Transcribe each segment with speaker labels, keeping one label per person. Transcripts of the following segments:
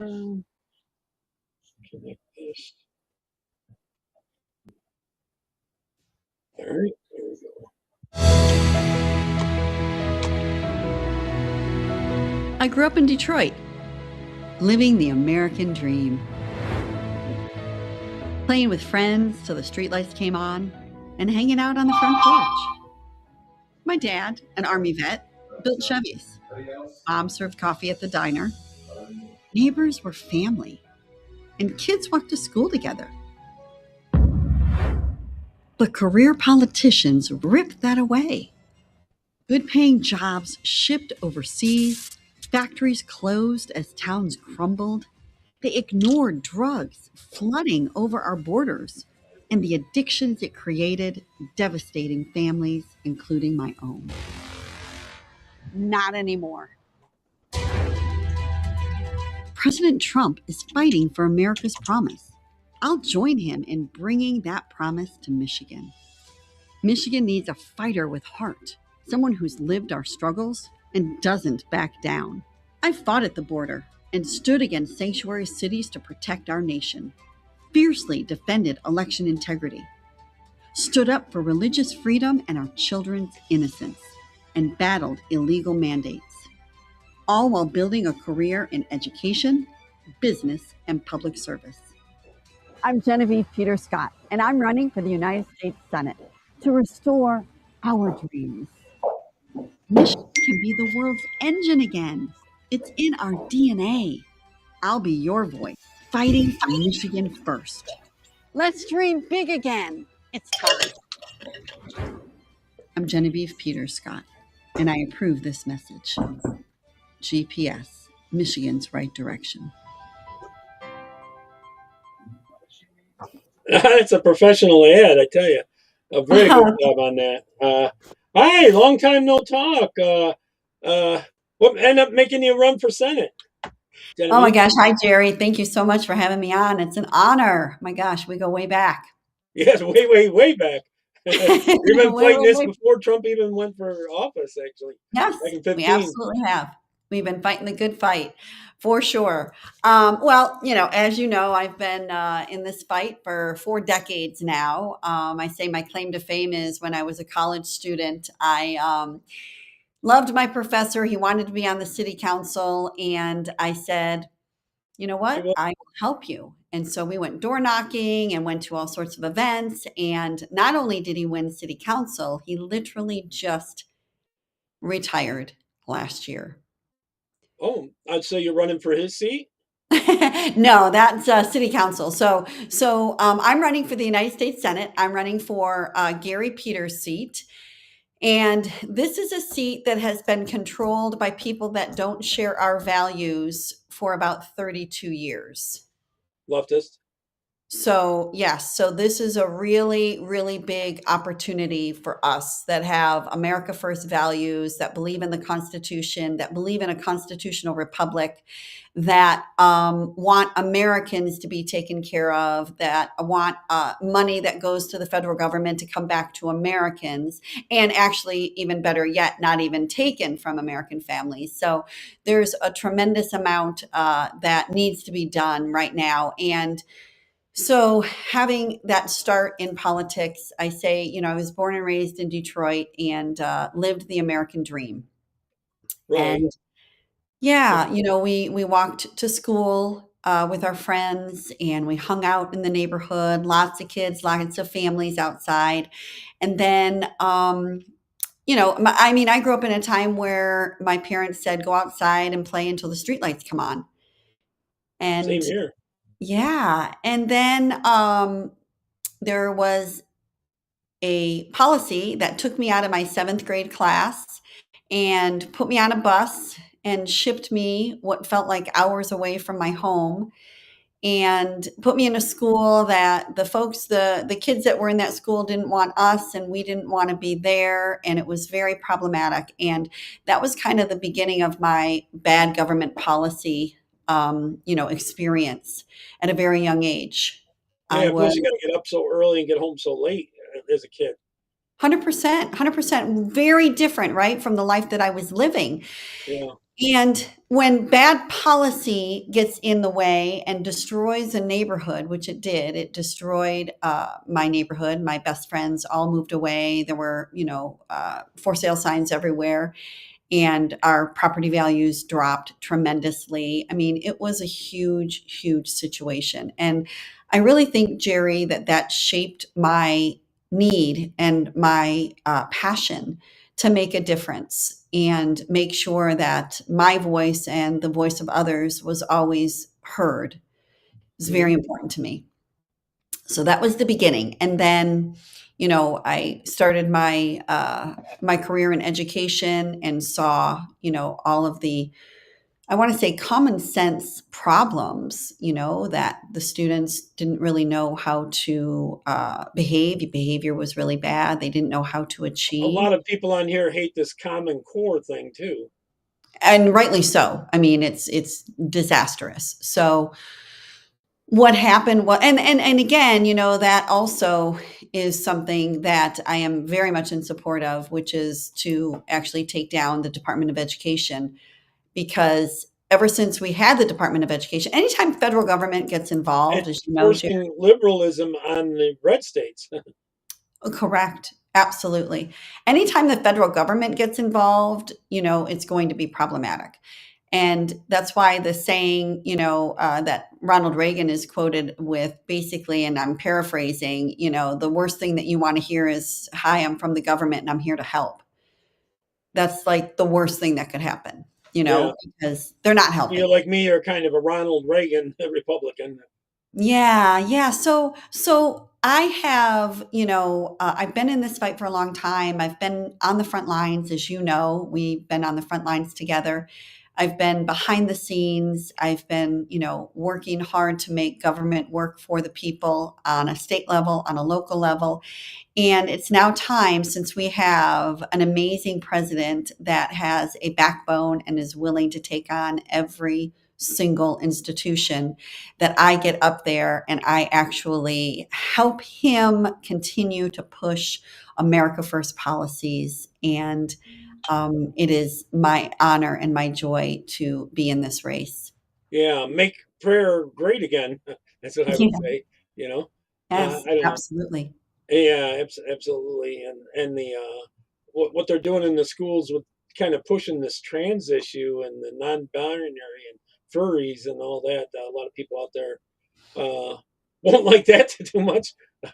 Speaker 1: Um, Connect this. All right, there we go.
Speaker 2: I grew up in Detroit, living the American dream. Playing with friends till the streetlights came on and hanging out on the front porch. My dad, an Army vet, built Chevys. Mom served coffee at the diner. Neighbors were family, and kids walked to school together. But career politicians ripped that away. Good paying jobs shipped overseas, factories closed as towns crumbled. They ignored drugs flooding over our borders and the addictions it created, devastating families, including my own. Not anymore. President Trump is fighting for America's promise. I'll join him in bringing that promise to Michigan. Michigan needs a fighter with heart, someone who's lived our struggles and doesn't back down. I fought at the border and stood against sanctuary cities to protect our nation, fiercely defended election integrity, stood up for religious freedom and our children's innocence, and battled illegal mandates, all while building a career in education, business, and public service. I'm Genevieve Peter-Scott, and I'm running for the United States Senate to restore our dreams. Michigan can be the world's engine again. It's in our DNA. I'll be your voice, fighting for Michigan first. Let's dream big again. It's time. I'm Genevieve Peter-Scott, and I approve this message. GPS, Michigan's right direction.
Speaker 1: It's a professional ad, I tell you. A very good job on that. Hi, long time no talk. What ended up making you run for Senate? Genevieve?
Speaker 2: Oh my gosh. Hi, Jerry. Thank you so much for having me on. It's an honor. My gosh, we go way back.
Speaker 1: Yes, way back. We've been fighting this before Trump even went for office, actually.
Speaker 2: Yes,
Speaker 1: Back in 15.
Speaker 2: we absolutely have. We've been fighting the good fight, for sure. Well, as you know, I've been in this fight for 4 decades now. I say my claim to fame is when I was a college student, I loved my professor. He wanted to be on the city council, and I said, you know what? I will help you. And so we went door knocking and went to all sorts of events. And not only did he win city council, he literally just retired last year.
Speaker 1: Oh, I'd say you're running for his seat?
Speaker 2: No, that's city council. So I'm running for the United States Senate. I'm running for Gary Peters' seat. And this is a seat that has been controlled by people that don't share our values for about 32 years.
Speaker 1: Leftist?
Speaker 2: So, yes. So this is a really, really big opportunity for us that have America First values, that believe in the Constitution, that believe in a constitutional republic, that want Americans to be taken care of, that want money that goes to the federal government to come back to Americans, and actually, even better yet, not even taken from American families. So there's a tremendous amount that needs to be done right now. And so having that start in politics, I say, I was born and raised in Detroit and lived the American dream.
Speaker 1: Right.
Speaker 2: And yeah, we walked to school with our friends and we hung out in the neighborhood, lots of kids, lots of families outside. And then, I grew up in a time where my parents said, go outside and play until the streetlights come on. And
Speaker 1: Same here.
Speaker 2: yeah. And then there was a policy that took me out of my 7th grade class and put me on a bus and shipped me what felt like hours away from my home and put me in a school that the kids that were in that school didn't want us and we didn't want to be there. And it was very problematic. And that was kind of the beginning of my bad government policy experience at a very young age.
Speaker 1: Yeah, plus you got to get up so early and get home so late as a kid.
Speaker 2: 100%, very different, right, from the life that I was living.
Speaker 1: Yeah.
Speaker 2: And when bad policy gets in the way and destroys a neighborhood, which it did, it destroyed my neighborhood. My best friends all moved away. There were, for sale signs everywhere, and our property values dropped tremendously. I mean, it was a huge, huge situation. And I really think, Jerry, that shaped my need and my passion to make a difference and make sure that my voice and the voice of others was always heard. It was
Speaker 1: Mhm.
Speaker 2: very important to me. So that was the beginning. And then, I started my career in education and saw, all of the, I want to say, common sense problems, that the students didn't really know how to behave. Behavior was really bad. They didn't know how to
Speaker 1: A
Speaker 2: achieve.
Speaker 1: lot of people on here hate this Common Core thing too.
Speaker 2: And rightly so. I mean, it's disastrous. So what happened was, and again, that also is something that I am very much in support of, which is to actually take down the Department of Education, because ever since we had the Department of Education, anytime federal government gets involved,
Speaker 1: It's
Speaker 2: as you know, Jerry.
Speaker 1: forcing liberalism on the red states.
Speaker 2: Correct. Absolutely. Anytime the federal government gets involved, it's going to be problematic. And that's why the saying, that Ronald Reagan is quoted with, basically, and I'm paraphrasing, the worst thing that you want to hear is, "Hi, I'm from the government and I'm here to help." That's like the worst thing that could happen,
Speaker 1: Yeah.
Speaker 2: because they're not
Speaker 1: You
Speaker 2: helping.
Speaker 1: like me are kind of a Ronald Reagan Republican.
Speaker 2: Yeah, yeah. So I have, I've been in this fight for a long time. I've been on the front lines, as you know. We've been on the front lines together. I've been behind the scenes. I've been, working hard to make government work for the people on a state level, on a local level. And it's now time, since we have an amazing president that has a backbone and is willing to take on every single institution, that I get up there and I actually help him continue to push America First policies. And it is my honor and my joy to be in this race.
Speaker 1: Yeah, make prayer great again. That's what I would
Speaker 2: Yeah.
Speaker 1: say. You know,
Speaker 2: Yes,
Speaker 1: I don't know.
Speaker 2: absolutely.
Speaker 1: Yeah, absolutely. And the what they're doing in the schools with kind of pushing this trans issue and the non-binary and furries and all that. A lot of people out there uh, won't like that too much. But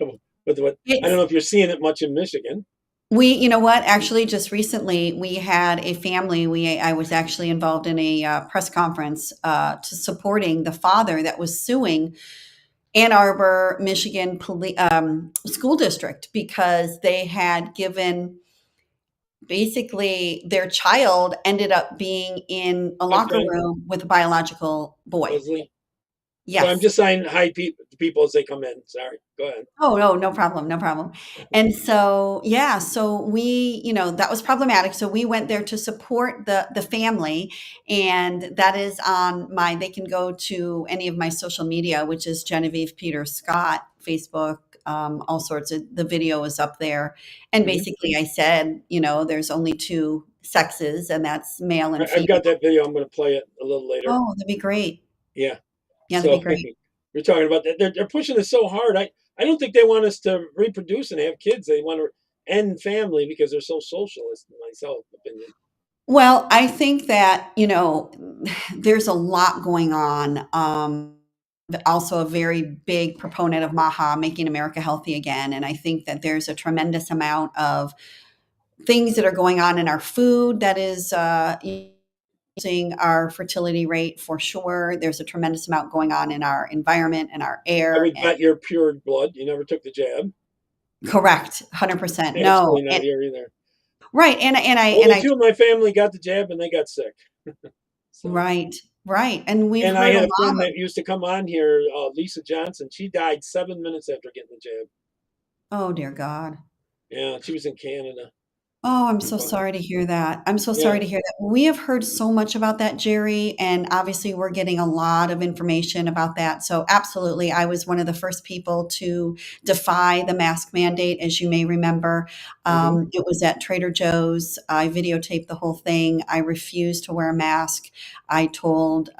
Speaker 1: what I don't
Speaker 2: It's
Speaker 1: know if you're seeing it much in Michigan.
Speaker 2: You know what? Actually, just recently, we had a family. I was actually involved in a press conference to supporting the father that was suing Ann Arbor, Michigan school district, because they had given, basically, their child ended up being in a
Speaker 1: Hi,
Speaker 2: locker
Speaker 1: friend
Speaker 2: room with a biological boy.
Speaker 1: Leslie. So I'm
Speaker 2: Yes.
Speaker 1: just saying hi to people as they come in. Sorry, go ahead.
Speaker 2: Oh, no, no problem, no problem. And so, yeah, so we, that was problematic. So we went there to support the family, and that is on they can go to any of my social media, which is Genevieve Peter Scott, Facebook, all sorts of, the video is up there. And
Speaker 1: Mhm.
Speaker 2: basically I said, there's only two sexes, and that's male and
Speaker 1: I've
Speaker 2: female.
Speaker 1: got that video. I'm going to play it a little later.
Speaker 2: Oh, that'd be great.
Speaker 1: Yeah.
Speaker 2: Yeah, that'd be
Speaker 1: So
Speaker 2: great.
Speaker 1: we're talking about that. They're pushing this so hard. I don't think they want us to reproduce and have kids. They want to end family because they're so socialist, in my self opinion.
Speaker 2: Well, I think that, there's a lot going on. Also a very big proponent of MAHA, making America healthy again. And I think that there's a tremendous amount of things that are going on in our food that is using our fertility rate, for sure. There's a tremendous amount going on in our environment and our
Speaker 1: I
Speaker 2: air.
Speaker 1: would
Speaker 2: And
Speaker 1: bet you're pure blood. You never took the jab.
Speaker 2: correct, 100%. No.
Speaker 1: Absolutely not
Speaker 2: And
Speaker 1: here either.
Speaker 2: right.
Speaker 1: Only two of my family got the jab and they got sick. So,
Speaker 2: right, right. And we've
Speaker 1: and I
Speaker 2: heard a
Speaker 1: had a
Speaker 2: lot
Speaker 1: friend
Speaker 2: of,
Speaker 1: that used to come on here, Lisa Johnson. She died 7 minutes after getting the jab.
Speaker 2: oh dear God.
Speaker 1: Yeah, she was in Canada.
Speaker 2: Oh, I'm so
Speaker 1: Uh,
Speaker 2: sorry to hear that. I'm so
Speaker 1: yeah.
Speaker 2: sorry to hear that. We have heard so much about that, Jerry, and obviously we're getting a lot of information about that. So, absolutely, I was one of the first people to defy the mask mandate, as you may remember.
Speaker 1: Hmm.
Speaker 2: It was at Trader Joe's. I videotaped the whole thing. I refused to wear a mask. I told,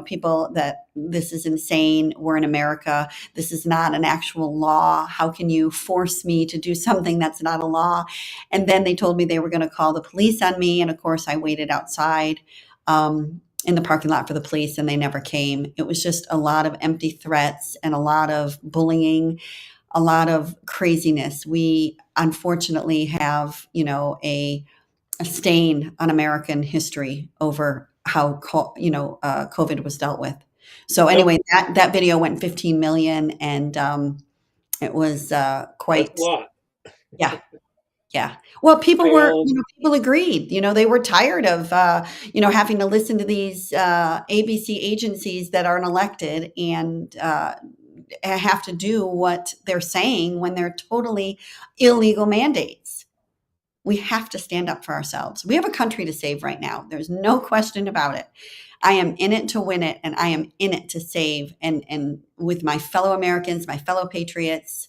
Speaker 2: people that this is insane. We're in America. This is not an actual law. How can you force me to do something that's not a law? And then they told me they were going to call the police on me. And of course, I waited outside in the parking lot for the police, and they never came. It was just a lot of empty threats and a lot of bullying, a lot of craziness. We unfortunately have, a stain on American history over how COVID was dealt with. So
Speaker 1: Yep.
Speaker 2: anyway, that video went 15 million, and it was
Speaker 1: That's a
Speaker 2: quite,
Speaker 1: lot.
Speaker 2: yeah. Yeah. Well,
Speaker 1: I
Speaker 2: people agreed, they were tired of, having to listen to these, ABC agencies that aren't elected and, have to do what they're saying when they're totally illegal mandates. We have to stand up for ourselves. We have a country to save right now. There's no question about it. I am in it to win it, and I am in it to save and with my fellow Americans, my fellow patriots,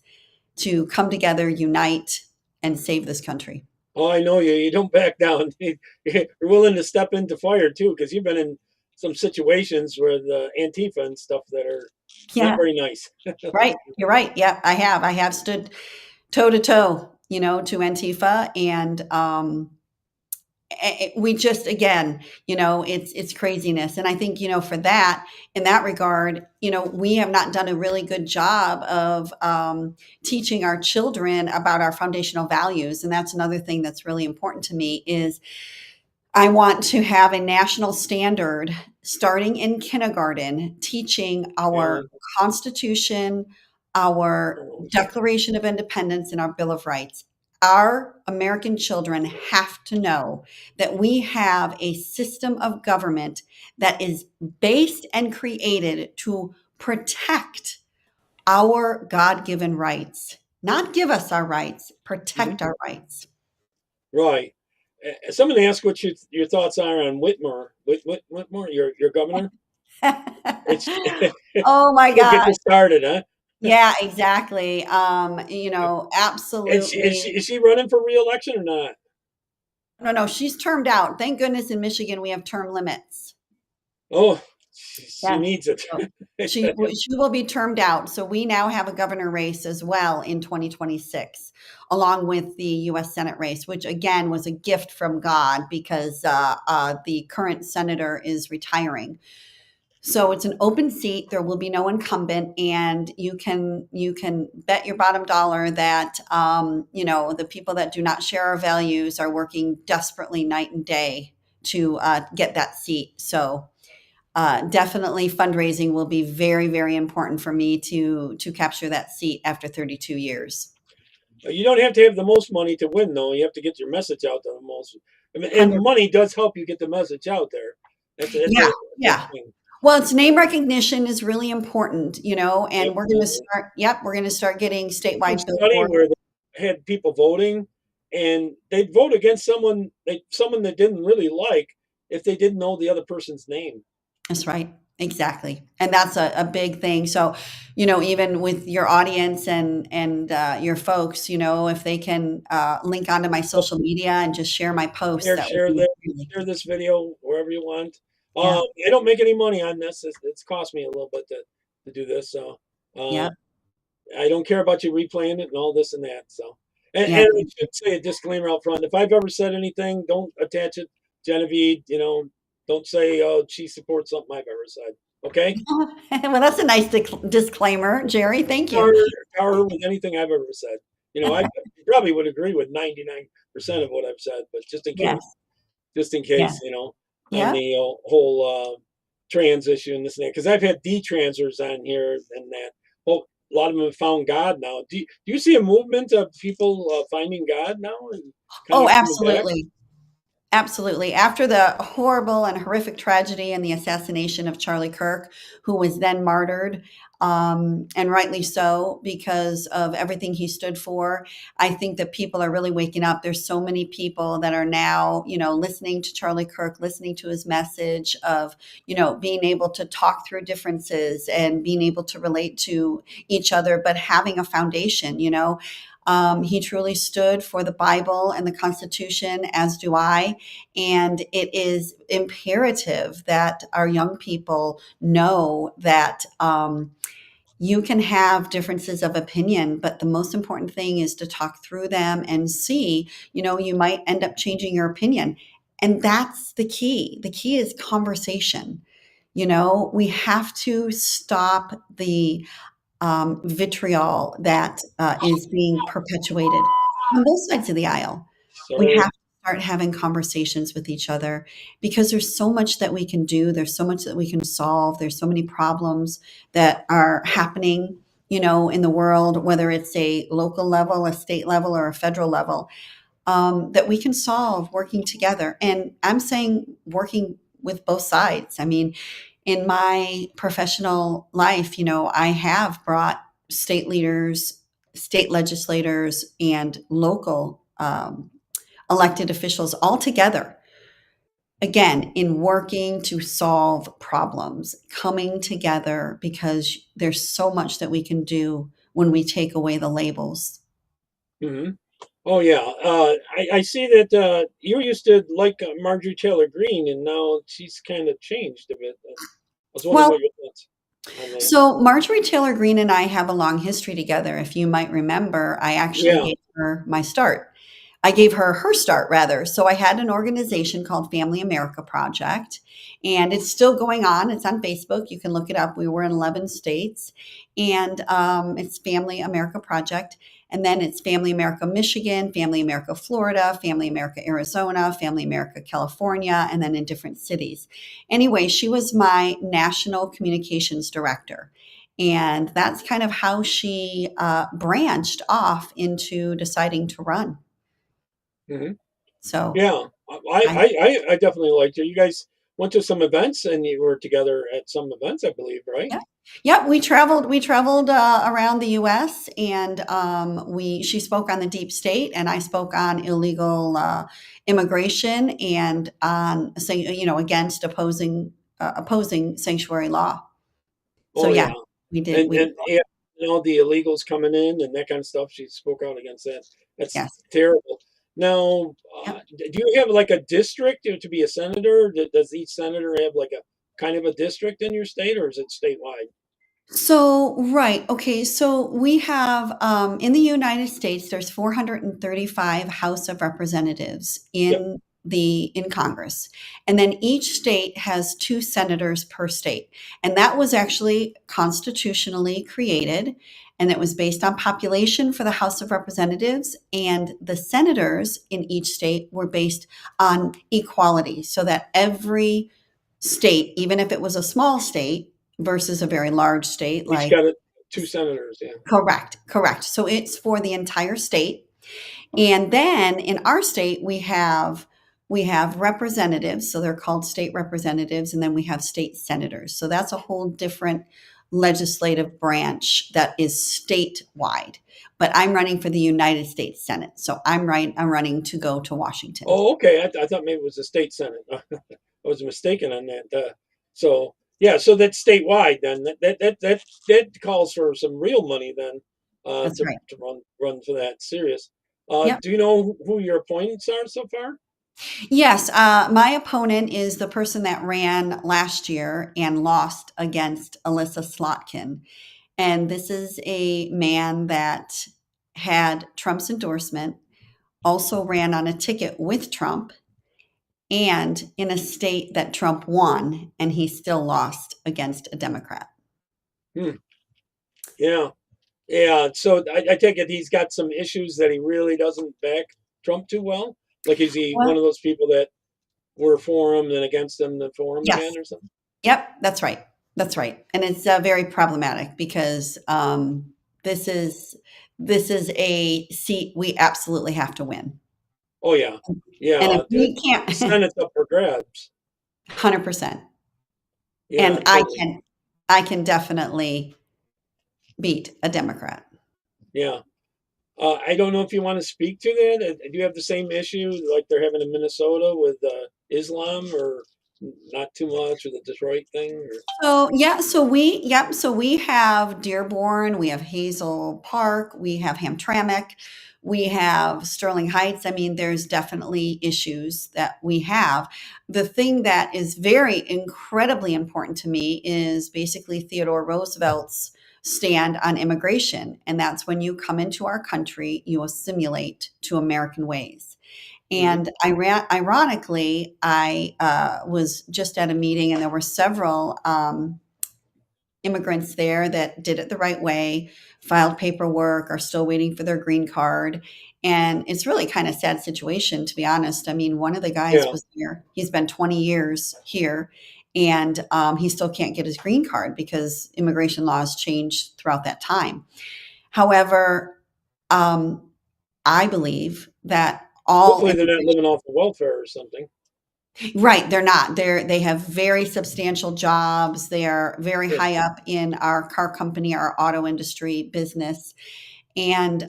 Speaker 2: to come together, unite, and save this country.
Speaker 1: Oh, I know you. You don't back down. You're willing to step into fire too, because you've been in some situations where the Antifa and stuff that are not
Speaker 2: Yeah,
Speaker 1: very nice.
Speaker 2: right. You're right. Yeah, I have. I have stood toe to toe, to Antifa, and we just again, it's craziness. And I think, for that, in that regard, we have not done a really good job of teaching our children about our foundational values. And that's another thing that's really important to me is I want to have a national standard starting in kindergarten, teaching
Speaker 1: Yeah.
Speaker 2: our Constitution, our
Speaker 1: Oh,
Speaker 2: Declaration of Independence, and our Bill of Rights. Our American children have to know that we have a system of government that is based and created to protect our God given rights, not give us our rights,
Speaker 1: mhm.
Speaker 2: protect our rights.
Speaker 1: Right. Somebody asked what your thoughts are on Whitmer. Whitmore, your governor. It's
Speaker 2: Oh my
Speaker 1: she'll get
Speaker 2: gosh.
Speaker 1: you started, huh?
Speaker 2: Yeah, exactly.
Speaker 1: And she is she
Speaker 2: Absolutely.
Speaker 1: is she running for reelection or not?
Speaker 2: No, no, she's termed out. Thank goodness in Michigan we have term limits.
Speaker 1: Oh, she
Speaker 2: Yes.
Speaker 1: needs it.
Speaker 2: So she will be termed out. So we now have a governor race as well in 2026, along with the U.S. Senate race, which again was a gift from God because the current senator is retiring. So it's an open seat. There will be no incumbent, and you can bet your bottom dollar that the people that do not share our values are working desperately night and day to get that seat. So definitely fundraising will be very, very important for me to capture that seat after 32 years.
Speaker 1: You don't have to have the most money to win, though. You have to get your message out to the most. I mean, and
Speaker 2: 100.
Speaker 1: money does help you get the message out there. That's
Speaker 2: Yeah,
Speaker 1: a big
Speaker 2: yeah.
Speaker 1: thing.
Speaker 2: Well, it's name recognition is really important, and we're going to
Speaker 1: Absolutely.
Speaker 2: start. Yep, we're going to start getting
Speaker 1: Some
Speaker 2: statewide
Speaker 1: study
Speaker 2: billboards.
Speaker 1: where they had people voting, and they'd vote against someone they didn't really like if they didn't know the other person's name.
Speaker 2: That's right. Exactly. And that's a big thing. So, even with your audience and your folks, if they can link onto my
Speaker 1: So
Speaker 2: social media and just share my posts, that would
Speaker 1: share
Speaker 2: be
Speaker 1: this
Speaker 2: really,
Speaker 1: share this video wherever you want.
Speaker 2: yeah,
Speaker 1: I don't make any money on this. It's cost me a little bit to do this, so uh,
Speaker 2: yeah,
Speaker 1: I don't care about you replaying it and all this and that. So,
Speaker 2: yeah.
Speaker 1: and I should say a disclaimer out front: if I've ever said anything, don't attach it, Genevieve. Don't say, "Oh, she supports something I've ever said." Okay,
Speaker 2: Well, that's a nice disclaimer, Jerry. Thank
Speaker 1: tar,
Speaker 2: you.
Speaker 1: tar her with anything I've ever said. I you probably would agree with 99% of what I've said, but
Speaker 2: Yes.
Speaker 1: just in
Speaker 2: Yeah.
Speaker 1: case, on
Speaker 2: Yeah.
Speaker 1: the whole trans issue and this and that. Because I've had D-transers on here and that. Well, a lot of them have found God now. Do you see a movement of people finding God now and kind
Speaker 2: Oh,
Speaker 1: of coming back?
Speaker 2: absolutely. Absolutely. After the horrible and horrific tragedy and the assassination of Charlie Kirk, who was then martyred, and rightly so because of everything he stood for. I think that people are really waking up. There's so many people that are now, listening to Charlie Kirk, listening to his message of, being able to talk through differences and being able to relate to each other, but having a foundation. He truly stood for the Bible and the Constitution, as do I. And it is imperative that our young people know that you can have differences of opinion, but the most important thing is to talk through them and see, you might end up changing your opinion. And that's the key. The key is conversation. We have to stop the vitriol that is being perpetuated on both sides of the aisle. We have
Speaker 1: Sorry.
Speaker 2: to start having conversations with each other because there's so much that we can do. There's so much that we can solve. There's so many problems that are happening, in the world, whether it's a local level, a state level, or a federal level, that we can solve working together. And I'm saying working with both sides. I mean, in my professional life, I have brought state leaders, state legislators, and local elected officials all together, again, in working to solve problems, coming together because there's so much that we can do when we take away the labels.
Speaker 1: Hmm. Oh yeah. I see that you used to like Marjorie Taylor Greene, and now she's kind of changed a bit. I was wondering
Speaker 2: Well,
Speaker 1: what your thoughts on that.
Speaker 2: so Marjorie Taylor Greene and I have a long history together. If you might remember, I actually
Speaker 1: Yeah.
Speaker 2: gave her my start. I gave her her start rather. So I had an organization called Family America Project, and it's still going on. It's on Facebook. You can look it up. We were in 11 states, and it's Family America Project. And then it's Family America Michigan, Family America Florida, Family America Arizona, Family America California, and then in different cities. Anyway, she was my national communications director. And that's kind of how she branched off into deciding to run.
Speaker 1: Hmm.
Speaker 2: So
Speaker 1: Yeah.
Speaker 2: I,
Speaker 1: I definitely liked her. You guys went to some events, and you were together at some events, I believe, right?
Speaker 2: yeah, yeah, we traveled around the U.S. and she spoke on the deep state, and I spoke on illegal immigration and on against opposing sanctuary law. So
Speaker 1: Oh
Speaker 2: yeah,
Speaker 1: yeah.
Speaker 2: we did
Speaker 1: And yeah, the illegals coming in and that kind of stuff. She spoke out against that. That's
Speaker 2: yes.
Speaker 1: terrible. Now,
Speaker 2: Yep.
Speaker 1: do you have like a district to be a senator? Does each senator have like a kind of a district in your state, or is it statewide?
Speaker 2: So, right. Okay. So we have in the United States, there's 435 House of Representatives
Speaker 1: Yep.
Speaker 2: in Congress. And then each state has two senators per state. And that was actually constitutionally created. And it was based on population for the House of Representatives. And the senators in each state were based on equality, so that every state, even if it was a small state versus a very large state
Speaker 1: Each
Speaker 2: like
Speaker 1: got two senators. Yeah.
Speaker 2: correct. So it's for the entire state. And then in our state we have representatives, so they're called state representatives, and then we have state senators. So that's a whole different legislative branch that is statewide. But I'm running for the United States Senate. So I'm running to go to Washington.
Speaker 1: Oh, okay. I thought maybe it was the state senate. I was mistaken on that. So yeah, so that's statewide. Then that calls for some real money then
Speaker 2: That's right.
Speaker 1: to run for that. Serious.
Speaker 2: Yep.
Speaker 1: Do you know who your opponents are so far?
Speaker 2: Yes, my opponent is the person that ran last year and lost against Alyssa Slotkin. And this is a man that had Trump's endorsement, also ran on a ticket with Trump, and in a state that Trump won, and he still lost against a Democrat.
Speaker 1: Hmm. Yeah, yeah. So I take it he's got some issues that he really doesn't back Trump too well. Like is he one
Speaker 2: Well,
Speaker 1: of those people that were for him and against him, then for him
Speaker 2: yes.
Speaker 1: again, or something?
Speaker 2: Yep, that's right. That's right. And it's very problematic because this is this is a seat we absolutely have to win.
Speaker 1: Oh yeah,
Speaker 2: And if
Speaker 1: yeah.
Speaker 2: we
Speaker 1: The
Speaker 2: can't,
Speaker 1: Senate's up for grabs.
Speaker 2: 100%.
Speaker 1: Yeah,
Speaker 2: And I
Speaker 1: totally.
Speaker 2: can I can definitely beat a Democrat.
Speaker 1: Yeah. I don't know if you want to speak to that. Do you have the same issue like they're having in Minnesota with Islam, or not too much, or the Detroit thing? Or
Speaker 2: So we have Dearborn, we have Hazel Park, we have Hamtramck, we have Sterling Heights. I mean, there's definitely issues that we have. The thing that is very incredibly important to me is basically Theodore Roosevelt's stand on immigration. And that's when you come into our country, you assimilate to American ways.
Speaker 1: Mhm.
Speaker 2: And ironically, I was just at a meeting, and there were several immigrants there that did it the right way, filed paperwork, are still waiting for their green card. And it's really kind of sad situation, to be honest. I mean, one of the guys
Speaker 1: Yeah.
Speaker 2: was here. He's been 20 years here, and he still can't get his green card because immigration laws changed throughout that time. However, um, I believe that all
Speaker 1: Hopefully they're not
Speaker 2: immigration.
Speaker 1: living off of welfare or something.
Speaker 2: Right, they're not. They have very substantial jobs. They are very
Speaker 1: Good.
Speaker 2: high up in our car company, our auto industry business. And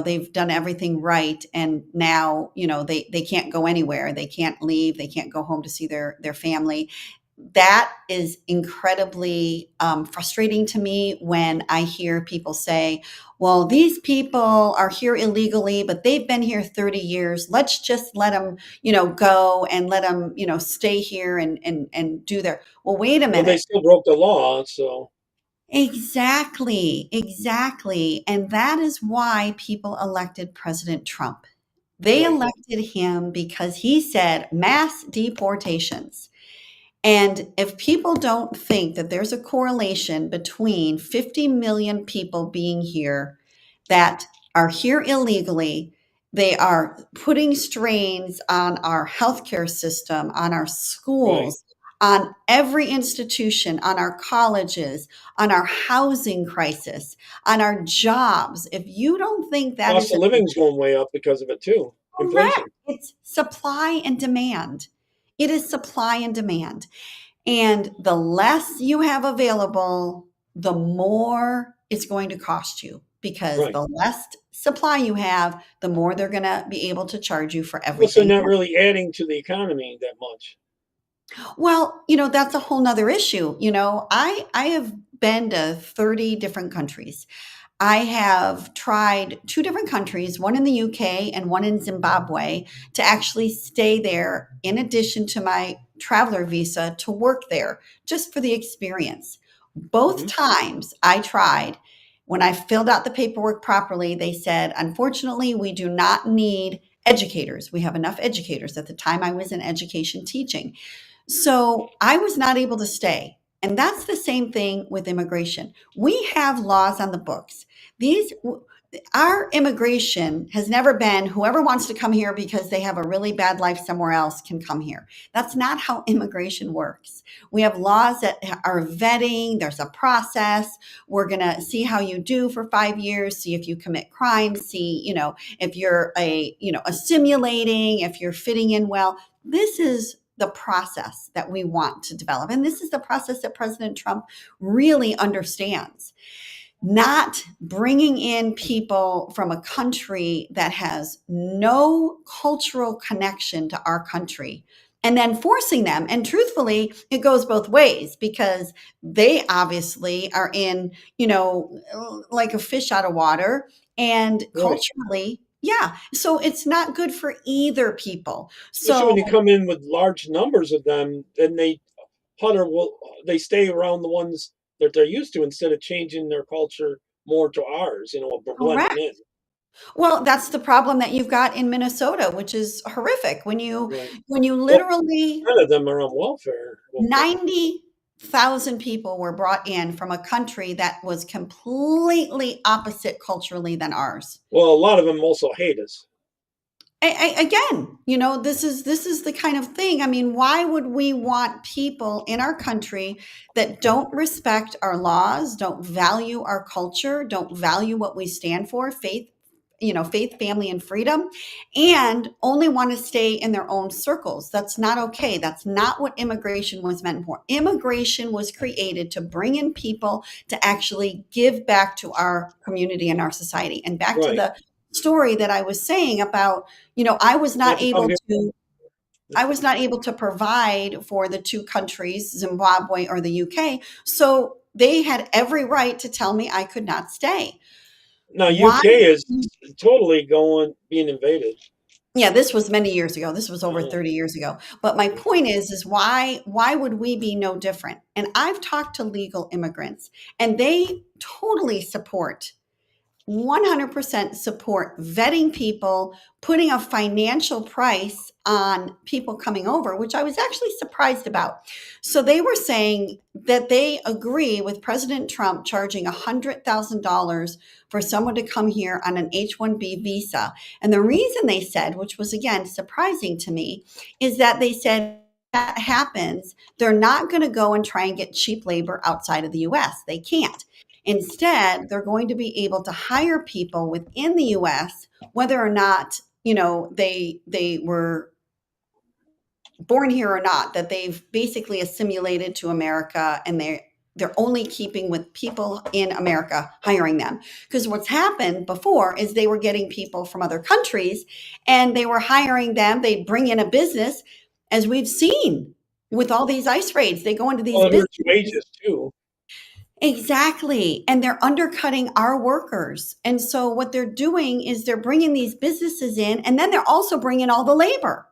Speaker 2: they've done everything right. And now, they can't go anywhere. They can't leave. They can't go home to see their family. That is incredibly frustrating to me when I hear people say, well, these people are here illegally, but they've been here 30 years. Let's just let them, go and let them, stay here and do their, well, wait a
Speaker 1: Well, they
Speaker 2: minute.
Speaker 1: still broke the law, so
Speaker 2: Exactly, exactly. And that is why people elected President Trump. They
Speaker 1: right.
Speaker 2: elected him because he said mass deportations. And if people don't think that there's a correlation between 50 million people being here that are here illegally, they are putting strains on our healthcare system, on our
Speaker 1: Right.
Speaker 2: schools, on every institution, on our colleges, on our housing crisis, on our jobs. If you don't think that
Speaker 1: Cost
Speaker 2: is
Speaker 1: of
Speaker 2: a
Speaker 1: living's going way up because of it too.
Speaker 2: correct,
Speaker 1: Inflation.
Speaker 2: it's supply and demand. It is supply and demand. And the less you have available, the more it's going to cost you because
Speaker 1: Right.
Speaker 2: the less supply you have, the more they're going to be able to charge you for
Speaker 1: Plus, they're
Speaker 2: everything.
Speaker 1: not really adding to the economy that much.
Speaker 2: Well, that's a whole nother issue. I have been to 30 different countries. I have tried two different countries, one in the UK and one in Zimbabwe, to actually stay there in addition to my traveler visa to work there just for the experience. Both
Speaker 1: Hmm.
Speaker 2: times I tried, when I filled out the paperwork properly, they said, unfortunately, we do not need educators. We have enough educators. At the time, I was in education teaching. So I was not able to stay. And that's the same thing with immigration. We have laws on the books. These Our immigration has never been whoever wants to come here because they have a really bad life somewhere else can come here. That's not how immigration works. We have laws that are vetting, there's a process. We're going to see how you do for 5 years, see if you commit crimes, see, if you're assimilating, if you're fitting in well. This is the process that we want to develop. And this is the process that President Trump really understands. Not bringing in people from a country that has no cultural connection to our country and then forcing them. And truthfully, it goes both ways because they obviously are in, like a fish out of water. And
Speaker 1: Right.
Speaker 2: culturally, yeah. So it's not good for either people.
Speaker 1: Especially when
Speaker 2: So
Speaker 1: you come in with large numbers of them, then they stay around the ones that they're used to instead of changing their culture more to ours, but blending
Speaker 2: correct.
Speaker 1: in.
Speaker 2: Well, that's the problem that you've got in Minnesota, which is horrific.
Speaker 1: Right.
Speaker 2: When you
Speaker 1: Well,
Speaker 2: literally
Speaker 1: none of them are on welfare. Well,
Speaker 2: 90,000 people were brought in from a country that was completely opposite culturally than ours.
Speaker 1: a lot of them also hate us.
Speaker 2: Again, this is the kind of thing. I mean, why would we want people in our country that don't respect our laws, don't value our culture, don't value what we stand for, faith, faith, family, and freedom, and only want to stay in their own circles. That's not okay. That's not what immigration was meant for. Immigration was created to bring in people to actually give back to our community and our society. And back to
Speaker 1: Right.
Speaker 2: the story that I was saying about, I was
Speaker 1: Not
Speaker 2: not
Speaker 1: to come
Speaker 2: able
Speaker 1: here.
Speaker 2: to I was not able to provide for the two countries, Zimbabwe or the UK. So they had every right to tell me I could not stay.
Speaker 1: Now
Speaker 2: Why?
Speaker 1: UK is totally being invaded.
Speaker 2: Yeah, this was many years ago. This was over
Speaker 1: Oh,
Speaker 2: 30 years ago. But my point is why would we be no different? And I've talked to legal immigrants and they totally support 100% support vetting people, putting a financial price on people coming over, which I was actually surprised about. So they were saying that they agree with President Trump charging $100,000 for someone to come here on an H-1B visa. And the reason they said, which was again surprising to me, is that they said that happens, they're not going to go and try and get cheap labor outside of the US. They can't. Instead, they're going to be able to hire people within the US, whether or not, they were born here or not, that they've basically assimilated to America and they're only keeping with people in America, hiring them. Because what's happened before is they were getting people from other countries and they were hiring them. They'd bring in a business, as we've seen with all these ICE raids. They go into these
Speaker 1: well, it hurts
Speaker 2: businesses.
Speaker 1: wages too.
Speaker 2: Exactly. And they're undercutting our workers. And so what they're doing is they're bringing these businesses in and then they're also bringing all the labor.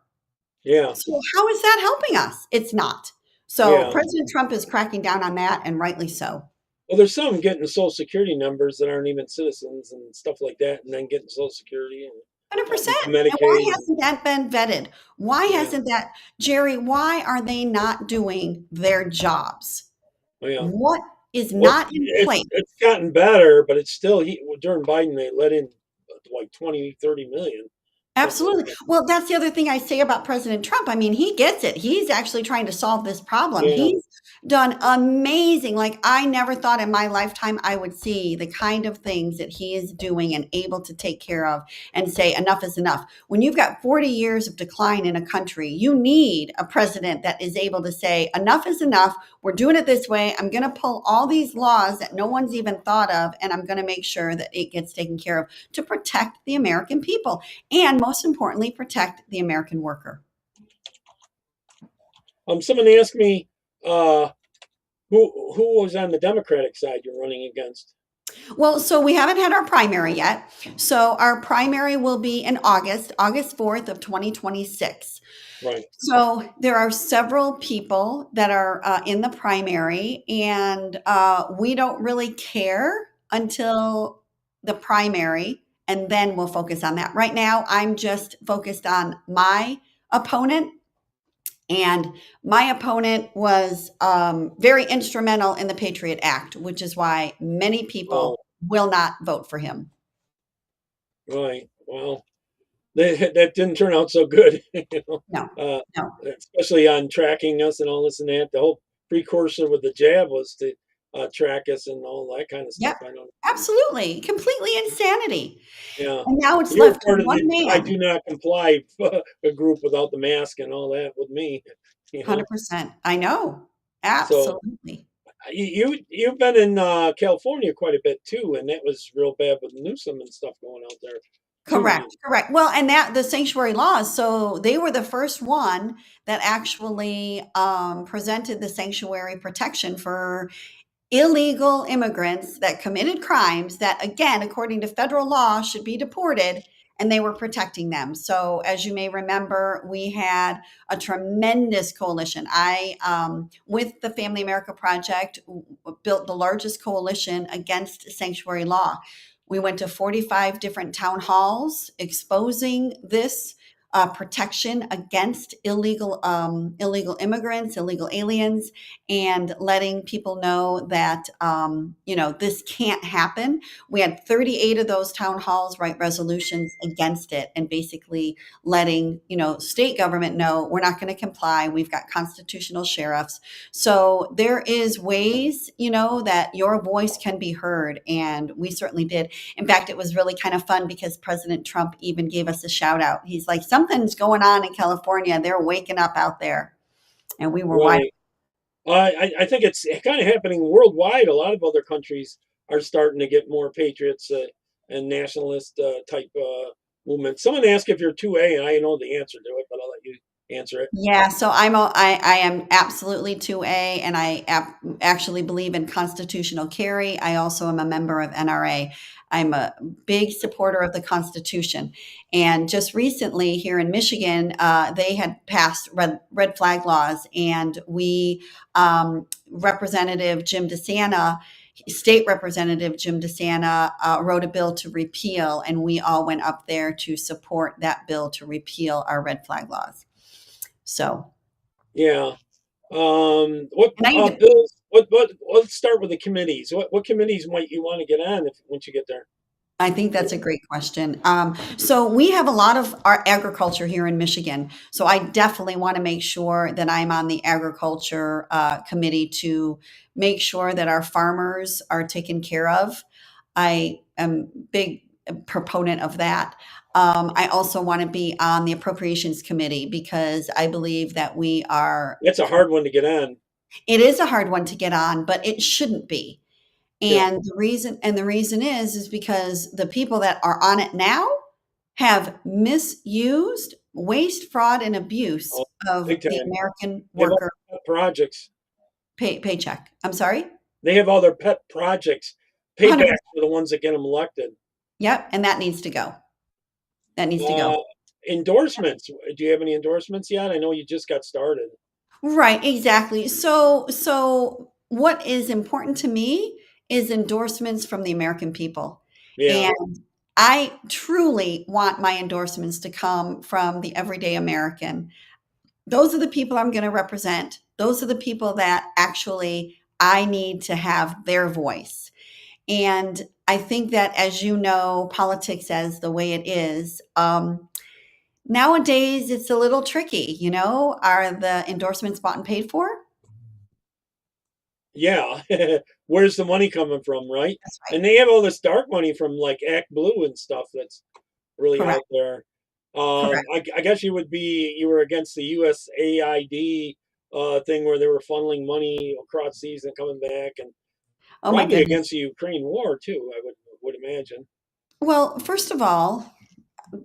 Speaker 1: Yeah,
Speaker 2: So how is that helping us? It's not. So
Speaker 1: yeah.
Speaker 2: President Trump is cracking down on that and rightly so.
Speaker 1: Well, there's some getting Social Security numbers that aren't even citizens and stuff like that, and then getting Social Security and
Speaker 2: 100%. And why
Speaker 1: Medicaid.
Speaker 2: hasn't that been vetted? Why
Speaker 1: Yeah,
Speaker 2: hasn't that, Jerry, why are they not doing their jobs?
Speaker 1: oh, yeah.
Speaker 2: What is
Speaker 1: Well,
Speaker 2: not in place?
Speaker 1: it's gotten better, but it's still during Biden they let in like 20, 30 million, something like
Speaker 2: Absolutely.
Speaker 1: that.
Speaker 2: Well, that's the other thing I say about President Trump. I mean, he gets it. He's actually trying to solve this problem.
Speaker 1: Yeah.
Speaker 2: He's done amazing. Like, I never thought in my lifetime I would see the kind of things that he is doing and able to take care of and say, enough is enough. When you've got 40 years of decline in a country, you need a president that is able to say, enough is enough. We're doing it this way. I'm going to pull all these laws that no one's even thought of, and I'm going to make sure that it gets taken care of to protect the American people. And most importantly, protect the American worker.
Speaker 1: Someone asked me uh, who was on the Democratic side you're running against.
Speaker 2: Well, so we haven't had our primary yet. So our primary will be in August 4th of 2026.
Speaker 1: Right.
Speaker 2: So there are several people that are in the primary, and we don't really care until the primary, and then we'll focus on that. Right now, I'm just focused on my opponent, and my opponent was very instrumental in the Patriot Act, which is why many
Speaker 1: Oh,
Speaker 2: people will not vote for him.
Speaker 1: right. Well, that didn't turn out so good,
Speaker 2: No,
Speaker 1: uh,
Speaker 2: no.
Speaker 1: especially on tracking us and all this and that. The whole precursor with the jab was to track us and all that kind of stuff.
Speaker 2: Yep,
Speaker 1: I don't.
Speaker 2: absolutely. Completely insanity.
Speaker 1: Yeah.
Speaker 2: And now it's
Speaker 1: You're
Speaker 2: left to
Speaker 1: part of
Speaker 2: one
Speaker 1: the I
Speaker 2: man.
Speaker 1: do not comply a group without the mask and all that with me, you know.
Speaker 2: 100%. I know.
Speaker 1: So
Speaker 2: Absolutely.
Speaker 1: you've been in California quite a bit too, and that was real bad with Newsom and stuff going out there too.
Speaker 2: Correct, correct. Well, and that the sanctuary laws, so they were the first one that actually presented the sanctuary protection for illegal immigrants that committed crimes that, again, according to federal law, should be deported, and they were protecting them. So, as you may remember, we had a tremendous coalition. With the Family America Project, built the largest coalition against sanctuary law. We went to 45 different town halls exposing this protection against illegal immigrants, illegal aliens, and letting people know that this can't happen. We had 38 of those town halls write resolutions against it, and basically letting state government know we're not going to comply. We've got constitutional sheriffs, so there is ways that your voice can be heard, and we certainly did. In fact, it was really kind of fun because President Trump even gave us a shout out. He's like, something's going on in California. They're waking up out there. And we were wide.
Speaker 1: Right. I think it's kind of happening worldwide. A lot of other countries are starting to get more patriots and nationalist type movements. Someone asked if you're 2A, and I know the answer to it, but I'll let you answer it.
Speaker 2: Yeah, so I am absolutely 2A, and I actually believe in constitutional carry. I also am a member of NRA. I'm a big supporter of the Constitution. And just recently here in Michigan, they had passed red flag laws, and we, Representative Jim DeSanta, State Representative Jim DeSanta, wrote a bill to repeal, and we all went up there to support that bill to repeal our red flag laws. So,
Speaker 1: Yeah. What
Speaker 2: and I need to,
Speaker 1: bills? What? Let's start with the committees. What committees might you want to get on if once you get there?
Speaker 2: I think that's a great question. So we have a lot of our agriculture here in Michigan. So I definitely want to make sure that I'm on the agriculture committee to make sure that our farmers are taken care of. I am big proponent of that. I also want to be on the appropriations committee because I believe that we are.
Speaker 1: That's a hard one to get on.
Speaker 2: It is a hard one to get on, but it shouldn't be.
Speaker 1: Yeah.
Speaker 2: And the reason is because the people that are on it now have misused, waste, fraud, and abuse
Speaker 1: Oh,
Speaker 2: of
Speaker 1: big
Speaker 2: the
Speaker 1: time.
Speaker 2: American
Speaker 1: They have all
Speaker 2: worker
Speaker 1: their pet projects.
Speaker 2: paycheck. I'm sorry?
Speaker 1: They have all their pet projects. Payback
Speaker 2: 100%.
Speaker 1: for the ones that get them elected.
Speaker 2: Yep, and that needs to go. That needs to
Speaker 1: Uh,
Speaker 2: go.
Speaker 1: Endorsements. Do you have any endorsements yet? I know you just got started.
Speaker 2: Right, exactly. So what is important to me is endorsements from the American people.
Speaker 1: Yeah.
Speaker 2: And I truly want my endorsements to come from the everyday American. Those are the people I'm going to represent. Those are the people that actually I need to have their voice. And I think that, as you know, politics as the way it is, nowadays it's a little tricky. Are the endorsements bought and paid for?
Speaker 1: Yeah. Where's the money coming from, right?
Speaker 2: That's
Speaker 1: And
Speaker 2: right.
Speaker 1: they have all this dark money from like Act Blue and stuff that's really
Speaker 2: Correct.
Speaker 1: out there.
Speaker 2: Correct.
Speaker 1: I guess you were against the USAID thing where they were funneling money across seas and coming back, and
Speaker 2: Oh my
Speaker 1: probably
Speaker 2: goodness.
Speaker 1: against the Ukraine war too. I would imagine.
Speaker 2: Well, first of all,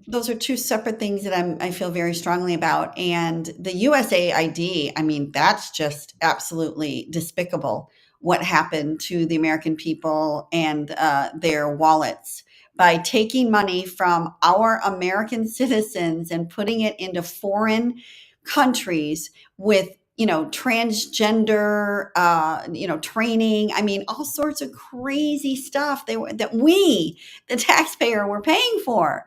Speaker 2: those are two separate things that I feel very strongly about. And the USAID, I mean, that's just absolutely despicable what happened to the American people and their wallets by taking money from our American citizens and putting it into foreign countries with transgender training. I mean, all sorts of crazy stuff that we, the taxpayer, were paying for.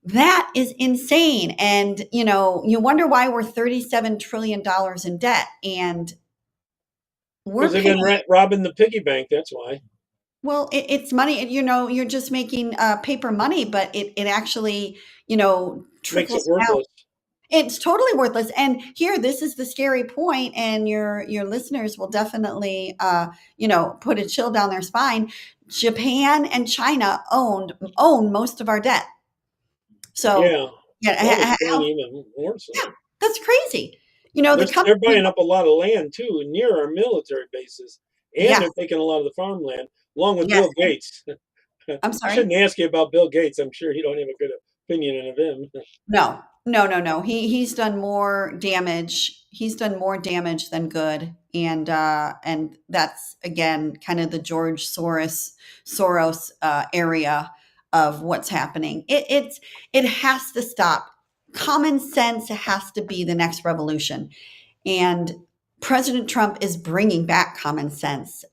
Speaker 2: That is insane. And, you wonder why we're $37 trillion in debt. And
Speaker 1: Because
Speaker 2: we're
Speaker 1: they've
Speaker 2: paying,
Speaker 1: been robbing the piggy bank. That's why.
Speaker 2: well, it's money, you're just making paper money, but it actually,
Speaker 1: Makes it
Speaker 2: trickles down.
Speaker 1: worthless.
Speaker 2: It's totally worthless. And here, this is the scary point, and your listeners will definitely, put a chill down their spine. Japan and China own most of our debt. So,
Speaker 1: Yeah. Well,
Speaker 2: yeah,
Speaker 1: it's going even more so.
Speaker 2: yeah, that's crazy. The
Speaker 1: They're
Speaker 2: company,
Speaker 1: buying up a lot of land too near our military bases, and
Speaker 2: yeah,
Speaker 1: they're taking a lot of the farmland, along with
Speaker 2: yes.
Speaker 1: Bill Gates.
Speaker 2: I'm
Speaker 1: I
Speaker 2: sorry.
Speaker 1: shouldn't ask you about Bill Gates. I'm sure you don't have a good opinion of him.
Speaker 2: No, no, no, no. He's done more damage. He's done more damage than good, and that's again kind of the George Soros area of what's happening. It has to stop. Common sense has to be the next revolution, and President Trump is bringing back common sense.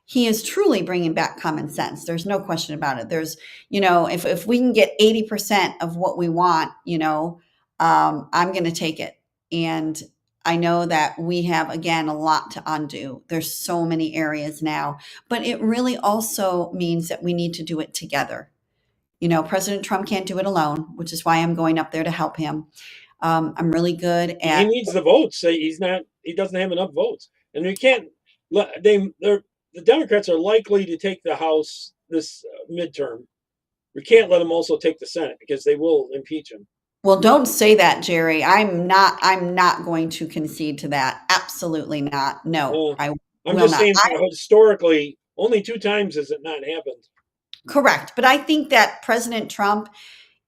Speaker 2: he is truly bringing back common sense. There's no question about it. There's, if we can get 80% of what we want, I'm going to take it. And I know that we have, again, a lot to undo. There's so many areas now, but it really also means that we need to do it together. President Trump can't do it alone, which is why I'm going up there to help him. I'm really good
Speaker 1: He
Speaker 2: at.
Speaker 1: needs the votes. He's not. He doesn't have enough votes, and we can't. The Democrats are likely to take the House this midterm. We can't let them also take the Senate because they will impeach him.
Speaker 2: Well, don't say that, Jerry. I'm not going to concede to that. Absolutely not. No,
Speaker 1: Uh,
Speaker 2: I
Speaker 1: I'm
Speaker 2: will
Speaker 1: just
Speaker 2: not.
Speaker 1: saying, historically, only 2 times has it not happened.
Speaker 2: Correct. But I think that President Trump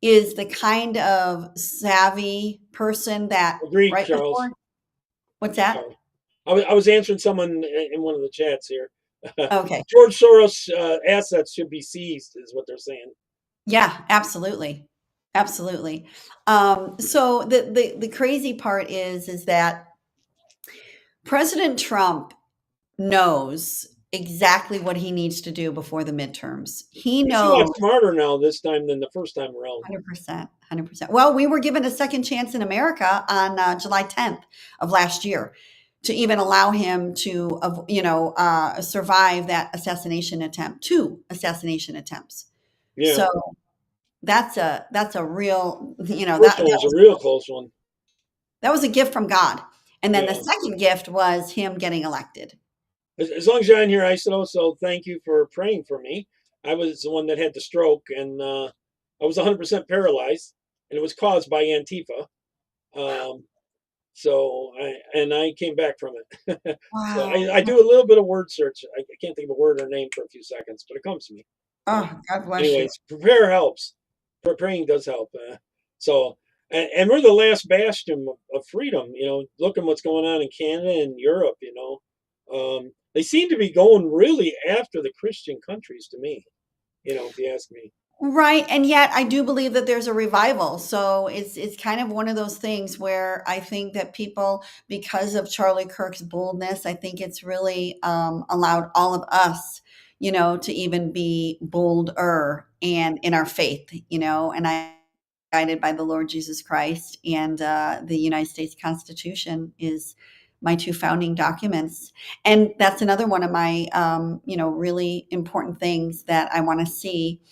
Speaker 2: is the kind of savvy person that
Speaker 1: Agreed,
Speaker 2: right
Speaker 1: Charles.
Speaker 2: before what's that?
Speaker 1: Sorry. I was answering someone in one of the chats here.
Speaker 2: Okay.
Speaker 1: George Soros assets should be seized, is what they're saying.
Speaker 2: Yeah, absolutely. Absolutely. So the crazy part is that President Trump knows exactly what he needs to do before the midterms. He
Speaker 1: He's a lot
Speaker 2: knows
Speaker 1: smarter now this time than the first time around.
Speaker 2: 100%, 100%. Well, we were given a second chance in America on July 10th of last year to even allow him to, survive that assassination attempt, 2 assassination attempts.
Speaker 1: Yeah,
Speaker 2: So that's a real,
Speaker 1: first one was a real close one.
Speaker 2: that was a gift from God. And then the
Speaker 1: Yeah,
Speaker 2: second gift was him getting elected.
Speaker 1: as long as you're on here, I said also thank you for praying for me. I was the one that had the stroke, and I was 100% paralyzed, and it was caused by Antifa. Um, I came back from it. So
Speaker 2: Wow.
Speaker 1: I do a little bit of word search. I can't think of a word or name for a few seconds, but it comes to me. Uh,
Speaker 2: Oh, God bless you.
Speaker 1: anyways, prayer helps. Praying does help. And we're the last bastion of freedom. Looking what's going on in Canada and Europe. They seem to be going really after the Christian countries to me. If you ask me.
Speaker 2: Right, and yet I do believe that there's a revival. So it's kind of one of those things where I think that people, because of Charlie Kirk's boldness, I think it's really allowed all of us, to even be bolder and in our faith, and I guided by the Lord Jesus Christ and the United States Constitution is my 2 founding documents, and that's another one of my really important things that I want to see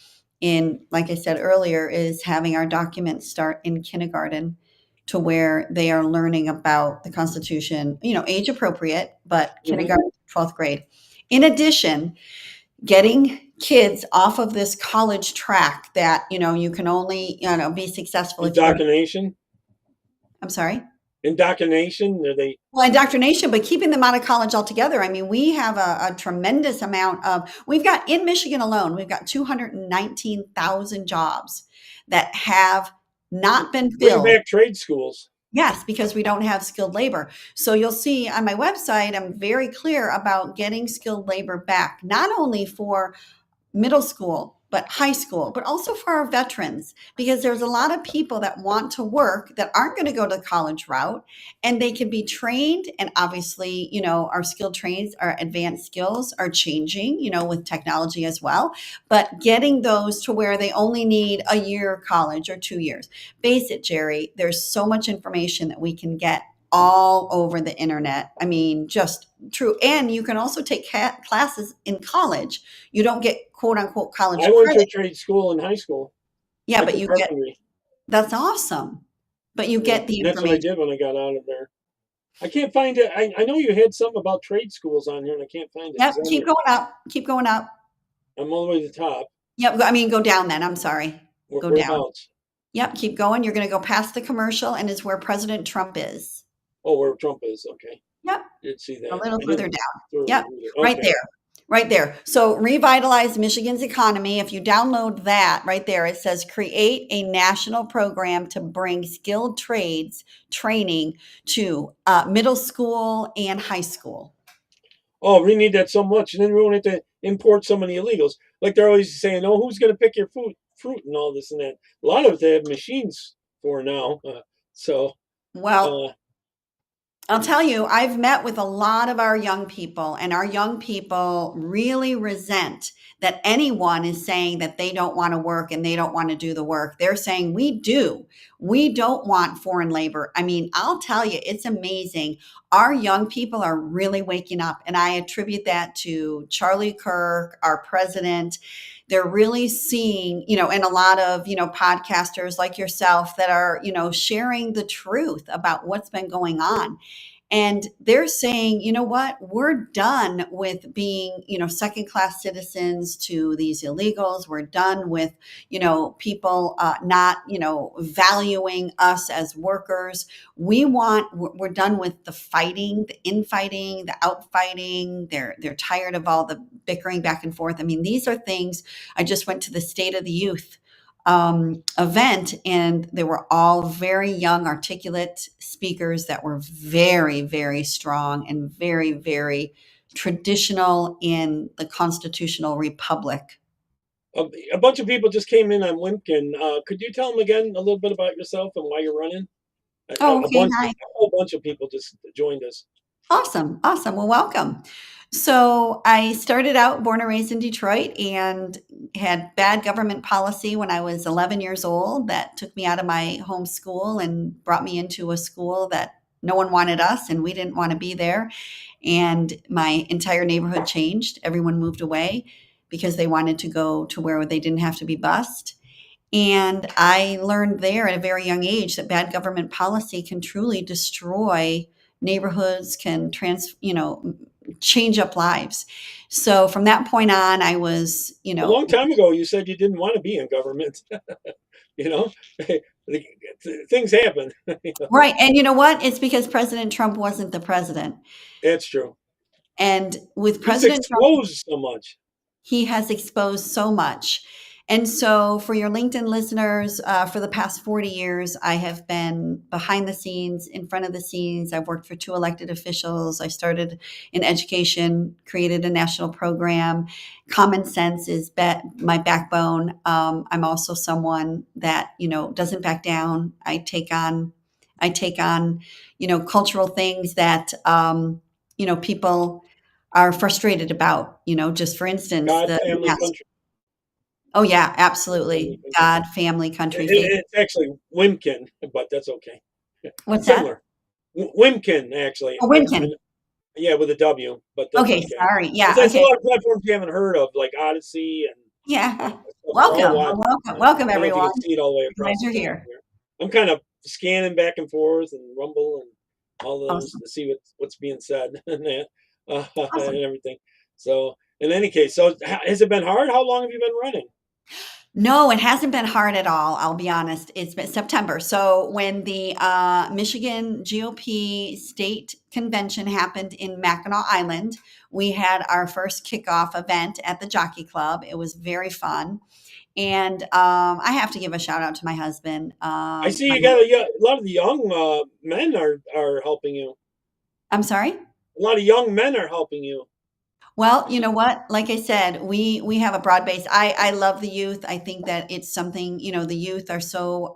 Speaker 2: in, like I said earlier, is having our documents start in kindergarten to where they are learning about the Constitution, age appropriate, but
Speaker 1: Hmm.
Speaker 2: kindergarten, 12th grade. In addition, getting kids off of this college track that, you can only, be successful if you go to,
Speaker 1: Indoctrination.
Speaker 2: I'm sorry?
Speaker 1: Indoctrination. Are they?
Speaker 2: Well, indoctrination, but keeping them out of college altogether. I mean, we have a tremendous amount we've got in Michigan alone, we've got 219,000 jobs that have not been
Speaker 1: Bring
Speaker 2: filled.
Speaker 1: back trade schools.
Speaker 2: Yes, because we don't have skilled labor. So you'll see on my website, I'm very clear about getting skilled labor back, not only for middle school, but high school, but also for our veterans, because there's a lot of people that want to work that aren't going to go the college route and they can be trained. And obviously, our skilled trades, our advanced skills are changing, with technology as well, but getting those to where they only need a year of college or 2 years. Face it, Jerry, there's so much information that we can get all over the internet. I mean, just true. And you can also take classes in college. You don't get quote unquote
Speaker 1: I
Speaker 2: college
Speaker 1: went to
Speaker 2: credit.
Speaker 1: a trade school in high school.
Speaker 2: Yeah,
Speaker 1: I
Speaker 2: but
Speaker 1: did
Speaker 2: you get,
Speaker 1: carpentry.
Speaker 2: that's awesome. But you
Speaker 1: Yeah,
Speaker 2: get the
Speaker 1: and that's what I
Speaker 2: information.
Speaker 1: did when I got out of there. I can't find it. I know you had something about trade schools on here, and I can't find it.
Speaker 2: Yep, keep going up. Keep going up.
Speaker 1: I'm all the way to the top.
Speaker 2: Yep, I mean, go down then. I'm sorry. Go down.
Speaker 1: Whereabouts?
Speaker 2: Yep, keep going. You're going to go past the commercial and is where President Trump is.
Speaker 1: Oh, where Trump is. Okay,
Speaker 2: Yep,
Speaker 1: did see
Speaker 2: a
Speaker 1: that.
Speaker 2: little
Speaker 1: I
Speaker 2: further
Speaker 1: didn't
Speaker 2: down.
Speaker 1: thoroughly
Speaker 2: Yep,
Speaker 1: read it.
Speaker 2: right
Speaker 1: Okay.
Speaker 2: there. Right there. So revitalize Michigan's economy. If you download that right there, it says create a national program to bring skilled trades training to middle school and high school.
Speaker 1: Oh, we need that so much, and then we won't have to import so many illegals. Like they're always saying, "Oh, who's going to pick your fruit, and all this and that." A lot of it they have machines for now. So,
Speaker 2: Well,
Speaker 1: uh,
Speaker 2: I'll tell you, I've met with a lot of our young people, and our young people really resent that anyone is saying that they don't want to work and they don't want to do the work. They're saying, we do. We don't want foreign labor. I mean, I'll tell you, it's amazing. Our young people are really waking up, and I attribute that to Charlie Kirk, our president. They're really seeing, and a lot of, podcasters like yourself that are, sharing the truth about what's been going on. And they're saying, you know what, we're done with being, second class citizens to these illegals. We're done with, people not, valuing us as workers. We're done with the fighting, the infighting, the outfighting. They're tired of all the bickering back and forth. I mean, these are things. I just went to the State of the Youth event, and they were all very young, articulate speakers that were very, very strong and very, very traditional in the constitutional republic.
Speaker 1: A bunch of people just came in on Wimpkin. Could you tell them again a little bit about yourself and why you're running?
Speaker 2: Oh, okay. Hi.
Speaker 1: A whole bunch of people just joined us.
Speaker 2: Awesome. Awesome. Well, welcome. So I started out born and raised in Detroit and had bad government policy when I was 11 years old that took me out of my home school and brought me into a school that no one wanted us and we didn't want to be there. And my entire neighborhood changed. Everyone moved away because they wanted to go to where they didn't have to be bused. And I learned there at a very young age that bad government policy can truly destroy neighborhoods, can change up lives. So from that point on, I was,
Speaker 1: A long time ago, you said you didn't want to be in government. you know, things happen.
Speaker 2: Right. And you know what? It's because President Trump wasn't the president.
Speaker 1: That's true.
Speaker 2: And with
Speaker 1: He's
Speaker 2: President Trump,
Speaker 1: exposed so much.
Speaker 2: he has exposed so much. And so, for your LinkedIn listeners, for the past 40 years, I have been behind the scenes, in front of the scenes. I've worked for 2 elected officials. I started in education, created a national program. Common sense is my backbone. I'm also someone that doesn't back down. I take on cultural things that people are frustrated about. Just for instance,
Speaker 1: God,
Speaker 2: the
Speaker 1: family,
Speaker 2: mask.
Speaker 1: country.
Speaker 2: Oh yeah,
Speaker 1: Family,
Speaker 2: absolutely.
Speaker 1: country.
Speaker 2: God, family, country, faith.
Speaker 1: It's actually Wimpkin, but that's okay.
Speaker 2: What's that?
Speaker 1: Similar. Wimpkin, actually.
Speaker 2: Oh, Winkin.
Speaker 1: Yeah, with a W, but that's
Speaker 2: Okay,
Speaker 1: okay.
Speaker 2: sorry. Yeah,
Speaker 1: There's a
Speaker 2: okay.
Speaker 1: lot of platforms you haven't heard of, like Odyssey and
Speaker 2: Yeah.
Speaker 1: stuff. They're all
Speaker 2: Welcome.
Speaker 1: watching.
Speaker 2: Well, welcome. Welcome,
Speaker 1: I don't know if you
Speaker 2: everyone.
Speaker 1: can see it all the way
Speaker 2: Glad
Speaker 1: across the
Speaker 2: you're
Speaker 1: top
Speaker 2: here.
Speaker 1: here. I'm kind of scanning back and forth and Rumble and all those
Speaker 2: Awesome.
Speaker 1: to see what's being said and that
Speaker 2: Awesome.
Speaker 1: and everything. So, in any case, so has it been hard? How long have you been running?
Speaker 2: No, it hasn't been hard at all. I'll be honest. It's been September. So when the Michigan GOP state convention happened in Mackinac Island, we had our first kickoff event at the Jockey Club. It was very fun. And I have to give a shout out to my husband.
Speaker 1: I see you got a lot of the young men are helping you.
Speaker 2: I'm sorry?
Speaker 1: A lot of young men are helping you.
Speaker 2: Well, you know what? Like I said, we have a broad base. I love the youth. I think that it's something, the youth are so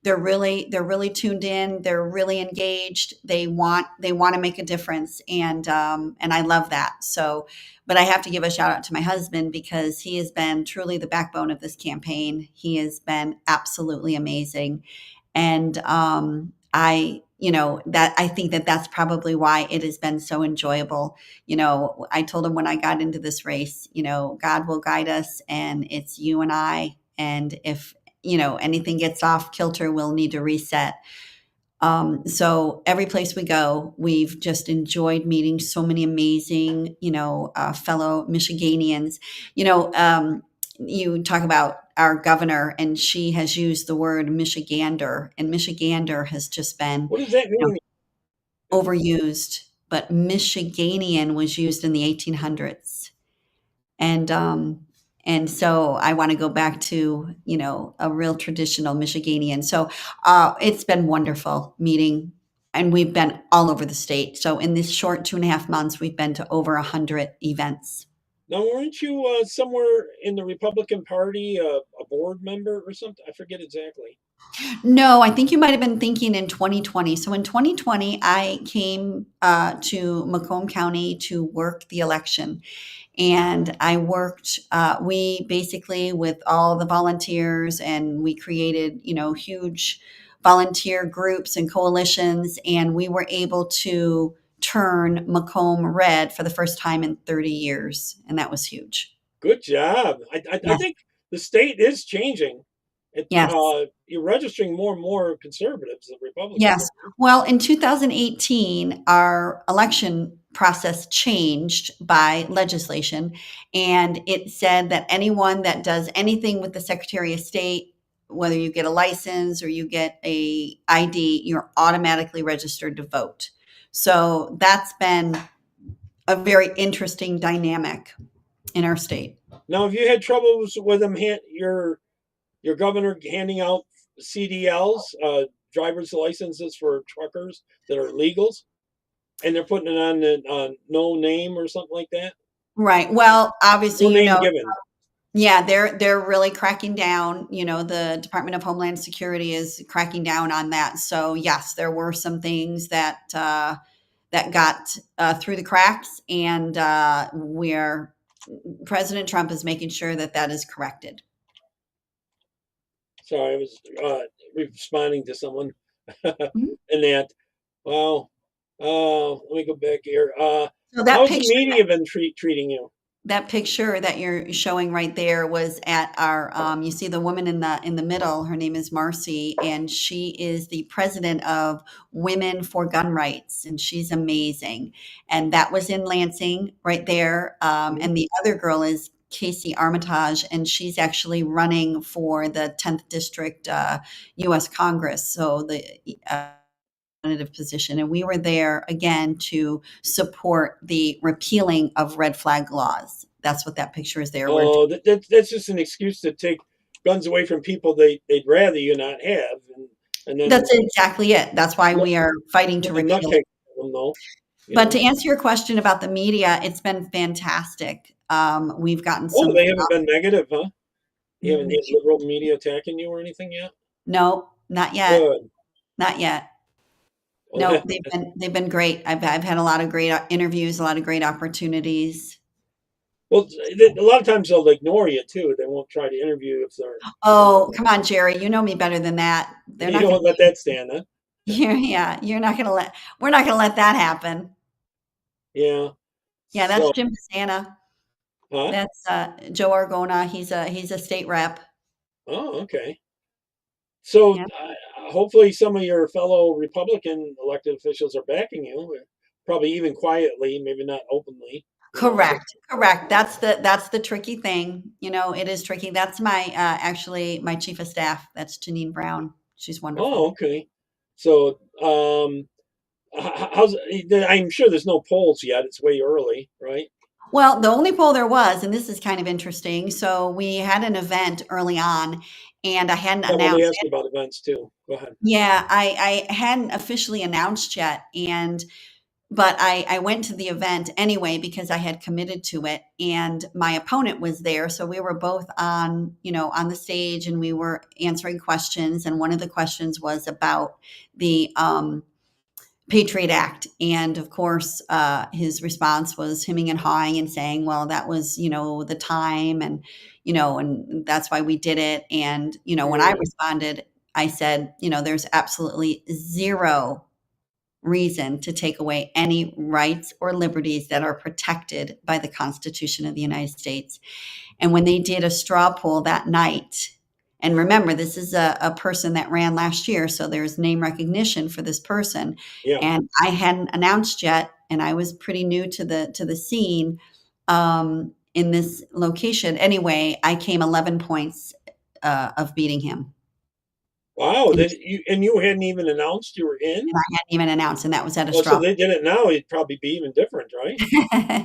Speaker 2: they're really tuned in, they're really engaged. They want to make a difference, and I love that. So, but I have to give a shout out to my husband because he has been truly the backbone of this campaign. He has been absolutely amazing. And I think that that's probably why it has been so enjoyable. I told him when I got into this race, God will guide us, and it's you and I. And if anything gets off kilter, we'll need to reset. So every place we go, we've just enjoyed meeting so many amazing, fellow Michiganians. You talk about our governor, and she has used the word Michigander, and Michigander has just been,
Speaker 1: What does that mean?
Speaker 2: overused. But Michiganian was used in the 1800s, and so I want to go back to a real traditional Michiganian. So it's been wonderful meeting, and we've been all over the state. So in this short 2.5 months, we've been to over 100 events.
Speaker 1: Now, weren't you somewhere in the Republican Party, a board member or something? I forget exactly.
Speaker 2: No, I think you might have been thinking in 2020. So in 2020, I came to Macomb County to work the election. And I worked, we basically, with all the volunteers, and we created, huge volunteer groups and coalitions. And we were able to turn Macomb red for the first time in 30 years. And that was huge.
Speaker 1: Good job. I
Speaker 2: Yes.
Speaker 1: think the state is changing.
Speaker 2: Yes.
Speaker 1: You're registering more and more conservatives than Republicans,
Speaker 2: Yes.
Speaker 1: aren't you?
Speaker 2: Well, in 2018, our election process changed by legislation, and it said that anyone that does anything with the Secretary of State, whether you get a license or you get a ID, you're automatically registered to vote. So that's been a very interesting dynamic in our state.
Speaker 1: Now, have you had troubles with them, your governor handing out CDLs, driver's licenses for truckers that are legals, and they're putting it on the no name or something like that?
Speaker 2: Right. Well, obviously,
Speaker 1: No name given.
Speaker 2: yeah, they're really cracking down. The Department of Homeland Security is cracking down on that. So yes, there were some things that got through the cracks, and where President Trump is making sure that that is corrected.
Speaker 1: Sorry, I was responding to someone
Speaker 2: Mhm.
Speaker 1: and that. Wow. Let me go back here.
Speaker 2: So that
Speaker 1: How's the
Speaker 2: picture
Speaker 1: media been treating you?
Speaker 2: That picture that you're showing right there was at our, you see the woman in the middle, her name is Marcy, and she is the president of Women for Gun Rights, and she's amazing. And that was in Lansing right there.
Speaker 1: Mhm.
Speaker 2: And the other girl is Casey Armitage, and she's actually running for the 10th District US Congress. So the representative position. And we were there again to support the repealing of red flag laws. That's what that picture is there. We're
Speaker 1: Oh, that's just an excuse to take guns away from people they'd rather you not have, and then
Speaker 2: That's exactly it. That's why
Speaker 1: look
Speaker 2: we are fighting to
Speaker 1: look a
Speaker 2: repeal it.
Speaker 1: nutcase at them though, you
Speaker 2: But
Speaker 1: know.
Speaker 2: to answer your question about the media, it's been fantastic. We've gotten
Speaker 1: Oh,
Speaker 2: some.
Speaker 1: they haven't been negative, huh? You haven't
Speaker 2: Mm,
Speaker 1: had liberal media attacking you or anything yet?
Speaker 2: no, not yet.
Speaker 1: Good.
Speaker 2: Not yet.
Speaker 1: Well,
Speaker 2: No, they've been great. I've had a lot of great interviews, a lot of great opportunities.
Speaker 1: well, a lot of times they'll ignore you too. They won't try to interview if they're, you know,
Speaker 2: Oh, come on, Jerry. You know me better than that. They're
Speaker 1: you
Speaker 2: not going
Speaker 1: don't let
Speaker 2: to.
Speaker 1: that stand, huh?
Speaker 2: Yeah, you're not going to let. We're not going to let that happen.
Speaker 1: Yeah.
Speaker 2: Yeah, that's
Speaker 1: So,
Speaker 2: Jim Santa.
Speaker 1: huh?
Speaker 2: That's Joe Argona. He's a state rep.
Speaker 1: Oh, okay. So,
Speaker 2: Yeah.
Speaker 1: hopefully, some of your fellow Republican elected officials are backing you, probably even quietly, maybe not openly. You know.
Speaker 2: Correct. Correct. That's the tricky thing. It is tricky. That's my actually my chief of staff. That's Janine Brown. She's wonderful.
Speaker 1: Oh, okay. So, how's? I'm sure there's no polls yet. It's way early, right?
Speaker 2: Well, the only poll there was, and this is kind of interesting. So we had an event early on, and I hadn't
Speaker 1: Yeah, well, they
Speaker 2: announced
Speaker 1: ask you
Speaker 2: it.
Speaker 1: about events too. Go ahead.
Speaker 2: Yeah, I hadn't officially announced yet, and but I went to the event anyway because I had committed to it, and my opponent was there. So we were both on the stage, and we were answering questions. And one of the questions was about the Patriot Act. And of course, his response was hemming and hawing and saying, well, that was, the time, and that's why we did it. And, when I
Speaker 1: Mm.
Speaker 2: responded, I said, there's absolutely zero reason to take away any rights or liberties that are protected by the Constitution of the United States. And when they did a straw poll that night, and remember, this is a person that ran last year, so there's name recognition for this person.
Speaker 1: Yeah.
Speaker 2: And I hadn't announced yet, and I was pretty new to the scene in this location. Anyway, I came 11 points of beating him.
Speaker 1: Wow.
Speaker 2: And,
Speaker 1: You hadn't even announced you were in.
Speaker 2: and I hadn't even announced, and that was at a
Speaker 1: Oh, so
Speaker 2: straw.
Speaker 1: they did it now. It'd probably be even different, right?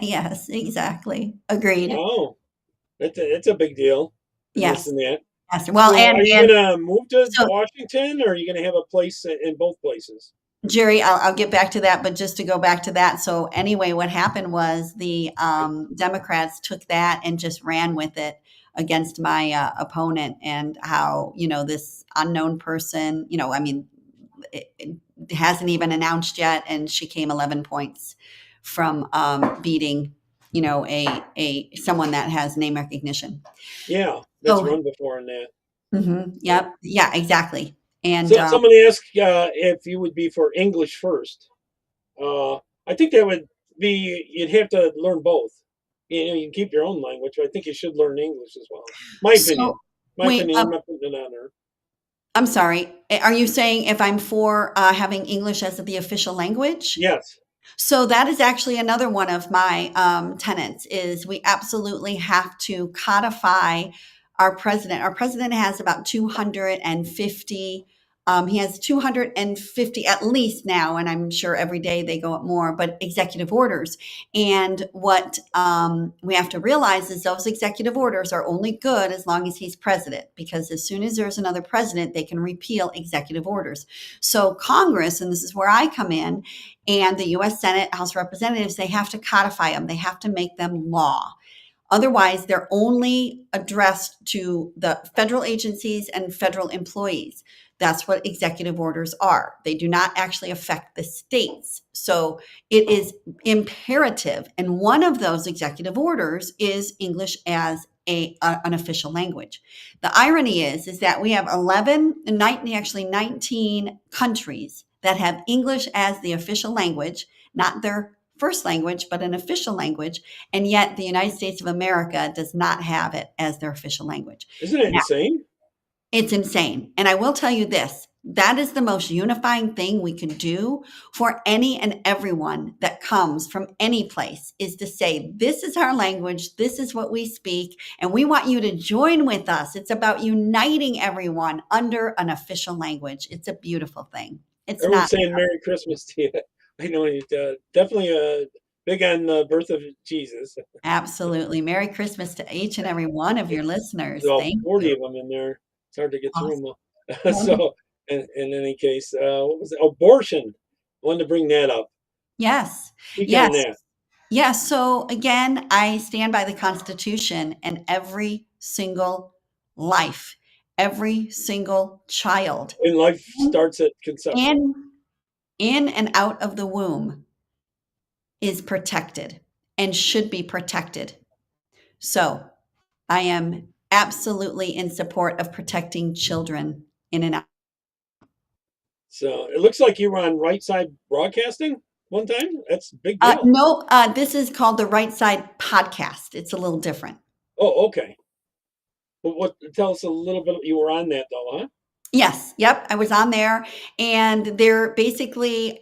Speaker 2: Yes, exactly. Agreed.
Speaker 1: Wow. It's a big deal. And this
Speaker 2: Yes.
Speaker 1: and that.
Speaker 2: Yes. Well,
Speaker 1: So,
Speaker 2: and
Speaker 1: are you
Speaker 2: and
Speaker 1: gonna move to
Speaker 2: so
Speaker 1: Washington, or are you gonna have a place in both places?
Speaker 2: Jerry, I'll get back to that, but just to go back to that. So anyway, what happened was the Democrats took that and just ran with it against my opponent, and how, this unknown person, I mean, it hasn't even announced yet, and she came 11 points from beating, a someone that has name recognition.
Speaker 1: Yeah, that's
Speaker 2: So,
Speaker 1: run before in that. So,
Speaker 2: yep, yeah, exactly. And
Speaker 1: so somebody asked if you would be for English first. Uh, I think that would be you'd have to learn both. You can keep your own language, but I think you should learn English as well. My
Speaker 2: so
Speaker 1: opinion. My
Speaker 2: wait,
Speaker 1: opinion. I'm not putting it on there.
Speaker 2: I'm sorry. Are you saying if I'm for having English as the official language?
Speaker 1: Yes.
Speaker 2: So that is actually another one of my tenets, is we absolutely have to codify our president. Our president has about 250. He has 250 at least now, and I'm sure every day they go up more, but executive orders. And what we have to realize is those executive orders are only good as long as he's president, because as soon as there's another president, they can repeal executive orders. So Congress, and this is where I come in, and the US Senate, House of Representatives, they have to codify them. They have to make them law. Otherwise, they're only addressed to the federal agencies and federal employees. That's what executive orders are. They do not actually affect the states. So it is imperative. And one of those executive orders is English as an official language. The irony is that we have 19 countries that have English as the official language, not their first language, but an official language. And yet the United States of America does not have it as their official language.
Speaker 1: Isn't it
Speaker 2: Now,
Speaker 1: insane?
Speaker 2: it's insane. And I will tell you this, that is the most unifying thing we can do for any and everyone that comes from any place, is to say, this is our language, this is what we speak, and we want you to join with us. It's about uniting everyone under an official language. It's a beautiful thing. It's
Speaker 1: Everyone's
Speaker 2: not.
Speaker 1: saying Merry Christmas to you. I know he's definitely big on the birth of Jesus.
Speaker 2: Absolutely. Merry Christmas to each and every one of your
Speaker 1: There's
Speaker 2: listeners.
Speaker 1: all
Speaker 2: Thank
Speaker 1: 40
Speaker 2: you.
Speaker 1: of them in there. It's hard to get through
Speaker 2: Awesome.
Speaker 1: them. So, in any case, what was it? Abortion. I wanted to bring that up.
Speaker 2: Yes.
Speaker 1: Speak on
Speaker 2: Yes.
Speaker 1: that.
Speaker 2: Yes. So again, I stand by the Constitution, and every single life, every single child
Speaker 1: And life
Speaker 2: in,
Speaker 1: starts at conception.
Speaker 2: in, in and out of the womb is protected and should be protected. So I am absolutely in support of protecting children in and out.
Speaker 1: So it looks like you were on Right Side Broadcasting one time. That's a big deal.
Speaker 2: No, this is called the Right Side Podcast. It's a little different.
Speaker 1: Oh, okay. But tell us a little bit. You were on that though, huh?
Speaker 2: Yes, yep, I was on there, and they're basically,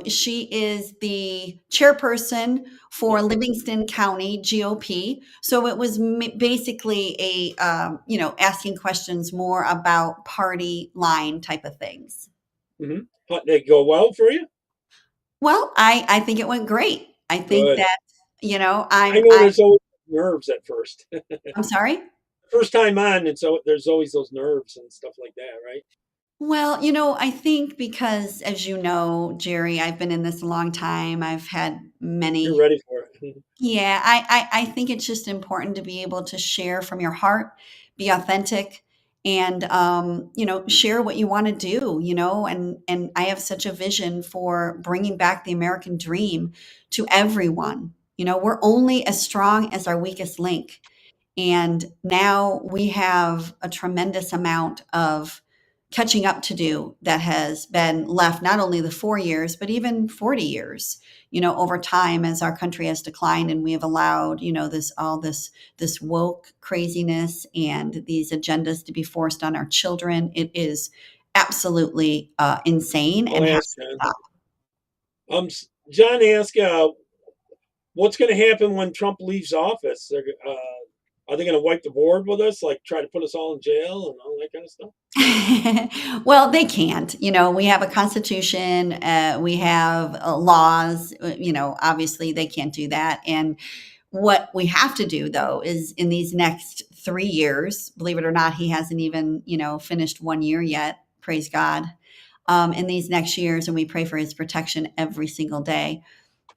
Speaker 2: she is the chairperson for
Speaker 1: Yeah.
Speaker 2: Livingston County GOP. So it was basically asking questions more about party line type of things.
Speaker 1: Mm-hmm. They go well for you?
Speaker 2: Well, I think it went great. I think
Speaker 1: Good.
Speaker 2: that,
Speaker 1: I know there's always nerves at first.
Speaker 2: I'm sorry?
Speaker 1: First time on, and so there's always those nerves and stuff like that, right?
Speaker 2: Well, I think because, as you know, Jerry, I've been in this a long time. I've had
Speaker 1: You're
Speaker 2: many.
Speaker 1: ready for it.
Speaker 2: Yeah, I think it's just important to be able to share from your heart, be authentic, and share what you want to do. And I have such a vision for bringing back the American dream to everyone. We're only as strong as our weakest link. And now we have a tremendous amount of catching up to do that has been left, not only the 4 years, but even 40 years, over time, as our country has declined, and we have allowed, this woke craziness and these agendas to be forced on our children. It is absolutely insane
Speaker 1: I'll
Speaker 2: and has
Speaker 1: ask
Speaker 2: to
Speaker 1: John.
Speaker 2: stop.
Speaker 1: John asked, what's going to happen when Trump leaves office? Are they going to wipe the board with us, like try to put us all in jail and all that kind of stuff?
Speaker 2: Well, they can't. We have a constitution, we have laws. Obviously, they can't do that. And what we have to do, though, is in these next 3 years, believe it or not, he hasn't even, finished 1 year yet. Praise God. in these next years, and we pray for his protection every single day.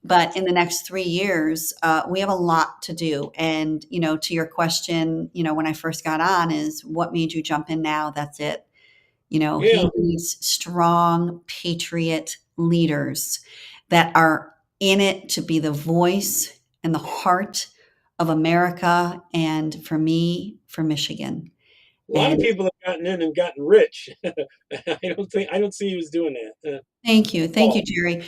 Speaker 2: But in the next 3 years, we have a lot to do. And, to your question, when I first got on is what made you jump in now? That's it. He
Speaker 1: Yeah.
Speaker 2: needs strong patriot leaders that are in it to be the voice and the heart of America. And for me, for Michigan.
Speaker 1: A lot of
Speaker 2: And
Speaker 1: people have gotten in and gotten rich. I don't see who's doing that.
Speaker 2: thank you. Thank you,
Speaker 1: Oh,
Speaker 2: Jerry.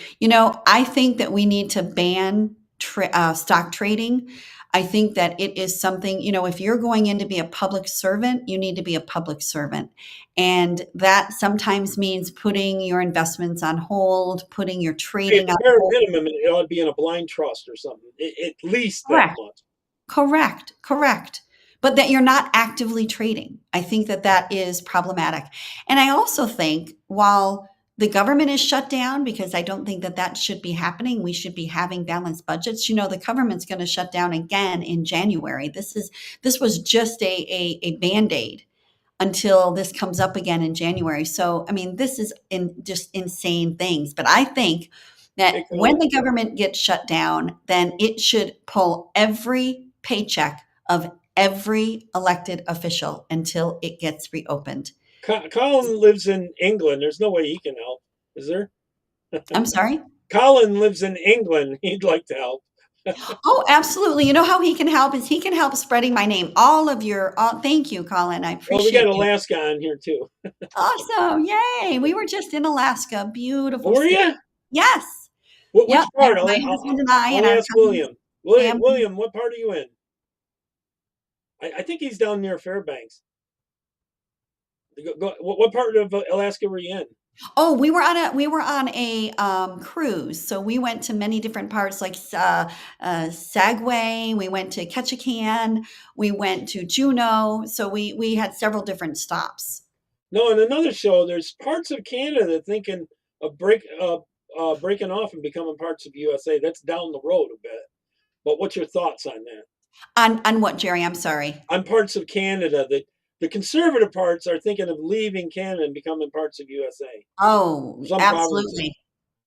Speaker 2: I think that we need to ban stock trading. I think that it is something, if you're going in to be a public servant, you need to be a public servant. And that sometimes means putting your investments on hold, putting your
Speaker 1: hey, at
Speaker 2: trading
Speaker 1: the
Speaker 2: on
Speaker 1: bare
Speaker 2: hold.
Speaker 1: minimum, it ought to be in a blind trust or something. At least that
Speaker 2: Correct.
Speaker 1: much.
Speaker 2: Correct, correct. But that you're not actively trading. I think that that is problematic. And I also think while the government is shut down, because I don't think that that should be happening, we should be having balanced budgets. The government's going to shut down again in January. This was just a band-aid until this comes up again in January. So, I mean, this is just insane things. But I think that
Speaker 1: Hey,
Speaker 2: when
Speaker 1: Colin.
Speaker 2: the government gets shut down, then it should pull every paycheck of every elected official until it gets reopened.
Speaker 1: Colin lives in England. There's no way he can help, is there?
Speaker 2: I'm sorry?
Speaker 1: Colin lives in England. He'd like to help.
Speaker 2: Oh, absolutely. You know how he can help is he can help spreading my name. Thank you, Colin. I
Speaker 1: Well, we got
Speaker 2: appreciate you.
Speaker 1: Alaska on here too.
Speaker 2: Awesome. Yay. We were just in Alaska.
Speaker 1: Oh,
Speaker 2: Beautiful
Speaker 1: were
Speaker 2: state.
Speaker 1: you?
Speaker 2: Yes.
Speaker 1: Which
Speaker 2: Yep,
Speaker 1: part?
Speaker 2: my husband and I and
Speaker 1: I'll
Speaker 2: our
Speaker 1: ask
Speaker 2: cousins
Speaker 1: William. William,
Speaker 2: family.
Speaker 1: William, what part are you in? I think he's down near Fairbanks. What part of Alaska were you in?
Speaker 2: Oh, we were on a cruise. So we went to many different parts like Sagway, we went to Ketchikan, we went to Juneau. So we had several different stops.
Speaker 1: No, in another show, there's parts of Canada thinking of breaking off and becoming parts of USA. That's down the road a bit. But what's your thoughts on that?
Speaker 2: On what, Jerry? I'm sorry.
Speaker 1: On parts of Canada that the conservative parts are thinking of leaving Canada and becoming parts of USA.
Speaker 2: Oh,
Speaker 1: Some provinces.
Speaker 2: absolutely.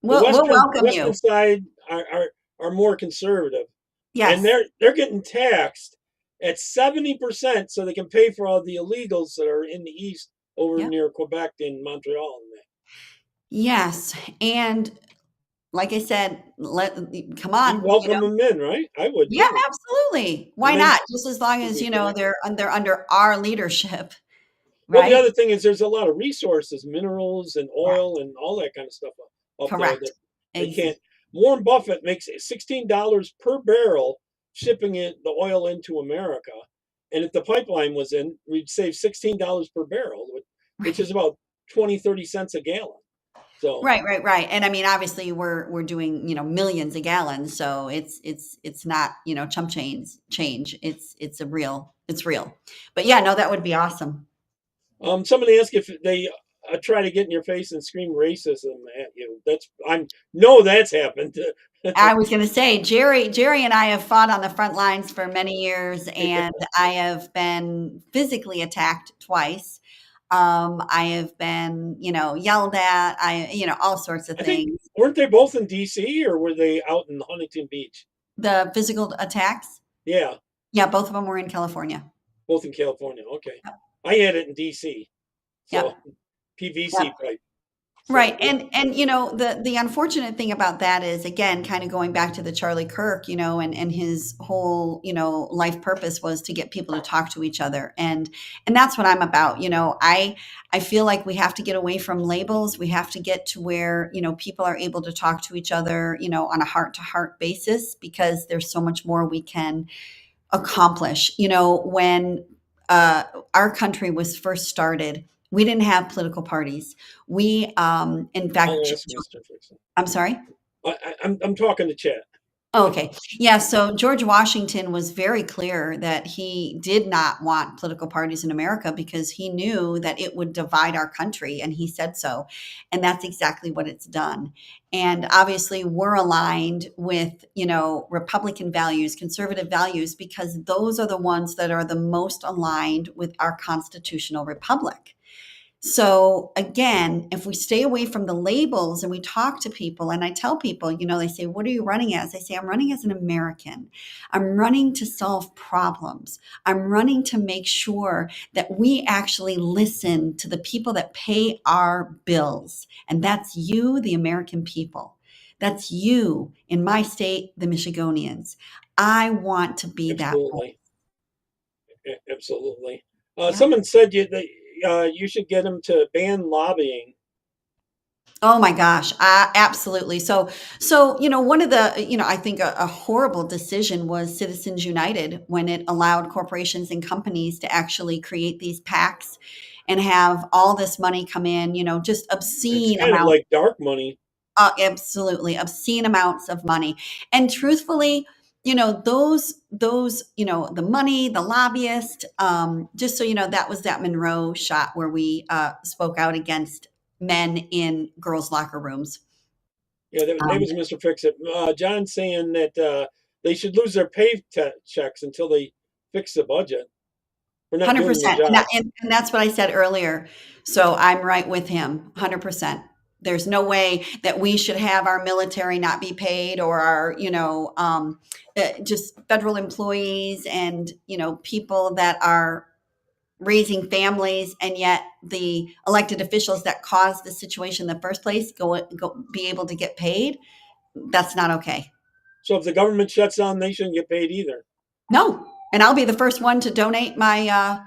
Speaker 1: The
Speaker 2: We'll welcome
Speaker 1: western
Speaker 2: you.
Speaker 1: side are more conservative, and
Speaker 2: Yes.
Speaker 1: they're getting taxed at 70% so they can pay for all the illegals that are in the east over
Speaker 2: Yep.
Speaker 1: near Quebec and Montreal and that.
Speaker 2: Yes. And like I said, come
Speaker 1: You
Speaker 2: on.
Speaker 1: welcome them in, right? I would
Speaker 2: Yeah,
Speaker 1: too.
Speaker 2: absolutely.
Speaker 1: And
Speaker 2: Why
Speaker 1: then
Speaker 2: not? Just as long
Speaker 1: give
Speaker 2: as,
Speaker 1: me back.
Speaker 2: they're under our leadership,
Speaker 1: Well, the
Speaker 2: right?
Speaker 1: other thing is there's a lot of resources, minerals and oil
Speaker 2: Correct.
Speaker 1: and all that kind of stuff up there
Speaker 2: Correct.
Speaker 1: that they can't. Warren Buffett makes $16 per barrel shipping the oil into America. And if the pipeline was in, we'd save $16 per barrel, which
Speaker 2: Right.
Speaker 1: is about 20, 30 cents a gallon. So,
Speaker 2: Right, right, right. And I mean, obviously we're doing, millions of gallons, so it's not, chump change. It's real. But yeah, no, that would be awesome.
Speaker 1: somebody asked if they try to get in your face and scream racism at you. That's happened.
Speaker 2: I was going to say, Jerry and I have fought on the front lines for many years, and I have been physically attacked twice. I have been, yelled at. All sorts of
Speaker 1: I think,
Speaker 2: things.
Speaker 1: weren't they both in DC or were they out in Huntington Beach?
Speaker 2: The physical attacks.
Speaker 1: Yeah,
Speaker 2: Yeah, both of them were in California.
Speaker 1: both in California. Okay.
Speaker 2: Yep.
Speaker 1: I had it in DC.
Speaker 2: Yep.
Speaker 1: So PVC
Speaker 2: Yep.
Speaker 1: pipe. So
Speaker 2: Right.
Speaker 1: yeah.
Speaker 2: And the unfortunate thing about that is again kind of going back to the Charlie Kirk, and his whole, life purpose was to get people to talk to each other. And that's what I'm about. I feel like we have to get away from labels. We have to get to where, people are able to talk to each other, on a heart-to-heart basis because there's so much more we can accomplish. When our country was first started, we didn't have political parties. We, in
Speaker 1: I'll
Speaker 2: fact,
Speaker 1: ask Mr. Fixon.
Speaker 2: I'm sorry.
Speaker 1: I'm talking to Chat.
Speaker 2: Oh, okay. Yeah. So George Washington was very clear that he did not want political parties in America because he knew that it would divide our country. And he said so. And that's exactly what it's done. And obviously, we're aligned with, Republican values, conservative values, because those are the ones that are the most aligned with our constitutional republic. So again, if we stay away from the labels and we talk to people, and I tell people, they say, "What are you running as?" I say, "I'm running as an American. I'm running to solve problems. I'm running to make sure that we actually listen to the people that pay our bills. And that's you, the American people. That's you in my state, the Michigonians. I want to be that voice."
Speaker 1: Absolutely. Absolutely.
Speaker 2: Yeah.
Speaker 1: Someone said you should get them to ban lobbying.
Speaker 2: Oh my gosh, absolutely. So one of the, I think a horrible decision was Citizens United when it allowed corporations and companies to actually create these PACs and have all this money come in, just
Speaker 1: It's
Speaker 2: obscene
Speaker 1: kind of
Speaker 2: amounts.
Speaker 1: like dark money.
Speaker 2: Absolutely obscene amounts of money. And truthfully, those, the money, the lobbyist, just so you know, that was that Monroe shot where we spoke out against men in girls' locker rooms.
Speaker 1: Yeah, that
Speaker 2: Um,
Speaker 1: was Mr. Fix-It. John saying that they should lose their checks until they fix the budget for not doing the
Speaker 2: 100%. And,
Speaker 1: job.
Speaker 2: and that's what I said earlier. So I'm right with him, 100%. There's no way that we should have our military not be paid, or our, just federal employees and, people that are raising families, and yet the elected officials that caused the situation in the first place go be able to get paid. That's not okay.
Speaker 1: So if the government shuts down, they shouldn't get paid either.
Speaker 2: No. And I'll be the first one to donate my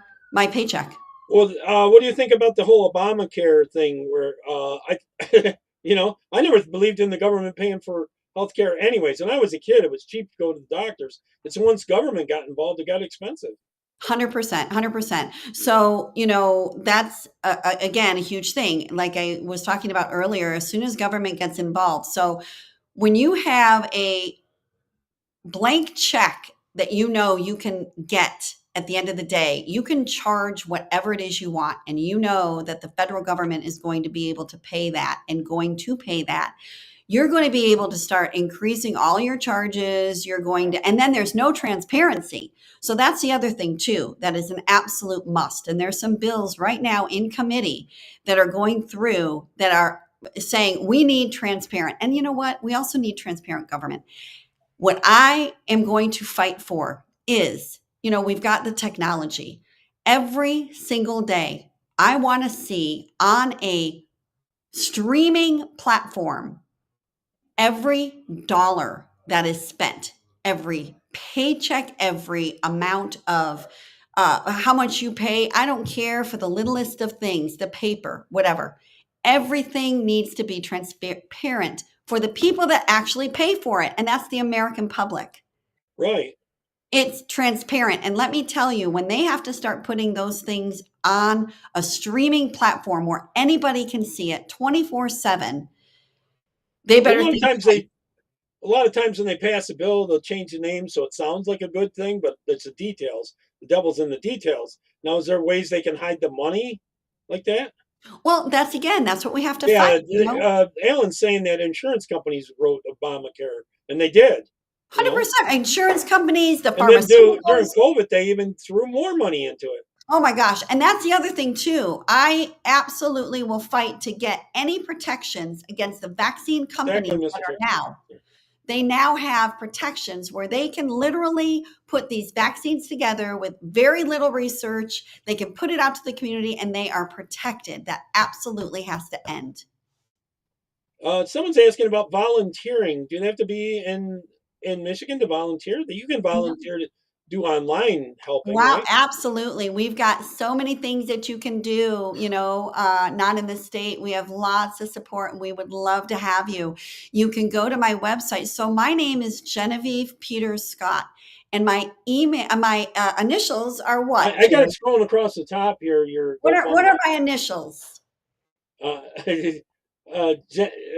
Speaker 2: paycheck.
Speaker 1: Well, what do you think about the whole Obamacare thing? Where I never believed in the government paying for health care anyways. When I was a kid, it was cheap to go to the doctors. It's once government got involved, it got expensive.
Speaker 2: 100%, 100%. So, that's again a huge thing. Like I was talking about earlier, as soon as government gets involved. So, when you have a blank check that you can get at the end of the day, you can charge whatever it is you want, and you know that the federal government is going to be able to pay that and going to pay that. You're going to be able to start increasing all your charges. And then there's no transparency. So that's the other thing too, that is an absolute must. And there's some bills right now in committee that are going through that are saying we need transparent. And you know what? We also need transparent government. What I am going to fight for is, we've got the technology. Every single day, I want to see on a streaming platform every dollar that is spent, every paycheck, every amount of how much you pay. I don't care for the littlest of things, the paper, whatever. Everything needs to be transparent for the people that actually pay for it. And that's the American public.
Speaker 1: Right.
Speaker 2: It's transparent. And let me tell you, when they have to start putting those things on a streaming platform where anybody can see it 24/7, they
Speaker 1: Well,
Speaker 2: better think
Speaker 1: a lot of times when they pass a bill, they'll change the name so it sounds like a good thing, but it's the details. The devil's in the details. Now, is there ways they can hide the money like that?
Speaker 2: well, that's what we have to fight,
Speaker 1: Yeah, Alan's saying that insurance companies wrote Obamacare, and they did, you know.
Speaker 2: 100%. Insurance companies, the
Speaker 1: And then during
Speaker 2: pharmaceuticals.
Speaker 1: COVID, they even threw more money into it.
Speaker 2: Oh my gosh. And that's the other thing too. I absolutely will fight to get any protections against the vaccine
Speaker 1: Exactly,
Speaker 2: companies that
Speaker 1: Mr.
Speaker 2: are
Speaker 1: Fix.
Speaker 2: now. They now have protections where they can literally put these vaccines together with very little research. They can put it out to the community and they are protected. That absolutely has to end.
Speaker 1: Someone's asking about volunteering. Do they have to be in Michigan to volunteer? That you can volunteer to do online helping,
Speaker 2: Wow,
Speaker 1: right?
Speaker 2: absolutely. We've got so many things that you can do, not in the state. We have lots of support and we would love to have you. You can go to my website. So my name is Genevieve Peters Scott, and my email, my initials are what,
Speaker 1: I got it
Speaker 2: Jerry?
Speaker 1: scrolling across the top here. Your
Speaker 2: What are
Speaker 1: GoFundMe.
Speaker 2: my initials?
Speaker 1: Uh,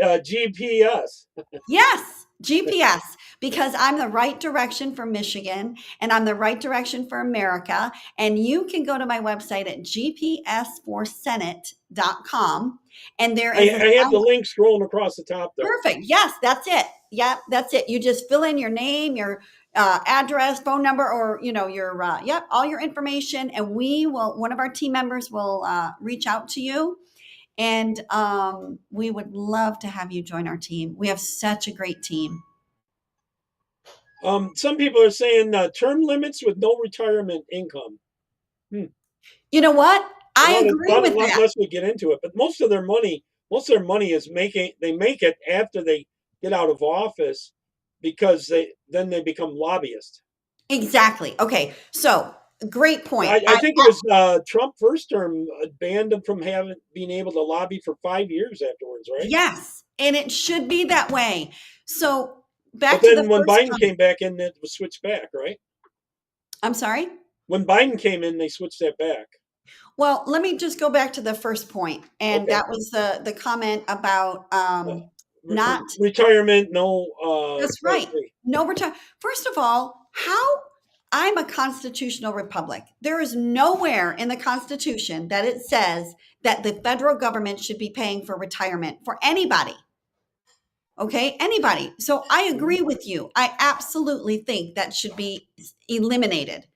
Speaker 1: GPS.
Speaker 2: Yes, GPS, because I'm the right direction for Michigan and I'm the right direction for America. And you can go to my website at gpsforsenate.com, and there is
Speaker 1: I have the link scrolling across the top there.
Speaker 2: perfect. Yes, that's it. Yeah, that's it. You just fill in your name, your address, phone number, or your all your information, and one of our team members will reach out to you, and we would love to have you join our team. We have such a great team.
Speaker 1: Some people are saying term limits with no retirement income. Hmm.
Speaker 2: You know what?
Speaker 1: A
Speaker 2: I
Speaker 1: lot of
Speaker 2: agree
Speaker 1: lot,
Speaker 2: with
Speaker 1: lot
Speaker 2: that.
Speaker 1: less would get into it, but most of their money is they make it after they get out of office because they become lobbyists.
Speaker 2: Exactly. Okay. So great point.
Speaker 1: I think it was Trump first term banned them from being able to lobby for 5 years afterwards, right?
Speaker 2: Yes, and it should be that way. So
Speaker 1: But
Speaker 2: back to the
Speaker 1: then when
Speaker 2: first
Speaker 1: Biden
Speaker 2: comment.
Speaker 1: came back in, it was switched back, right?
Speaker 2: I'm sorry.
Speaker 1: When Biden came in, they switched that back.
Speaker 2: Well, let me just go back to the first point, and
Speaker 1: Okay.
Speaker 2: that was the comment about
Speaker 1: Uh,
Speaker 2: not.
Speaker 1: retirement, no
Speaker 2: That's right.
Speaker 1: tax-free.
Speaker 2: No return. First of all, how I'm a constitutional republic. There is nowhere in the Constitution that it says that the federal government should be paying for retirement for anybody. Okay, anybody. So I
Speaker 1: Mhm.
Speaker 2: agree with you. I absolutely think that should be eliminated.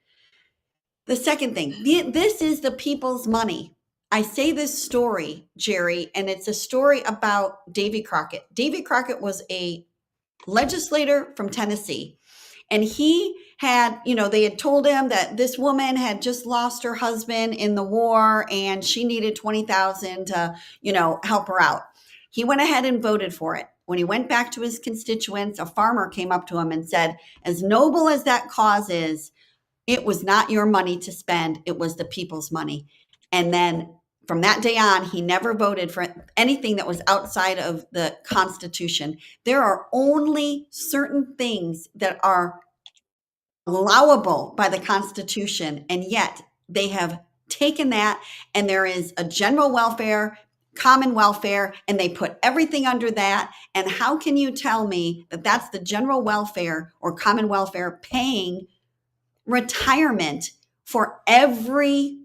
Speaker 2: The second thing, this is the people's money. I say this story, Jerry, and it's a story about Davy Crockett. Davy Crockett was a legislator from Tennessee. And he had, they had told him that this woman had just lost her husband in the war and she needed 20,000 to, help her out. He went ahead and voted for it. When he went back to his constituents, a farmer came up to him and said, as noble as that cause is, it was not your money to spend, it was the people's money. And then from that day on, he never voted for anything that was outside of the Constitution. There are only certain things that are allowable by the Constitution, and yet they have taken that, and there is a general welfare, common welfare, and they put everything under that. And how can you tell me that that's the general welfare or common welfare paying retirement for every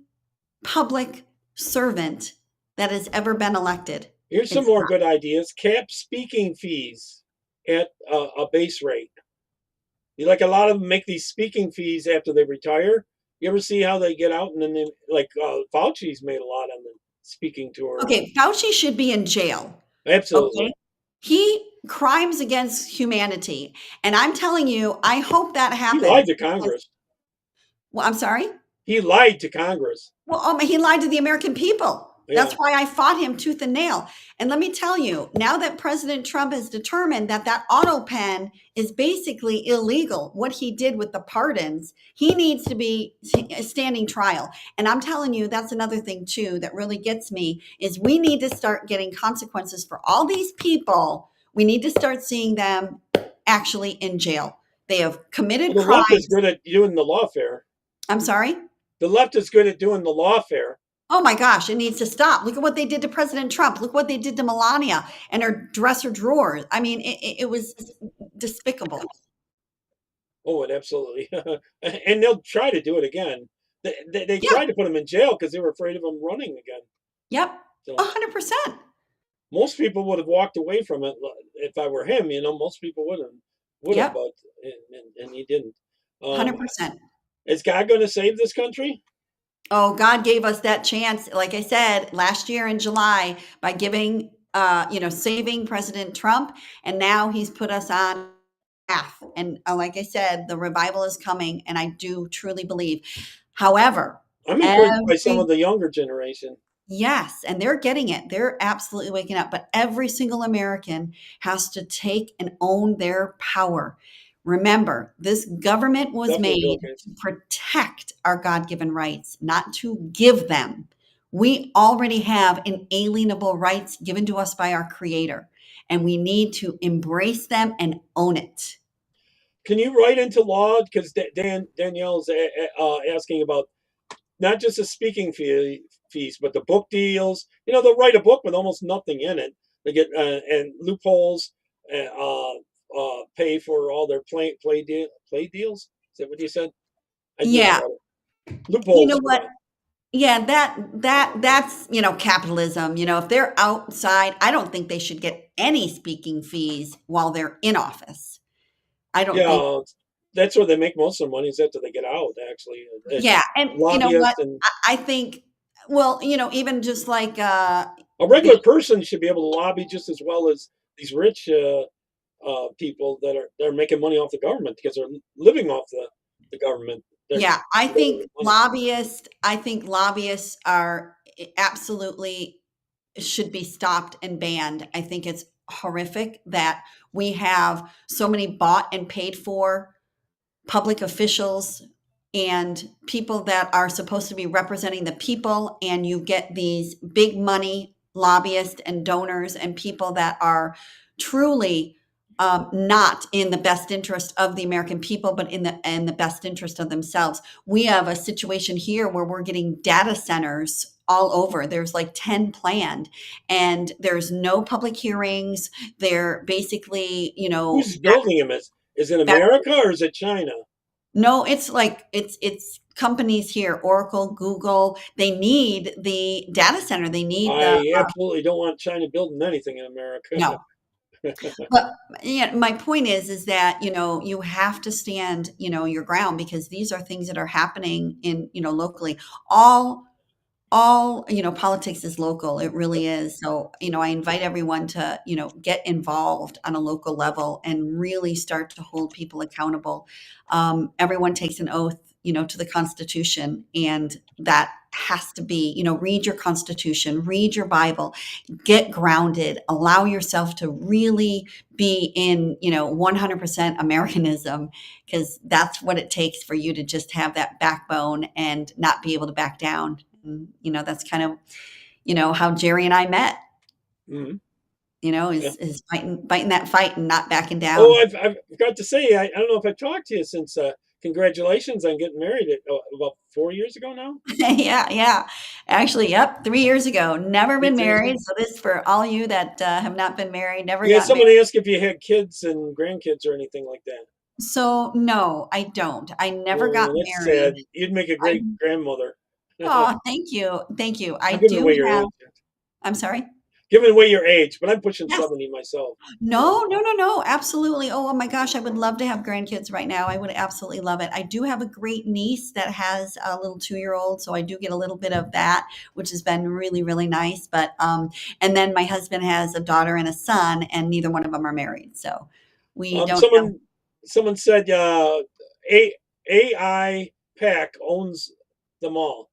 Speaker 2: public servant that has ever been elected?
Speaker 1: Here's some
Speaker 2: It's
Speaker 1: more
Speaker 2: not.
Speaker 1: good ideas. Cap speaking fees at a base rate. You like a lot of them make these speaking fees after they retire. You ever see how they get out and then Fauci's made a lot on the speaking tour.
Speaker 2: Okay, Fauci should be in jail. Okay.
Speaker 1: Absolutely.
Speaker 2: He crimes against humanity. And I'm telling you, I hope that
Speaker 1: He lied
Speaker 2: happens
Speaker 1: to
Speaker 2: because,
Speaker 1: Congress.
Speaker 2: well, I'm sorry.
Speaker 1: He lied to Congress.
Speaker 2: Well, he lied to the American people. That's
Speaker 1: Yeah.
Speaker 2: why I fought him tooth and nail. And let me tell you, now that President Trump has determined that that auto pen is basically illegal, what he did with the pardons, he needs to be standing trial. And I'm telling you, that's another thing too that really gets me is we need to start getting consequences for all these people. We need to start seeing them actually in jail. They have committed
Speaker 1: Well, the left is
Speaker 2: crimes.
Speaker 1: good at doing the lawfare.
Speaker 2: I'm sorry.
Speaker 1: The left is good at doing the lawfare.
Speaker 2: Oh my gosh, it needs to stop. Look at what they did to President Trump. Look what they did to Melania and her dresser drawers. I mean, it was despicable.
Speaker 1: Oh, it absolutely. And they'll try to do it again. They
Speaker 2: Yeah.
Speaker 1: tried to put him in jail because they were afraid of him running again.
Speaker 2: Yep.
Speaker 1: So
Speaker 2: 100%.
Speaker 1: most people would have walked away from it if I were him. Most people would have,
Speaker 2: Yep.
Speaker 1: but and he didn't. Um,
Speaker 2: 100%.
Speaker 1: is God going to save this country?
Speaker 2: Oh, God gave us that chance, like I said, last year in July by giving, saving President Trump. And now he's put us on path. And like I said, the revival is coming. And I do truly believe. However,
Speaker 1: I'm encouraged by some
Speaker 2: every
Speaker 1: of the younger generation.
Speaker 2: yes, and they're getting it. They're absolutely waking up. But every single American has to take and own their power. Remember, this government was
Speaker 1: Definitely, Bill
Speaker 2: made
Speaker 1: Gates.
Speaker 2: to protect our God given rights, not to give them. We already have inalienable rights given to us by our Creator, and we need to embrace them and own it.
Speaker 1: Can you write into law? Because Danielle's asking about not just the speaking fees, but the book deals. They'll write a book with almost nothing in it. They get and loopholes, pay for all their play deals. Is that what you said? I didn't
Speaker 2: Yeah,
Speaker 1: write it.
Speaker 2: you know
Speaker 1: Loopholes.
Speaker 2: what? Yeah, that's capitalism. If they're outside, I don't think they should get any speaking fees while they're in office. I don't think
Speaker 1: Yeah, that's where they make most of their money is after they get out. Actually,
Speaker 2: Yeah,
Speaker 1: it's
Speaker 2: and you know what?
Speaker 1: lobbyists and
Speaker 2: I think, well, even just like,
Speaker 1: a
Speaker 2: the
Speaker 1: regular person should be able to lobby just as well as these rich people that are making money off the government because they're living off the government. They're
Speaker 2: yeah,
Speaker 1: literally money.
Speaker 2: I think lobbyists are absolutely should be stopped and banned. I think it's horrific that we have so many bought and paid for public officials and people that are supposed to be representing the people, and you get these big money lobbyists and donors and people that are truly not in the best interest of the American people, but in the best interest of themselves. We have a situation here where we're getting data centers all over. There's like 10 planned, and there's no public hearings. They're basically,
Speaker 1: Who's building them? Is it
Speaker 2: back,
Speaker 1: America or is it China?
Speaker 2: no, it's like it's companies here, Oracle, Google, they need the data center. They need the
Speaker 1: I absolutely don't want China building anything in America.
Speaker 2: no. But yeah, my point is that, you have to stand, your ground, because these are things that are happening in, locally. All politics is local. It really is. So, I invite everyone to, get involved on a local level and really start to hold people accountable. Everyone takes an oath, to the Constitution, and that has to be, read your Constitution, read your Bible, get grounded, allow yourself to really be in, 100% Americanism, because that's what it takes for you to just have that backbone and not be able to back down. And, that's kind of, how Jerry and I met,
Speaker 1: Mhm. Yeah.
Speaker 2: is fighting that fight and not backing
Speaker 1: Oh,
Speaker 2: down.
Speaker 1: I've got to say, I don't know if I've talked to you since. Congratulations on getting married about 4 years ago now.
Speaker 2: Yeah, yeah. Actually, yep, 3 years ago. Never been
Speaker 1: 3 years
Speaker 2: married.
Speaker 1: ago.
Speaker 2: So this for all you that have not been married, never
Speaker 1: Yeah,
Speaker 2: got
Speaker 1: someone
Speaker 2: married.
Speaker 1: asked if you had kids and grandkids or anything like that.
Speaker 2: So no, I don't. I never got
Speaker 1: Oh, that's
Speaker 2: married.
Speaker 1: sad. You'd make a
Speaker 2: I,
Speaker 1: great grandmother.
Speaker 2: oh, thank you. Thank you. I
Speaker 1: I'm giving
Speaker 2: do
Speaker 1: away your
Speaker 2: have,
Speaker 1: age.
Speaker 2: I'm sorry.
Speaker 1: Giving away your age, but I'm pushing
Speaker 2: Yes.
Speaker 1: 70 myself. So,
Speaker 2: No, no, no, no, absolutely. Oh my gosh, I would love to have grandkids right now. I would absolutely love it. I do have a great niece that has a little 2-year-old, so I do get a little bit of that, which has been really, really nice. But and then my husband has a daughter and a son, and neither one of them are married, so we
Speaker 1: um,
Speaker 2: don't have.
Speaker 1: someone someone said A, AI Pack owns them all.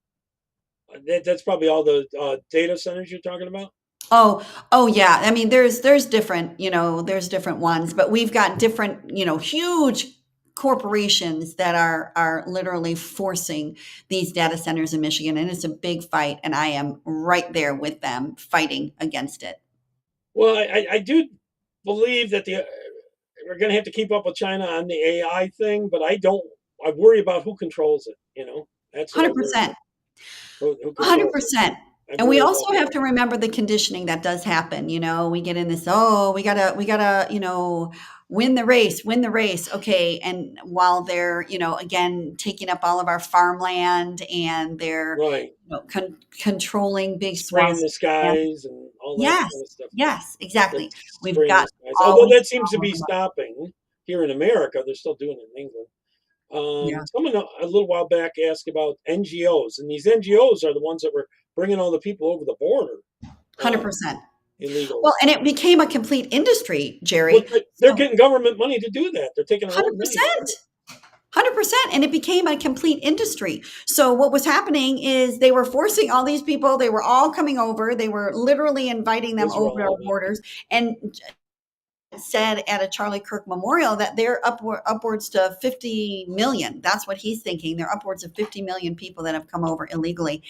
Speaker 1: That's probably all the data centers you're talking about.
Speaker 2: Oh, oh yeah. I mean, there's different, there's different ones, but we've got different, huge corporations that are literally forcing these data centers in Michigan, and it's a big fight, and I am right there with them fighting against it.
Speaker 1: Well, I do believe that we're going to have to keep up with China on the AI thing, but I don't. I worry about wwho controls it. That's what I worry
Speaker 2: 100%.
Speaker 1: about. Who controls it?
Speaker 2: 100%.
Speaker 1: I
Speaker 2: And we
Speaker 1: worry about
Speaker 2: also have
Speaker 1: that.
Speaker 2: to remember the conditioning that does happen. We get in this, oh, we gotta, win the race, win the race. Okay. And while they're, again, taking up all of our farmland, and they're,
Speaker 1: Right.
Speaker 2: controlling big
Speaker 1: Spraying
Speaker 2: swaths
Speaker 1: the
Speaker 2: of land.
Speaker 1: skies and all that
Speaker 2: Yes.
Speaker 1: kind of stuff.
Speaker 2: Yes, exactly.
Speaker 1: That's
Speaker 2: We've
Speaker 1: spraying
Speaker 2: got
Speaker 1: the skies. Although
Speaker 2: always
Speaker 1: that seems to
Speaker 2: follow
Speaker 1: be
Speaker 2: them up.
Speaker 1: stopping here in America, they're still doing it in England.
Speaker 2: Yeah.
Speaker 1: Someone a little while back asked about NGOs, and these NGOs are the ones that were bringing all the people over the border, uh,
Speaker 2: 100%. Well,
Speaker 1: illegals.
Speaker 2: and it became a complete industry,
Speaker 1: Well,
Speaker 2: Jerry.
Speaker 1: they're
Speaker 2: So
Speaker 1: getting government money to do that. They're taking our own money to do
Speaker 2: 100%.
Speaker 1: it.
Speaker 2: 100%, and it became a complete industry. So what was happening is they were forcing all these people, they were all coming over, they were literally inviting them over
Speaker 1: Israel,
Speaker 2: our
Speaker 1: I mean.
Speaker 2: borders, and said at a Charlie Kirk memorial that they're upwards to 50 million. That's what he's thinking. They're upwards of 50 million people that have come over illegally.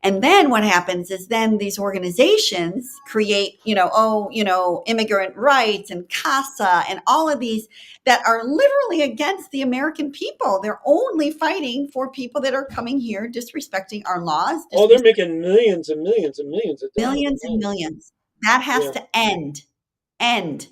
Speaker 2: And then what happens is then these organizations create, immigrant rights and CASA and all of these that are literally against the American people. They're only fighting for people that are coming here, disrespecting our laws,
Speaker 1: Oh, they're
Speaker 2: disrespecting
Speaker 1: making millions and millions and millions of dollars a
Speaker 2: millions and
Speaker 1: month.
Speaker 2: millions. That has
Speaker 1: Yeah,
Speaker 2: to end. End.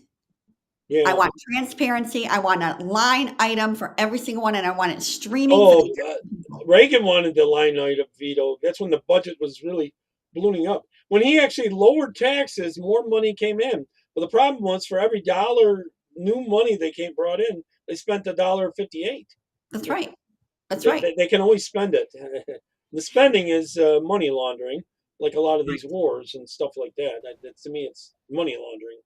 Speaker 2: I
Speaker 1: yeah.
Speaker 2: want transparency. I want a line item for every single one, and I want it streaming for the
Speaker 1: Oh,
Speaker 2: American people.
Speaker 1: Reagan wanted the line item veto. That's when the budget was really ballooning up. When he actually lowered taxes, more money came in. But the problem was for every dollar new money they came brought in, they spent $1.58.
Speaker 2: That's right. That's right.
Speaker 1: They can always spend it. The spending is money laundering, like a lot of these wars and stuff like that. To me, it's money laundering.